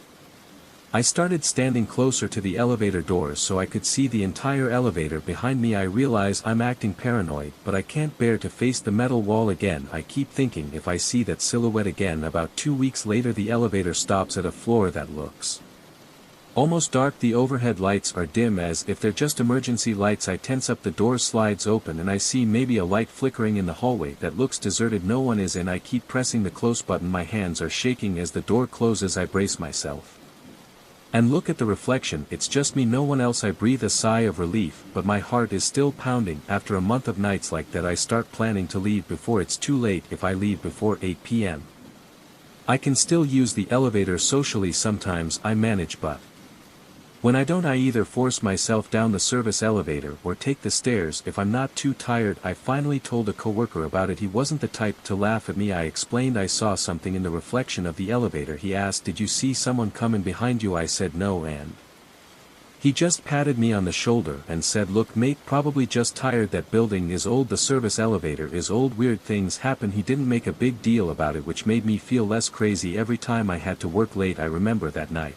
Speaker 1: I started standing closer to the elevator doors so I could see the entire elevator behind me. I realize I'm acting paranoid, but I can't bear to face the metal wall again. I keep thinking, if I see that silhouette again. About 2 weeks later the elevator stops at a floor that looks almost dark. The overhead lights are dim, as if they're just emergency lights. I tense up. The door slides open and I see maybe a light flickering in the hallway that looks deserted. No one is in. I keep pressing the close button. My hands are shaking as the door closes. I brace myself And look at the reflection, it's just me, no one else. I breathe a sigh of relief, but my heart is still pounding. After a month of nights like that I start planning to leave before it's too late. If I leave before 8 p.m. I can still use the elevator socially. Sometimes I manage, but when I don't, I either force myself down the service elevator or take the stairs if I'm not too tired. I finally told a coworker about it. He wasn't the type to laugh at me. I explained I saw something in the reflection of the elevator. He asked, "Did you see someone coming behind you?" I said no, and he just patted me on the shoulder and said, "Look mate, probably just tired. That building is old, the service elevator is old, weird things happen." He didn't make a big deal about it, which made me feel less crazy. Every time I had to work late, I remember that night.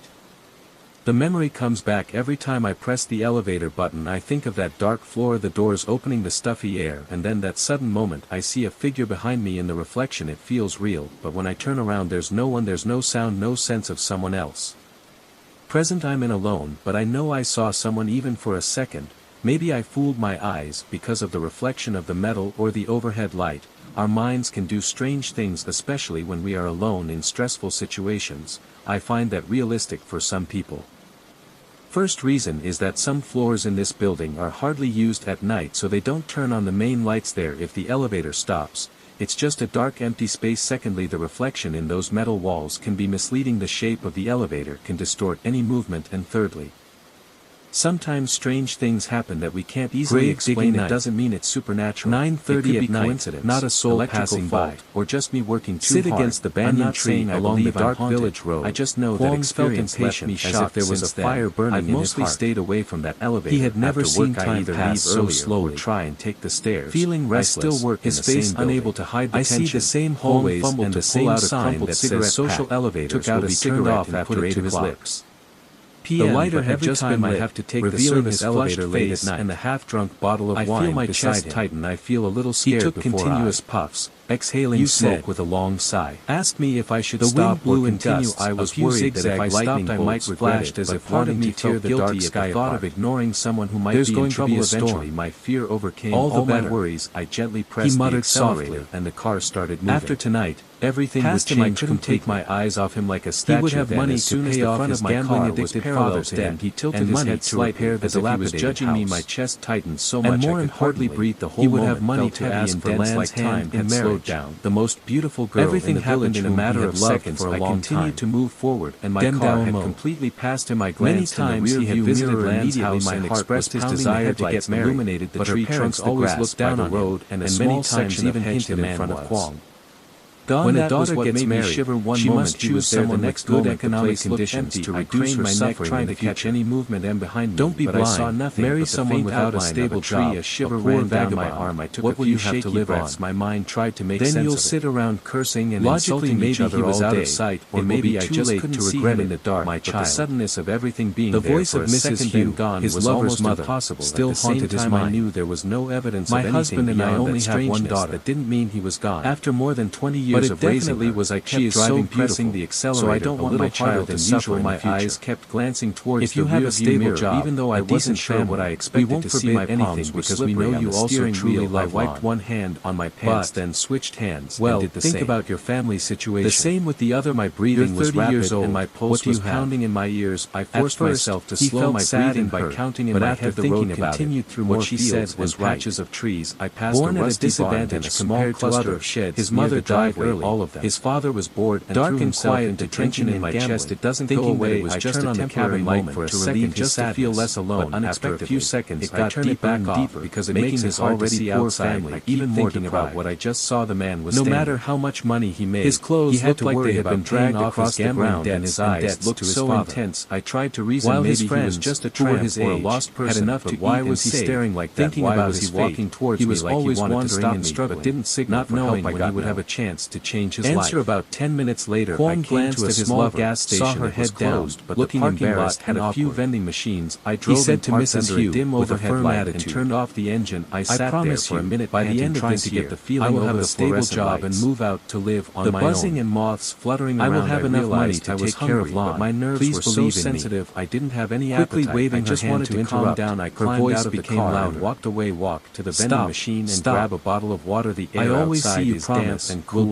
Speaker 1: The memory comes back every time I press the elevator button. I think of that dark floor, the doors opening, the stuffy air, and then that sudden moment I see a figure behind me in the reflection. It feels real, but when I turn around there's no one, there's no sound, no sense of someone else present. I'm in alone, but I know I saw someone even for a second. Maybe I fooled my eyes because of the reflection of the metal or the overhead light. Our minds can do strange things, especially when we are alone in stressful situations. I find that realistic for some people. First reason is that some floors in this building are hardly used at night, so they don't turn on the main lights there. If the elevator stops, it's just a dark empty space. Secondly, the reflection in those metal walls can be misleading. The shape of the elevator can distort any movement. And thirdly, sometimes strange things happen that we can't easily explain. It doesn't mean it's supernatural. 9:30 at night, coincidence, not a soul passing by, or just me working too hard. Against the banyan tree along the dark village road. I just know that experience left me shocked, as if there was a fire burning in his heart. I've mostly stayed away from that elevator. He had never seen time pass so slowly or try and take the stairs. Feeling restless, I still work his face unable to hide the tension. I see the same hallways and the same sign that says social elevators will be turned off after 8 o'clock. The lighter had just been lit, I have to take the service elevator late at night, and the half-drunk bottle of wine beside him. I feel my chest tighten. I feel a little scared. He took continuous puffs, exhaling smoke with a long sigh. Asked me if I should stop or continue. I was worried that if I stopped I might regret it, as if wanting me to tear the dark sky. Thought of ignoring someone who might be in trouble eventually. My fear overcame all my worries. I gently pressed the accelerator and the car started moving. After tonight, everything would change. I couldn't take my eyes off him like a statue. He would have money as soon as the front of my gambling addicted father's dead. He tilted his head to repair the dilapidated house. Judging me, my chest tightened so much I could hardly breathe. The whole moment felt heavy and dense, like time had slowed down. The most beautiful girl everything in the village in a matter of seconds. I continued to move forward, and my car had completely passed him. I glanced in the rear view mirror immediately. My heart expressed his desire to get married, but her parents always looked down the road, and many times even hinted in front of Kwong. When a daughter gets married, she must choose someone next good economic conditions to reduce my neck, trying to catch any movement and behind me. Don't be blind. I saw nothing. Marry someone without a stable tree. A shiver ran down my arm. I took a few shaky breaths. My mind tried to make sense of it. Then you'll sit around cursing and insulting each other all day. Out of sight, or maybe I just couldn't see him in the dark. My child. The suddenness of everything being there for a second, the voice of Mrs. Hugh, gone, his lover's mother, still haunted his mind. I knew there was no evidence of anything. My husband and I only have one daughter. That didn't mean he was gone. After more than 20 years of raising her, was I kept driving, pressing the accelerator, so I don't want my child to suffer. My eyes kept glancing towards the rearview mirror, job, even though I wasn't sure what I expected to see. My palms because we know you also truly love. I wiped one hand on my pants, then switched hands. Well, and did the think same. About your family situation. The same with the other. My breathing was rapid and my pulse was pounding in my ears. I forced myself to slow my breathing by counting in my head. The road continued through more she said was patches of trees. I passed a rusty barn and a small cluster of sheds. His mother died early. All of them. His father was bored and threw himself into tension in my chest. It doesn't go away. It was just a temporary moment for a second just to feel less alone. But after a few seconds, it got deeper and deeper because it makes his already poor family even more thinking about what I just saw. The man was no matter how much money he made, his clothes looked like they had been dragged across the ground, and his eyes looked so intense. I tried to reason while maybe he was just a tramp or a lost person. Had enough to why was he staring like that? Thinking about his walking towards me like he wanted to stop me, but didn't signal not knowing when he would have a chance to change his life. Answer about 10 minutes later, Kwong glanced at his small gas station, saw her head down, but looking embarrassed, had a few vending machines. I drove he said to Mrs. Hugh with a firm attitude and turned off the engine. I sat there for a minute. By the end of this year, I will have a stable job and move out to live on my own. The buzzing and moths fluttering around. I will have enough money to take care of Lon, but my nerves were so sensitive. I didn't have any appetite. Quickly waving her hand to calm down, I climbed out of the car and walked to the vending machine and grab a bottle of water. The air outside is damp and cool.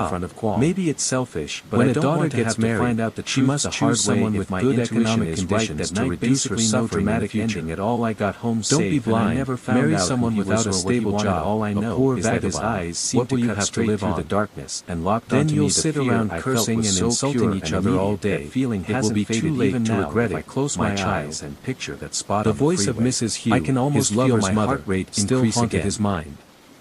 Speaker 1: Stop.
Speaker 2: front of qualm.
Speaker 1: Maybe it's selfish, but
Speaker 2: When
Speaker 1: I
Speaker 2: a
Speaker 1: don't
Speaker 2: daughter
Speaker 1: want to
Speaker 2: gets
Speaker 1: have to
Speaker 2: married,
Speaker 1: find out the
Speaker 2: she
Speaker 1: truth
Speaker 2: must
Speaker 1: the
Speaker 2: choose
Speaker 1: hard way
Speaker 2: someone
Speaker 1: if
Speaker 2: with
Speaker 1: my
Speaker 2: good
Speaker 1: intuition
Speaker 2: economic
Speaker 1: is right
Speaker 2: conditions
Speaker 1: that
Speaker 2: to
Speaker 1: night
Speaker 2: reduce her
Speaker 1: basically no
Speaker 2: suffering in the
Speaker 1: dramatic
Speaker 2: future.
Speaker 1: ending at all. I got home
Speaker 2: Don't
Speaker 1: safe
Speaker 2: be
Speaker 1: and I
Speaker 2: blind.
Speaker 1: never found
Speaker 2: Marry
Speaker 1: out
Speaker 2: someone
Speaker 1: who he
Speaker 2: without
Speaker 1: was
Speaker 2: a
Speaker 1: or what he
Speaker 2: stable
Speaker 1: wanted.
Speaker 2: job.
Speaker 1: All I
Speaker 2: A
Speaker 1: know
Speaker 2: poor
Speaker 1: is that his
Speaker 2: vagabond.
Speaker 1: eyes seemed
Speaker 2: What will
Speaker 1: to
Speaker 2: you
Speaker 1: cut
Speaker 2: have to
Speaker 1: straight
Speaker 2: live
Speaker 1: through
Speaker 2: on?
Speaker 1: the darkness and locked
Speaker 2: Then
Speaker 1: onto
Speaker 2: you'll
Speaker 1: me the
Speaker 2: sit
Speaker 1: fear
Speaker 2: around
Speaker 1: I felt
Speaker 2: cursing
Speaker 1: was
Speaker 2: and
Speaker 1: so
Speaker 2: insulting
Speaker 1: pure
Speaker 2: each
Speaker 1: and
Speaker 2: other all
Speaker 1: immediate that
Speaker 2: day.
Speaker 1: feeling
Speaker 2: It will
Speaker 1: hasn't
Speaker 2: be too
Speaker 1: faded
Speaker 2: late
Speaker 1: even
Speaker 2: to
Speaker 1: now.
Speaker 2: regret
Speaker 1: If I
Speaker 2: it,
Speaker 1: close
Speaker 2: my
Speaker 1: my
Speaker 2: child.
Speaker 1: eyes and picture that spot
Speaker 2: The
Speaker 1: on
Speaker 2: voice
Speaker 1: the
Speaker 2: of
Speaker 1: freeway,
Speaker 2: Mrs. Hugh,
Speaker 1: I can almost
Speaker 2: his
Speaker 1: feel
Speaker 2: lover's
Speaker 1: my
Speaker 2: mother,
Speaker 1: heart rate
Speaker 2: still
Speaker 1: increase
Speaker 2: haunted
Speaker 1: again.
Speaker 2: his mind.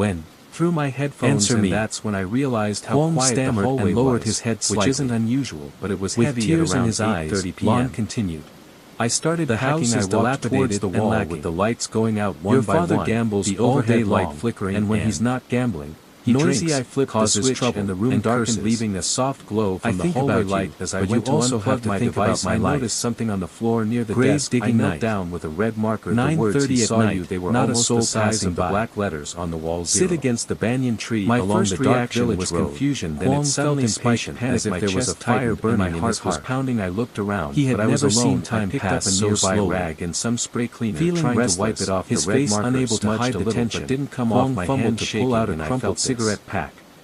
Speaker 1: When, through my headphones,
Speaker 2: Answer
Speaker 1: and
Speaker 2: me.
Speaker 1: that's when I realized how
Speaker 2: Kwong
Speaker 1: quiet the
Speaker 2: stammered
Speaker 1: hallway
Speaker 2: and lowered
Speaker 1: was,
Speaker 2: his head
Speaker 1: which
Speaker 2: slightly.
Speaker 1: isn't unusual, but it was
Speaker 2: With
Speaker 1: heavy
Speaker 2: tears
Speaker 1: at
Speaker 2: in
Speaker 1: around
Speaker 2: his eyes,
Speaker 1: 8:30 p.m.
Speaker 2: Lon continued.
Speaker 1: I started
Speaker 2: The
Speaker 1: packing.
Speaker 2: house
Speaker 1: I
Speaker 2: is
Speaker 1: walked
Speaker 2: dilapidated
Speaker 1: towards the
Speaker 2: and
Speaker 1: wall
Speaker 2: lacking.
Speaker 1: with the lights going out one
Speaker 2: Your
Speaker 1: by
Speaker 2: father
Speaker 1: one,
Speaker 2: gambles
Speaker 1: the
Speaker 2: all
Speaker 1: overhead
Speaker 2: day
Speaker 1: light
Speaker 2: long,
Speaker 1: flickering,
Speaker 2: and when he's not gambling,
Speaker 1: he
Speaker 2: noisy
Speaker 1: drinks,
Speaker 2: I flipped the
Speaker 1: causes
Speaker 2: switch
Speaker 1: trouble,
Speaker 2: and the room
Speaker 1: and
Speaker 2: darkens,
Speaker 1: curses, leaving a soft glow from
Speaker 2: I
Speaker 1: the
Speaker 2: think
Speaker 1: hallway
Speaker 2: about you,
Speaker 1: light. As I
Speaker 2: but
Speaker 1: went
Speaker 2: you
Speaker 1: to
Speaker 2: also
Speaker 1: unplug
Speaker 2: have to
Speaker 1: my
Speaker 2: think about
Speaker 1: device,
Speaker 2: my
Speaker 1: I
Speaker 2: life.
Speaker 1: noticed something on the floor near the
Speaker 2: Grave
Speaker 1: desk.
Speaker 2: digging
Speaker 1: I knelt
Speaker 2: night.
Speaker 1: down with a red marker. The
Speaker 2: 9:30
Speaker 1: words "He
Speaker 2: at
Speaker 1: saw
Speaker 2: night,
Speaker 1: you." They were
Speaker 2: not a
Speaker 1: almost
Speaker 2: soul
Speaker 1: the size
Speaker 2: passing
Speaker 1: of the
Speaker 2: by.
Speaker 1: black letters on the wall.
Speaker 2: Sit against the banyan tree
Speaker 1: My
Speaker 2: along
Speaker 1: first
Speaker 2: the dark
Speaker 1: reaction
Speaker 2: village
Speaker 1: was
Speaker 2: road.
Speaker 1: confusion, then
Speaker 2: Kwong
Speaker 1: it suddenly
Speaker 2: felt
Speaker 1: spiked
Speaker 2: impatient,
Speaker 1: panic.
Speaker 2: as if
Speaker 1: My
Speaker 2: there was
Speaker 1: chest
Speaker 2: a fire
Speaker 1: tightened
Speaker 2: burning
Speaker 1: and my
Speaker 2: in
Speaker 1: heart
Speaker 2: his
Speaker 1: was
Speaker 2: heart.
Speaker 1: pounding. I looked around,
Speaker 2: He had
Speaker 1: but I was
Speaker 2: never
Speaker 1: alone.
Speaker 2: seen time
Speaker 1: I picked
Speaker 2: pass
Speaker 1: up a
Speaker 2: so
Speaker 1: nearby
Speaker 2: slowly.
Speaker 1: rag and some spray cleaner,
Speaker 2: Feeling
Speaker 1: trying
Speaker 2: restless,
Speaker 1: to wipe it off.
Speaker 2: his
Speaker 1: the red
Speaker 2: face
Speaker 1: marker
Speaker 2: unable to
Speaker 1: smudged
Speaker 2: hide
Speaker 1: a
Speaker 2: the
Speaker 1: little,
Speaker 2: tension,
Speaker 1: but didn't come
Speaker 2: Kwong
Speaker 1: off. My
Speaker 2: fumbled
Speaker 1: hand
Speaker 2: to
Speaker 1: shaking,
Speaker 2: pull out a
Speaker 1: and I
Speaker 2: crumpled
Speaker 1: felt this.
Speaker 2: cigarette pack.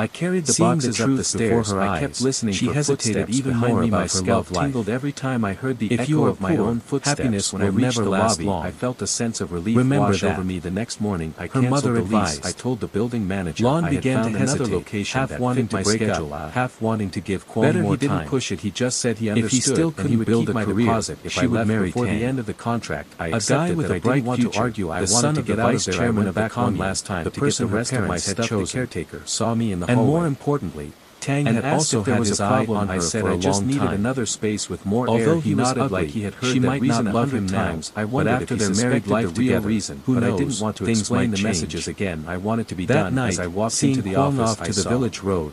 Speaker 1: I carried the
Speaker 2: Seeing
Speaker 1: boxes
Speaker 2: the
Speaker 1: up the
Speaker 2: truth
Speaker 1: stairs.
Speaker 2: before her
Speaker 1: I kept
Speaker 2: eyes,
Speaker 1: listening
Speaker 2: she
Speaker 1: for
Speaker 2: hesitated
Speaker 1: footsteps
Speaker 2: even
Speaker 1: behind
Speaker 2: more
Speaker 1: me.
Speaker 2: about
Speaker 1: My
Speaker 2: her
Speaker 1: scalp
Speaker 2: love life.
Speaker 1: tingled every time I heard the
Speaker 2: If
Speaker 1: echo
Speaker 2: you are
Speaker 1: of my
Speaker 2: poor,
Speaker 1: own footsteps.
Speaker 2: happiness
Speaker 1: When
Speaker 2: will
Speaker 1: I reached
Speaker 2: never
Speaker 1: the
Speaker 2: last
Speaker 1: lobby,
Speaker 2: long.
Speaker 1: I felt a sense of relief
Speaker 2: Remember
Speaker 1: wash
Speaker 2: that.
Speaker 1: over me. The next morning, I
Speaker 2: Her
Speaker 1: canceled
Speaker 2: mother
Speaker 1: the lease.
Speaker 2: advised.
Speaker 1: I told the building manager
Speaker 2: Lon
Speaker 1: I had
Speaker 2: began
Speaker 1: found
Speaker 2: to
Speaker 1: another
Speaker 2: hesitate,
Speaker 1: location
Speaker 2: half
Speaker 1: that
Speaker 2: wanting
Speaker 1: fit
Speaker 2: to
Speaker 1: my
Speaker 2: break
Speaker 1: schedule,
Speaker 2: up,
Speaker 1: half wanting to give Kwon
Speaker 2: Better
Speaker 1: more
Speaker 2: he didn't
Speaker 1: time.
Speaker 2: push it.
Speaker 1: He just said he
Speaker 2: If he
Speaker 1: understood
Speaker 2: still
Speaker 1: and he
Speaker 2: couldn't
Speaker 1: would
Speaker 2: build
Speaker 1: keep
Speaker 2: a
Speaker 1: my
Speaker 2: career,
Speaker 1: deposit if
Speaker 2: she
Speaker 1: I
Speaker 2: would
Speaker 1: left
Speaker 2: marry
Speaker 1: before the
Speaker 2: Tang.
Speaker 1: end of the contract. I
Speaker 2: A guy
Speaker 1: accepted
Speaker 2: with
Speaker 1: that
Speaker 2: a
Speaker 1: I
Speaker 2: bright
Speaker 1: didn't want to
Speaker 2: future,
Speaker 1: argue. I
Speaker 2: the
Speaker 1: wanted
Speaker 2: son
Speaker 1: to
Speaker 2: of
Speaker 1: get
Speaker 2: the
Speaker 1: out of
Speaker 2: vice
Speaker 1: there. I
Speaker 2: chairman
Speaker 1: went
Speaker 2: of the
Speaker 1: back one
Speaker 2: commune,
Speaker 1: last time
Speaker 2: the
Speaker 1: to get
Speaker 2: person
Speaker 1: the
Speaker 2: her
Speaker 1: rest of my
Speaker 2: parents had
Speaker 1: stuff. The
Speaker 2: chosen.
Speaker 1: caretaker saw me in the
Speaker 2: And
Speaker 1: hallway.
Speaker 2: more importantly, Tang
Speaker 1: And
Speaker 2: had
Speaker 1: asked
Speaker 2: also
Speaker 1: if there
Speaker 2: had
Speaker 1: was
Speaker 2: his
Speaker 1: a
Speaker 2: eye
Speaker 1: problem.
Speaker 2: on
Speaker 1: I
Speaker 2: her
Speaker 1: said
Speaker 2: for a
Speaker 1: I just
Speaker 2: long
Speaker 1: needed
Speaker 2: time.
Speaker 1: another space with more
Speaker 2: Although
Speaker 1: air.
Speaker 2: he
Speaker 1: He
Speaker 2: was
Speaker 1: nodded
Speaker 2: ugly,
Speaker 1: like he had heard
Speaker 2: she
Speaker 1: that
Speaker 2: might
Speaker 1: reason
Speaker 2: not love
Speaker 1: 100
Speaker 2: him now,
Speaker 1: times. I
Speaker 2: but
Speaker 1: wondered
Speaker 2: after
Speaker 1: if he
Speaker 2: their married
Speaker 1: suspected
Speaker 2: life
Speaker 1: the real
Speaker 2: together,
Speaker 1: reason.
Speaker 2: who
Speaker 1: But I
Speaker 2: knows,
Speaker 1: didn't want to
Speaker 2: things
Speaker 1: explain
Speaker 2: might
Speaker 1: the
Speaker 2: change.
Speaker 1: messages again. I wanted to be
Speaker 2: That
Speaker 1: done.
Speaker 2: night,
Speaker 1: As I walked
Speaker 2: seeing
Speaker 1: into the
Speaker 2: Kwon
Speaker 1: office,
Speaker 2: off
Speaker 1: I
Speaker 2: to the
Speaker 1: saw
Speaker 2: village road,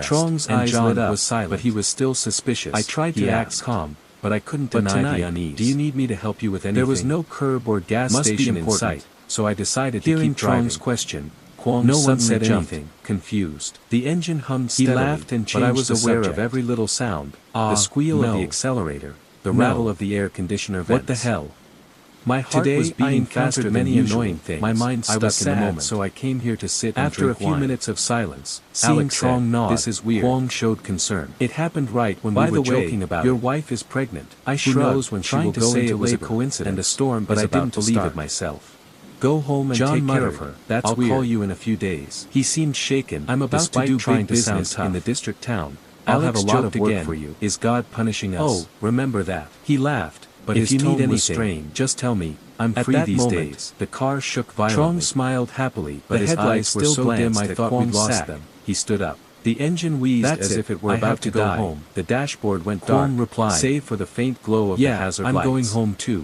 Speaker 1: impressed.
Speaker 2: Truong's
Speaker 1: and
Speaker 2: eyes
Speaker 1: John
Speaker 2: lit up,
Speaker 1: was silent.
Speaker 2: but he was still suspicious.
Speaker 1: I tried
Speaker 2: He
Speaker 1: to act
Speaker 2: asked.
Speaker 1: calm, but I couldn't
Speaker 2: But
Speaker 1: deny
Speaker 2: tonight,
Speaker 1: the unease.
Speaker 2: do you need me to help you with anything?
Speaker 1: There was no curb or gas
Speaker 2: Must be
Speaker 1: station in
Speaker 2: important.
Speaker 1: sight, so I decided to
Speaker 2: Hearing
Speaker 1: keep driving.
Speaker 2: Truong's question, Kwong
Speaker 1: No one
Speaker 2: suddenly
Speaker 1: said
Speaker 2: jumped,
Speaker 1: anything.
Speaker 2: confused.
Speaker 1: The engine hummed
Speaker 2: He
Speaker 1: steadily,
Speaker 2: laughed and
Speaker 1: but I
Speaker 2: changed
Speaker 1: was
Speaker 2: the
Speaker 1: aware of
Speaker 2: subject.
Speaker 1: every little sound,
Speaker 2: Ah,
Speaker 1: the squeal of
Speaker 2: no.
Speaker 1: the accelerator, the
Speaker 2: No.
Speaker 1: rattle of the air conditioner vents.
Speaker 2: What the hell?
Speaker 1: My heart
Speaker 2: Today,
Speaker 1: was
Speaker 2: I
Speaker 1: beating
Speaker 2: encountered
Speaker 1: faster than
Speaker 2: many
Speaker 1: usual.
Speaker 2: annoying things.
Speaker 1: My mind
Speaker 2: I
Speaker 1: stuck
Speaker 2: was
Speaker 1: in the
Speaker 2: sad,
Speaker 1: moment, so I came here to sit and
Speaker 2: After a
Speaker 1: drink
Speaker 2: few
Speaker 1: wine.
Speaker 2: minutes of silence,
Speaker 1: Seeing
Speaker 2: Alex
Speaker 1: Truong
Speaker 2: said,
Speaker 1: nod,
Speaker 2: "This is weird."
Speaker 1: Kwong showed concern.
Speaker 2: It happened right when
Speaker 1: By
Speaker 2: we were
Speaker 1: the way,
Speaker 2: joking about
Speaker 1: your
Speaker 2: it.
Speaker 1: wife is pregnant.
Speaker 2: I
Speaker 1: Who
Speaker 2: shrugged,
Speaker 1: knows when she
Speaker 2: trying
Speaker 1: will
Speaker 2: to
Speaker 1: go
Speaker 2: say
Speaker 1: into
Speaker 2: it was a
Speaker 1: labor,
Speaker 2: coincidence,
Speaker 1: and a storm
Speaker 2: but
Speaker 1: is
Speaker 2: I
Speaker 1: about
Speaker 2: didn't
Speaker 1: to
Speaker 2: believe
Speaker 1: start.
Speaker 2: it myself.
Speaker 1: Go home and
Speaker 2: John
Speaker 1: take care
Speaker 2: muttered,
Speaker 1: of her.
Speaker 2: "That's
Speaker 1: I'll
Speaker 2: weird.
Speaker 1: call you in a few days.
Speaker 2: He seemed shaken.
Speaker 1: I'm about
Speaker 2: Despite
Speaker 1: to do
Speaker 2: trying
Speaker 1: big
Speaker 2: to sound
Speaker 1: business
Speaker 2: tough.
Speaker 1: in the district town.
Speaker 2: I'll
Speaker 1: Alex
Speaker 2: have a lot of
Speaker 1: joked
Speaker 2: work
Speaker 1: again.
Speaker 2: for you.
Speaker 1: Is God punishing us?
Speaker 2: Oh, remember that.
Speaker 1: He laughed, but
Speaker 2: If
Speaker 1: his
Speaker 2: you
Speaker 1: tone
Speaker 2: need
Speaker 1: was
Speaker 2: anything,
Speaker 1: strained.
Speaker 2: just tell me. I'm
Speaker 1: At
Speaker 2: free
Speaker 1: that
Speaker 2: these
Speaker 1: moment,
Speaker 2: days.
Speaker 1: the car shook violently.
Speaker 2: Truong smiled happily, but
Speaker 1: The
Speaker 2: his
Speaker 1: headlights
Speaker 2: eyes were
Speaker 1: still
Speaker 2: so
Speaker 1: glanced
Speaker 2: dim I
Speaker 1: at
Speaker 2: thought we'd
Speaker 1: Kwong's
Speaker 2: lost
Speaker 1: sack.
Speaker 2: them.
Speaker 1: He stood up.
Speaker 2: The engine wheezed
Speaker 1: That's
Speaker 2: as
Speaker 1: it.
Speaker 2: if it were
Speaker 1: I
Speaker 2: about
Speaker 1: have
Speaker 2: to
Speaker 1: to go
Speaker 2: die.
Speaker 1: home.
Speaker 2: The dashboard went
Speaker 1: Kwong
Speaker 2: dark,
Speaker 1: replied,
Speaker 2: save for the faint glow of the
Speaker 1: Yeah,
Speaker 2: hazard
Speaker 1: I'm
Speaker 2: lights.
Speaker 1: going home too.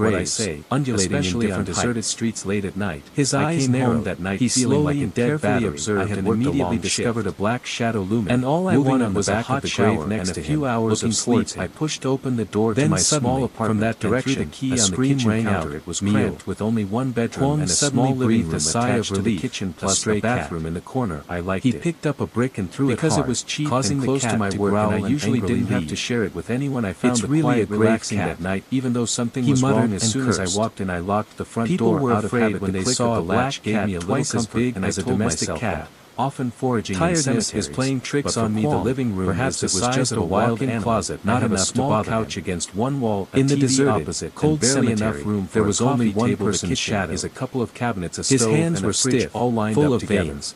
Speaker 1: what I
Speaker 2: graves,
Speaker 1: say,
Speaker 2: undulating
Speaker 1: especially
Speaker 2: in
Speaker 1: on
Speaker 2: different
Speaker 1: deserted
Speaker 2: heights.
Speaker 1: streets late at night.
Speaker 2: His
Speaker 1: I
Speaker 2: eyes
Speaker 1: came home
Speaker 2: narrowed.
Speaker 1: that night
Speaker 2: He
Speaker 1: feeling like
Speaker 2: slowly
Speaker 1: a
Speaker 2: and
Speaker 1: dead
Speaker 2: carefully
Speaker 1: battery.
Speaker 2: observed
Speaker 1: I had
Speaker 2: and
Speaker 1: worked a
Speaker 2: immediately
Speaker 1: long
Speaker 2: discovered
Speaker 1: shift.
Speaker 2: a black shadow looming.
Speaker 1: And all I
Speaker 2: moving
Speaker 1: wanted
Speaker 2: on the
Speaker 1: was a
Speaker 2: back
Speaker 1: hot
Speaker 2: of the
Speaker 1: shower
Speaker 2: grave next
Speaker 1: and
Speaker 2: to
Speaker 1: a few
Speaker 2: him.
Speaker 1: hours
Speaker 2: Looking
Speaker 1: of sleep.
Speaker 2: towards him.
Speaker 1: I pushed open the door
Speaker 2: Then
Speaker 1: to my
Speaker 2: suddenly,
Speaker 1: small apartment
Speaker 2: from that
Speaker 1: and threw
Speaker 2: direction,
Speaker 1: the key
Speaker 2: a
Speaker 1: on the
Speaker 2: scream
Speaker 1: kitchen
Speaker 2: rang
Speaker 1: counter.
Speaker 2: out.
Speaker 1: It was
Speaker 2: Meal.
Speaker 1: cramped with only one bedroom
Speaker 2: Kwon
Speaker 1: and a
Speaker 2: suddenly
Speaker 1: small living
Speaker 2: breathed
Speaker 1: room
Speaker 2: a sigh
Speaker 1: attached
Speaker 2: of
Speaker 1: to the
Speaker 2: relief.
Speaker 1: kitchen
Speaker 2: A
Speaker 1: plus
Speaker 2: stray
Speaker 1: a
Speaker 2: cat.
Speaker 1: bathroom in the corner. I liked
Speaker 2: He
Speaker 1: it.
Speaker 2: picked up a brick and threw
Speaker 1: Because
Speaker 2: it hard,
Speaker 1: it was cheap
Speaker 2: causing
Speaker 1: and
Speaker 2: the
Speaker 1: close
Speaker 2: cat
Speaker 1: to my
Speaker 2: to
Speaker 1: work,
Speaker 2: growl
Speaker 1: and I
Speaker 2: and
Speaker 1: usually
Speaker 2: angrily
Speaker 1: didn't have
Speaker 2: leave.
Speaker 1: to share it with anyone. I found
Speaker 2: It's
Speaker 1: the
Speaker 2: really
Speaker 1: quiet
Speaker 2: a grave
Speaker 1: relaxing
Speaker 2: cat.
Speaker 1: that night, even though something
Speaker 2: He
Speaker 1: was
Speaker 2: muttered
Speaker 1: wrong. As
Speaker 2: and
Speaker 1: soon as
Speaker 2: cursed.
Speaker 1: I walked in, I locked the front
Speaker 2: People
Speaker 1: door
Speaker 2: were
Speaker 1: out of
Speaker 2: afraid
Speaker 1: habit.
Speaker 2: when
Speaker 1: The
Speaker 2: they
Speaker 1: click
Speaker 2: saw
Speaker 1: of
Speaker 2: a
Speaker 1: the
Speaker 2: black
Speaker 1: latch gave
Speaker 2: cat
Speaker 1: me a little
Speaker 2: twice as
Speaker 1: comfort,
Speaker 2: big
Speaker 1: and I
Speaker 2: as a
Speaker 1: told
Speaker 2: domestic
Speaker 1: myself
Speaker 2: cat.
Speaker 1: that, often foraging in
Speaker 2: Tiredness
Speaker 1: cemeteries,
Speaker 2: is playing tricks
Speaker 1: but for
Speaker 2: on me. The
Speaker 1: Kwon,
Speaker 2: living room
Speaker 1: perhaps
Speaker 2: is
Speaker 1: it
Speaker 2: the
Speaker 1: was
Speaker 2: size
Speaker 1: just
Speaker 2: of
Speaker 1: a
Speaker 2: a wild
Speaker 1: walk-in
Speaker 2: animal,
Speaker 1: closet,
Speaker 2: not
Speaker 1: not
Speaker 2: enough
Speaker 1: enough
Speaker 2: to
Speaker 1: small
Speaker 2: bother
Speaker 1: couch
Speaker 2: him.
Speaker 1: against one wall, a
Speaker 2: In the
Speaker 1: TV
Speaker 2: deserted,
Speaker 1: opposite,
Speaker 2: cold
Speaker 1: and barely
Speaker 2: cemetery,
Speaker 1: enough room for
Speaker 2: there
Speaker 1: a
Speaker 2: was only
Speaker 1: coffee
Speaker 2: one
Speaker 1: table. The
Speaker 2: person's
Speaker 1: kitchen
Speaker 2: shadow.
Speaker 1: is a couple of cabinets, a
Speaker 2: His
Speaker 1: stove,
Speaker 2: hands
Speaker 1: and a
Speaker 2: were
Speaker 1: fridge
Speaker 2: stiff,
Speaker 1: all lined
Speaker 2: full
Speaker 1: up
Speaker 2: of
Speaker 1: together.
Speaker 2: veins.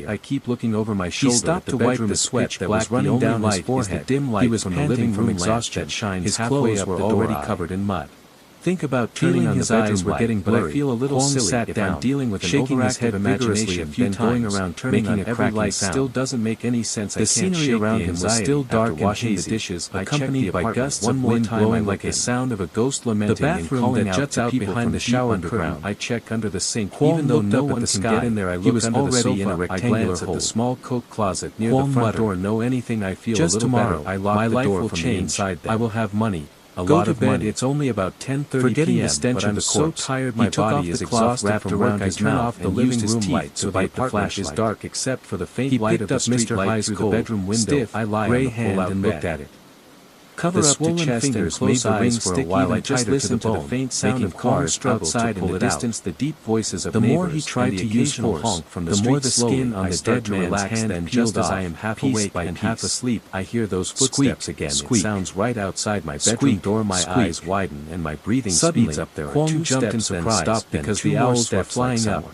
Speaker 1: yet I keep looking over my shoulder.
Speaker 2: He stopped
Speaker 1: at
Speaker 2: to
Speaker 1: the
Speaker 2: wipe
Speaker 1: bedroom
Speaker 2: the
Speaker 1: is
Speaker 2: sweat
Speaker 1: pitch
Speaker 2: that
Speaker 1: black.
Speaker 2: was running
Speaker 1: The only
Speaker 2: down his
Speaker 1: light is
Speaker 2: forehead.
Speaker 1: the dim light
Speaker 2: He was
Speaker 1: from the
Speaker 2: panting
Speaker 1: living
Speaker 2: from
Speaker 1: room lamp
Speaker 2: exhaustion.
Speaker 1: that shines
Speaker 2: His
Speaker 1: halfway
Speaker 2: clothes
Speaker 1: up
Speaker 2: were
Speaker 1: the door
Speaker 2: already
Speaker 1: eye.
Speaker 2: covered in mud.
Speaker 1: Think about turning
Speaker 2: Feeling
Speaker 1: on the
Speaker 2: his eyes
Speaker 1: bedroom
Speaker 2: were
Speaker 1: light,
Speaker 2: getting
Speaker 1: but I
Speaker 2: blurry.
Speaker 1: feel a little
Speaker 2: Kwon
Speaker 1: silly
Speaker 2: sat
Speaker 1: if
Speaker 2: down,
Speaker 1: I'm dealing with an
Speaker 2: shaking his
Speaker 1: overactive
Speaker 2: head vigorously
Speaker 1: imagination,
Speaker 2: a few
Speaker 1: then going
Speaker 2: times,
Speaker 1: around turning
Speaker 2: making
Speaker 1: on
Speaker 2: a
Speaker 1: every
Speaker 2: cracking
Speaker 1: light
Speaker 2: sound.
Speaker 1: still doesn't make any sense.
Speaker 2: The
Speaker 1: I
Speaker 2: scenery
Speaker 1: can't shake
Speaker 2: around
Speaker 1: the
Speaker 2: him was
Speaker 1: anxiety.
Speaker 2: still dark
Speaker 1: After
Speaker 2: and
Speaker 1: washing
Speaker 2: hazy,
Speaker 1: the dishes, I checked
Speaker 2: accompanied
Speaker 1: the
Speaker 2: by
Speaker 1: apartment
Speaker 2: gusts
Speaker 1: one
Speaker 2: of
Speaker 1: more
Speaker 2: wind
Speaker 1: time. I
Speaker 2: blowing
Speaker 1: like the
Speaker 2: within.
Speaker 1: sound of a ghost lamenting
Speaker 2: The bathroom
Speaker 1: and calling
Speaker 2: that
Speaker 1: out
Speaker 2: juts
Speaker 1: to
Speaker 2: out
Speaker 1: people
Speaker 2: behind
Speaker 1: from
Speaker 2: the
Speaker 1: the
Speaker 2: shower
Speaker 1: deep underground.
Speaker 2: curtain.
Speaker 1: I check under the sink.
Speaker 2: Kwon
Speaker 1: Even though
Speaker 2: looked
Speaker 1: no
Speaker 2: up at
Speaker 1: one
Speaker 2: the
Speaker 1: can
Speaker 2: sky.
Speaker 1: get in there, I
Speaker 2: He
Speaker 1: look
Speaker 2: was
Speaker 1: under the
Speaker 2: already
Speaker 1: sofa.
Speaker 2: in a
Speaker 1: I
Speaker 2: rectangular
Speaker 1: glance at
Speaker 2: hole.
Speaker 1: the small coat closet near
Speaker 2: Kwon
Speaker 1: the front
Speaker 2: muttered,
Speaker 1: door. Know anything? I feel
Speaker 2: "Just
Speaker 1: a little
Speaker 2: tomorrow,
Speaker 1: better. I lock
Speaker 2: my
Speaker 1: the
Speaker 2: life
Speaker 1: door
Speaker 2: will
Speaker 1: from the
Speaker 2: change.
Speaker 1: inside.
Speaker 2: I will have money. A
Speaker 1: Go
Speaker 2: lot
Speaker 1: to
Speaker 2: of
Speaker 1: bed.
Speaker 2: money."
Speaker 1: It's only about 10:30
Speaker 2: Forgetting
Speaker 1: p.m.
Speaker 2: the stench
Speaker 1: but
Speaker 2: of
Speaker 1: I'm
Speaker 2: the
Speaker 1: so
Speaker 2: corpse,
Speaker 1: tired.
Speaker 2: he
Speaker 1: My
Speaker 2: took
Speaker 1: body
Speaker 2: off
Speaker 1: is
Speaker 2: the cloth
Speaker 1: exhausted
Speaker 2: wrapped
Speaker 1: from
Speaker 2: around
Speaker 1: work. I
Speaker 2: his
Speaker 1: turn
Speaker 2: mouth
Speaker 1: off the
Speaker 2: and
Speaker 1: living
Speaker 2: used his
Speaker 1: room
Speaker 2: teeth
Speaker 1: light
Speaker 2: to
Speaker 1: so
Speaker 2: bite
Speaker 1: that
Speaker 2: the
Speaker 1: the flash is
Speaker 2: flashlight.
Speaker 1: dark except for the faint
Speaker 2: He
Speaker 1: light
Speaker 2: picked
Speaker 1: of the
Speaker 2: up
Speaker 1: street
Speaker 2: Mr.
Speaker 1: light
Speaker 2: Hai's
Speaker 1: through
Speaker 2: cold,
Speaker 1: the bedroom window.
Speaker 2: stiff,
Speaker 1: I lie
Speaker 2: gray
Speaker 1: on the
Speaker 2: hand
Speaker 1: pull-out
Speaker 2: and
Speaker 1: bed.
Speaker 2: looked at it.
Speaker 1: Cover
Speaker 2: The
Speaker 1: up to
Speaker 2: swollen
Speaker 1: chest and
Speaker 2: fingers
Speaker 1: close
Speaker 2: made the
Speaker 1: eyes
Speaker 2: rings
Speaker 1: for a
Speaker 2: sticky
Speaker 1: while. I
Speaker 2: and
Speaker 1: just
Speaker 2: tighter to
Speaker 1: listen
Speaker 2: the
Speaker 1: to the
Speaker 2: bone,
Speaker 1: faint sound
Speaker 2: making
Speaker 1: of cars
Speaker 2: Kwon struggle
Speaker 1: outside
Speaker 2: to
Speaker 1: in
Speaker 2: pull
Speaker 1: the
Speaker 2: it out.
Speaker 1: distance, the deep voices of
Speaker 2: The more
Speaker 1: neighbors,
Speaker 2: he tried
Speaker 1: and the
Speaker 2: to use
Speaker 1: occasional
Speaker 2: force,
Speaker 1: honk from the
Speaker 2: the
Speaker 1: street.
Speaker 2: more the skin on
Speaker 1: I
Speaker 2: the
Speaker 1: start
Speaker 2: dead
Speaker 1: to
Speaker 2: man's
Speaker 1: relax.
Speaker 2: hand
Speaker 1: Then
Speaker 2: peeled
Speaker 1: just as I
Speaker 2: off,
Speaker 1: am half
Speaker 2: piece
Speaker 1: awake
Speaker 2: by
Speaker 1: and half
Speaker 2: piece.
Speaker 1: asleep, I hear those
Speaker 2: Squeak,
Speaker 1: footsteps again.
Speaker 2: squeak.
Speaker 1: It sounds right outside my bedroom
Speaker 2: Squeak,
Speaker 1: door. My
Speaker 2: squeak.
Speaker 1: eyes widen and my breathing
Speaker 2: Suddenly,
Speaker 1: speeds up. There are
Speaker 2: Kwon
Speaker 1: two
Speaker 2: jumped in
Speaker 1: steps, then
Speaker 2: surprise,
Speaker 1: stopped
Speaker 2: then
Speaker 1: because
Speaker 2: two
Speaker 1: the
Speaker 2: more
Speaker 1: owls were
Speaker 2: steps like
Speaker 1: flying up.
Speaker 2: someone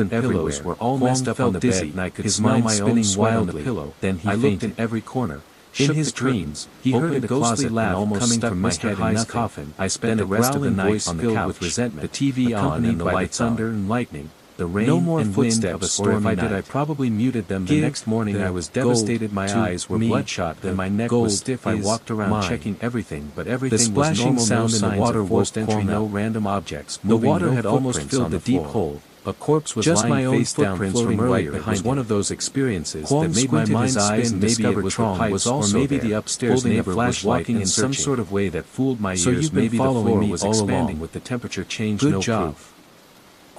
Speaker 1: and pillows were all messed up on the bed and I could smell my own sweat on the pillow. Then he looked in every corner. In his dreams, he heard a ghostly laugh coming from Mr. High's coffin. I spent the rest of the night on the couch with resentment, the TV on and the lights thunder and lightning, the rain no more and footsteps, or if I did I probably muted them. The next morning I was devastated, my eyes were bloodshot and my neck was stiff. I walked around checking everything, but everything was normal. Sound in the water forced entry, no random objects. The water had almost filled the deep hole. A corpse was just lying face down, floating right behind. It was one of those experiences that made my mind spin. Maybe it was the pipes, or maybe the upstairs neighbor was walking in some sort of way that fooled my ears. Maybe the floor was expanding with the temperature change. Good job.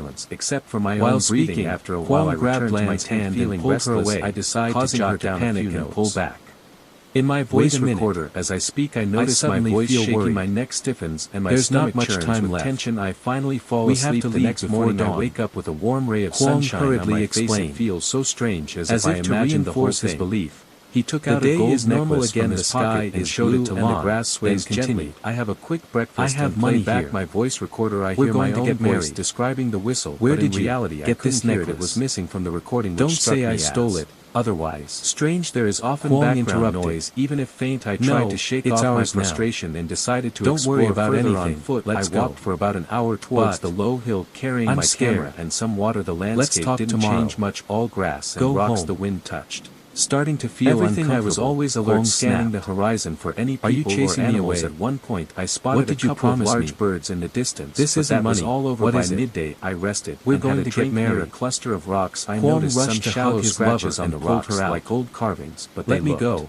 Speaker 1: silence except for my
Speaker 2: While
Speaker 1: own breathing.
Speaker 2: speaking,
Speaker 1: After a
Speaker 2: Kwong
Speaker 1: while I
Speaker 2: grabbed
Speaker 1: returned to my
Speaker 2: Lan's
Speaker 1: tent
Speaker 2: hand
Speaker 1: feeling
Speaker 2: and pulled her
Speaker 1: restless.
Speaker 2: away,
Speaker 1: I decided to
Speaker 2: causing her
Speaker 1: jot
Speaker 2: to
Speaker 1: down a
Speaker 2: panic
Speaker 1: few
Speaker 2: and
Speaker 1: notes.
Speaker 2: pull back.
Speaker 1: In my
Speaker 2: Wait
Speaker 1: voice
Speaker 2: a minute.
Speaker 1: recorder as I speak I notice
Speaker 2: suddenly
Speaker 1: my voice
Speaker 2: feel
Speaker 1: shaking,
Speaker 2: worried.
Speaker 1: my neck stiffens and my
Speaker 2: There's
Speaker 1: stomach
Speaker 2: not much
Speaker 1: churns
Speaker 2: time
Speaker 1: with
Speaker 2: left.
Speaker 1: tension. I finally fall
Speaker 2: We have
Speaker 1: asleep.
Speaker 2: to
Speaker 1: The
Speaker 2: leave
Speaker 1: next
Speaker 2: before
Speaker 1: morning I
Speaker 2: dawn.
Speaker 1: wake up with a warm ray of
Speaker 2: Kwong
Speaker 1: sunshine on
Speaker 2: hurriedly
Speaker 1: my face. It
Speaker 2: explained.
Speaker 1: feels so strange as
Speaker 2: As
Speaker 1: if I
Speaker 2: if to
Speaker 1: imagined the whole
Speaker 2: reinforce his
Speaker 1: thing.
Speaker 2: belief.
Speaker 1: He took
Speaker 2: The
Speaker 1: out a
Speaker 2: day
Speaker 1: gold
Speaker 2: is normal
Speaker 1: necklace
Speaker 2: again.
Speaker 1: from
Speaker 2: The
Speaker 1: his
Speaker 2: sky
Speaker 1: pocket and
Speaker 2: is
Speaker 1: showed
Speaker 2: blue
Speaker 1: it to
Speaker 2: and
Speaker 1: Lon.
Speaker 2: the grass sways
Speaker 1: Then
Speaker 2: gently.
Speaker 1: continued, I have a quick breakfast
Speaker 2: I have
Speaker 1: and play
Speaker 2: money
Speaker 1: back
Speaker 2: here.
Speaker 1: my voice recorder. I
Speaker 2: We're
Speaker 1: hear my
Speaker 2: going to
Speaker 1: own
Speaker 2: get
Speaker 1: voice
Speaker 2: married.
Speaker 1: describing the whistle.
Speaker 2: Where
Speaker 1: but in
Speaker 2: did you
Speaker 1: reality, I
Speaker 2: get
Speaker 1: couldn't
Speaker 2: this
Speaker 1: hear it. It
Speaker 2: necklace?
Speaker 1: was missing from the recording.
Speaker 2: Don't
Speaker 1: which struck
Speaker 2: say I
Speaker 1: me
Speaker 2: stole
Speaker 1: as
Speaker 2: it, otherwise.
Speaker 1: strange. There is often
Speaker 2: Kwong
Speaker 1: background
Speaker 2: interrupted.
Speaker 1: noise, even if faint. I
Speaker 2: No,
Speaker 1: tried to shake
Speaker 2: it's
Speaker 1: off my
Speaker 2: ours now.
Speaker 1: frustration and decided to
Speaker 2: Don't
Speaker 1: explore
Speaker 2: worry about
Speaker 1: further on
Speaker 2: anything.
Speaker 1: foot.
Speaker 2: Let's
Speaker 1: I
Speaker 2: go.
Speaker 1: walked for about an hour towards
Speaker 2: But
Speaker 1: the low hill, carrying
Speaker 2: I'm
Speaker 1: my
Speaker 2: scared.
Speaker 1: camera and some water. The landscape
Speaker 2: talk
Speaker 1: didn't
Speaker 2: tomorrow.
Speaker 1: change much. All grass and
Speaker 2: Go
Speaker 1: rocks
Speaker 2: home.
Speaker 1: the wind touched. Starting to feel
Speaker 2: Everything.
Speaker 1: I was always alert,
Speaker 2: Kwong
Speaker 1: scanning
Speaker 2: snapped.
Speaker 1: the horizon for any people
Speaker 2: Are you chasing
Speaker 1: or
Speaker 2: me
Speaker 1: animals.
Speaker 2: away?
Speaker 1: At one point I spotted
Speaker 2: What did
Speaker 1: a
Speaker 2: you
Speaker 1: couple of
Speaker 2: promise
Speaker 1: large
Speaker 2: me?
Speaker 1: birds in the distance.
Speaker 2: This
Speaker 1: but
Speaker 2: isn't
Speaker 1: that was
Speaker 2: money.
Speaker 1: all over
Speaker 2: What
Speaker 1: by
Speaker 2: is it?
Speaker 1: midday. I rested.
Speaker 2: We're
Speaker 1: and
Speaker 2: going
Speaker 1: had a
Speaker 2: to get
Speaker 1: drink near a
Speaker 2: married.
Speaker 1: cluster of rocks. I
Speaker 2: Kwong
Speaker 1: noticed some
Speaker 2: rushed to hug
Speaker 1: shallow
Speaker 2: his
Speaker 1: scratches
Speaker 2: lover
Speaker 1: on
Speaker 2: and
Speaker 1: the
Speaker 2: pulled
Speaker 1: rocks
Speaker 2: her out.
Speaker 1: like old carvings, but
Speaker 2: Let
Speaker 1: they
Speaker 2: me
Speaker 1: looked
Speaker 2: go.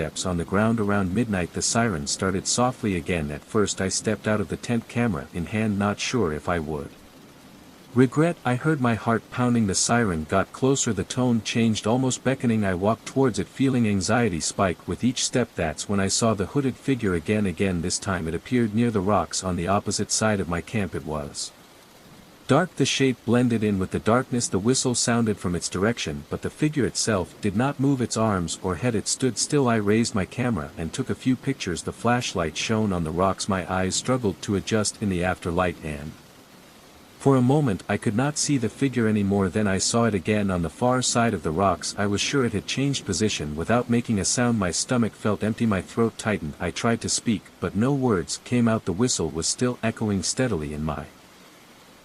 Speaker 1: footsteps on the ground around midnight. The siren started softly again. At first I stepped out of the tent, camera in hand, not sure if I would regret. I heard my heart pounding. The siren got closer, the tone changed, almost beckoning. I walked towards it, feeling anxiety spike with each step. That's when I saw the hooded figure again. This time it appeared near the rocks on the opposite side of my camp. It was dark, the shape blended in with the darkness. The whistle sounded from its direction, but the figure itself did not move its arms or head. It stood still. I raised my camera and took a few pictures. The flashlight shone on the rocks. My eyes struggled to adjust in the afterlight, and for a moment I could not see the figure anymore. Then I saw it again on the far side of the rocks. I was sure it had changed position. Without making a sound, my stomach felt empty, my throat tightened. I tried to speak, but no words came out. The whistle was still echoing steadily in my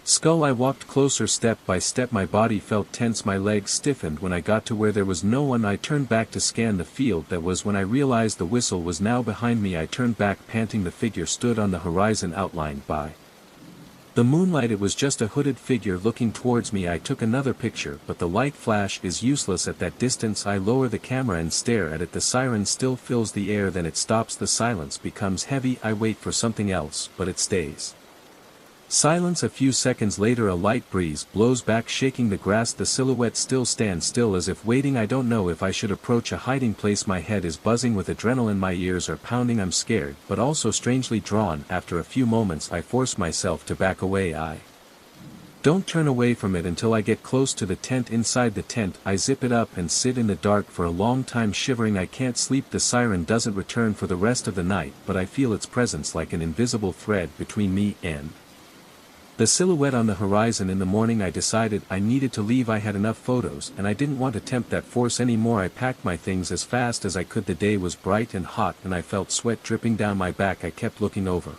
Speaker 1: Skull. I walked closer step by step. My body felt tense, my legs stiffened. When I got to where there was no one, I turned back to scan the field that was. When I realized the whistle was now behind me, I turned back panting. The figure stood on the horizon outlined by the moonlight. It was just a hooded figure looking towards me. I took another picture, but the light flash is useless at that distance. I lower the camera and stare at it. The siren still fills the air, then it stops. The silence becomes heavy. I wait for something else, but it stays. Silence. A few seconds later, a light breeze blows back, shaking the grass. The silhouette still stands still, as if waiting. I don't know if I should approach a hiding place. My head is buzzing with adrenaline, my ears are pounding. I'm scared, but also strangely drawn. After a few moments, I force myself to back away. I don't turn away from it until I get close to the tent. Inside the tent, I zip it up and sit in the dark for a long time, shivering. I can't sleep. The siren doesn't return for the rest of the night, but I feel its presence like an invisible thread between me and the silhouette on the horizon. In the morning, I decided I needed to leave. I had enough photos, and I didn't want to tempt that force anymore. I packed my things as fast as I could. The day was bright and hot, and I felt sweat dripping down my back. I kept looking over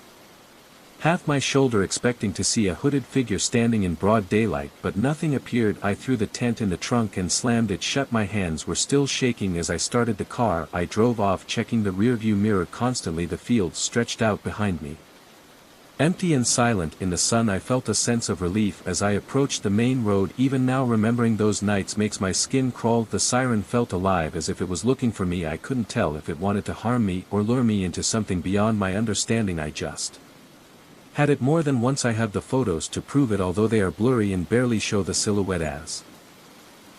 Speaker 1: half my shoulder, expecting to see a hooded figure standing in broad daylight, but nothing appeared. I threw the tent in the trunk and slammed it shut. My hands were still shaking as I started the car. I drove off, checking the rearview mirror constantly. The field stretched out behind me, empty and silent in the sun. I felt a sense of relief as I approached the main road. Even now, remembering those nights makes my skin crawl. The siren felt alive, as if it was looking for me. I couldn't tell if it wanted to harm me or lure me into something beyond my understanding. I just had it more than once. I have the photos to prove it, although they are blurry and barely show the silhouette. As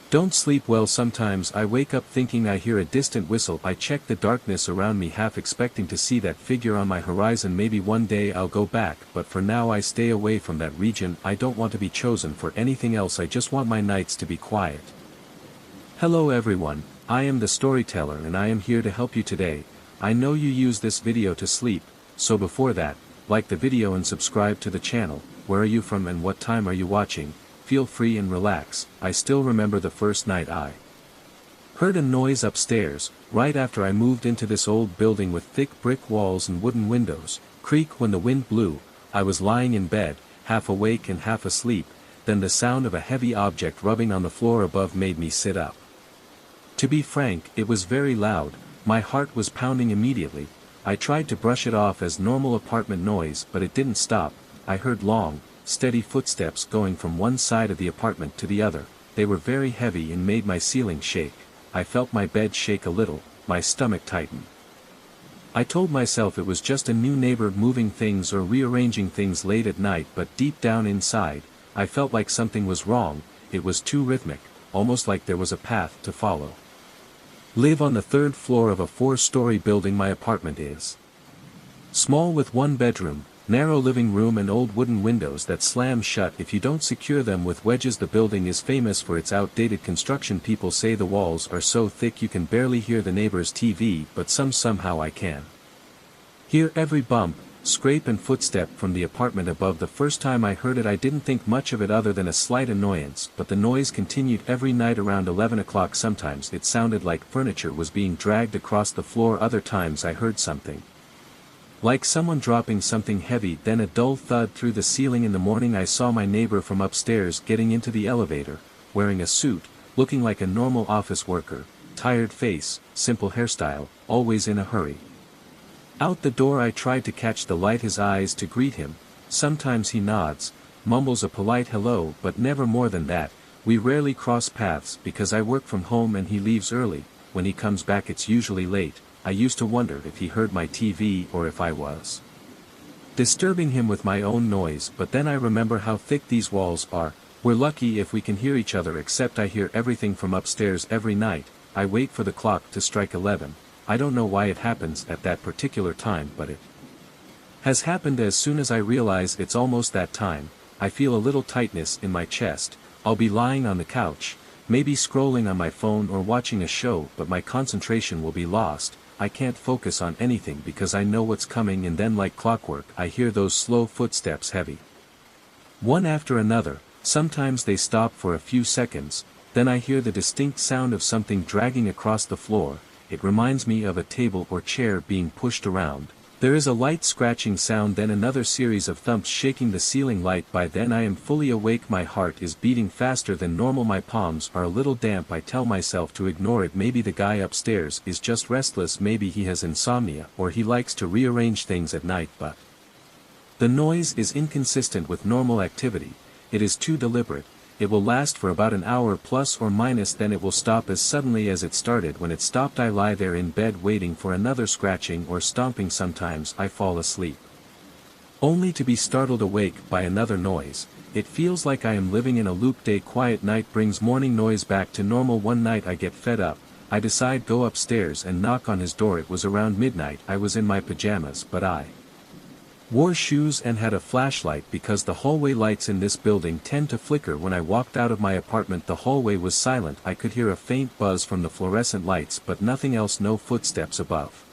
Speaker 1: don't sleep well. Sometimes I wake up thinking I hear a distant whistle. I check the darkness around me, half expecting to see that figure on my horizon. Maybe one day I'll go back, but for now I stay away from that region. I don't want to be chosen for anything else. I just want my nights to be quiet. Hello everyone, I am the storyteller and I am here to help you today. I know you use this video to sleep, so before that, like the video and subscribe to the channel. Where are you from and what time are you watching? Feel free and relax. I still remember the first night I heard a noise upstairs, right after I moved into this old building with thick brick walls and wooden windows. Creak when the wind blew. I was lying in bed, half awake and half asleep, then the sound of a heavy object rubbing on the floor above made me sit up. To be frank, it was very loud. My heart was pounding immediately. I tried to brush it off as normal apartment noise, but it didn't stop. I heard long, steady footsteps going from one side of the apartment to the other. They were very heavy and made my ceiling shake. I felt my bed shake a little, my stomach tighten. I told myself it was just a new neighbor moving things or rearranging things late at night, but deep down inside, I felt like something was wrong. It was too rhythmic, almost like there was a path to follow. Live on the third floor of a 4-story building. My apartment is small with one bedroom, narrow living room and old wooden windows that slam shut if you don't secure them with wedges. The building is famous for its outdated construction. People say the walls are so thick you can barely hear the neighbor's TV, but somehow I can hear every bump, scrape and footstep from the apartment above. The first time I heard it I didn't think much of it other than a slight annoyance, but the noise continued every night around 11 o'clock. Sometimes it sounded like furniture was being dragged across the floor. Other times I heard something like someone dropping something heavy, then a dull thud through the ceiling. In the morning I saw my neighbor from upstairs getting into the elevator, wearing a suit, looking like a normal office worker, tired face, simple hairstyle, always in a hurry. Out the door I tried to catch the light his eyes to greet him. Sometimes he nods, mumbles a polite hello, but never more than that. We rarely cross paths because I work from home and he leaves early. When he comes back it's usually late. I used to wonder if he heard my TV or if I was disturbing him with my own noise, but then I remember how thick these walls are. We're lucky if we can hear each other, except I hear everything from upstairs every night. I wait for the clock to strike 11. I don't know why it happens at that particular time, but it has happened. As soon as I realize it's almost that time, I feel a little tightness in my chest. I'll be lying on the couch, maybe scrolling on my phone or watching a show, but my concentration will be lost. I can't focus on anything because I know what's coming, and then like clockwork I hear those slow footsteps, heavy, one after another. Sometimes they stop for a few seconds, then I hear the distinct sound of something dragging across the floor. It reminds me of a table or chair being pushed around. There is a light scratching sound, then another series of thumps shaking the ceiling light. By then I am fully awake, my heart is beating faster than normal, my palms are a little damp. I tell myself to ignore it. Maybe the guy upstairs is just restless, maybe he has insomnia or he likes to rearrange things at night, but the noise is inconsistent with normal activity, it is too deliberate. It will last for about an hour plus or minus, then it will stop as suddenly as it started. When it stopped, I lie there in bed waiting for another scratching or stomping. Sometimes I fall asleep, only to be startled awake by another noise. It feels like I am living in a loop. Day quiet, night brings morning noise back to normal. One night I get fed up, I decide go upstairs and knock on his door. It was around midnight. I was in my pajamas, but I wore shoes and had a flashlight because the hallway lights in this building tend to flicker. When I walked out of my apartment, the hallway was silent. I could hear a faint buzz from the fluorescent lights, but nothing else. No footsteps above,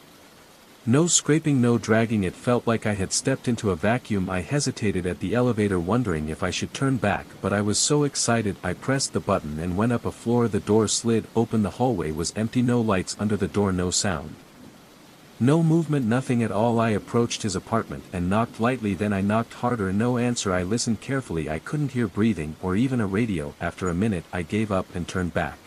Speaker 1: no scraping, no dragging. It felt like I had stepped into a vacuum. I hesitated at the elevator, wondering if I should turn back, but I was so excited I pressed the button and went up a floor. The door slid open. The hallway was empty, no lights under the door, no sound, no movement, nothing at all. I approached his apartment and knocked lightly, then I knocked harder. No answer. I listened carefully. I couldn't hear breathing or even a radio. After a minute I gave up and turned back.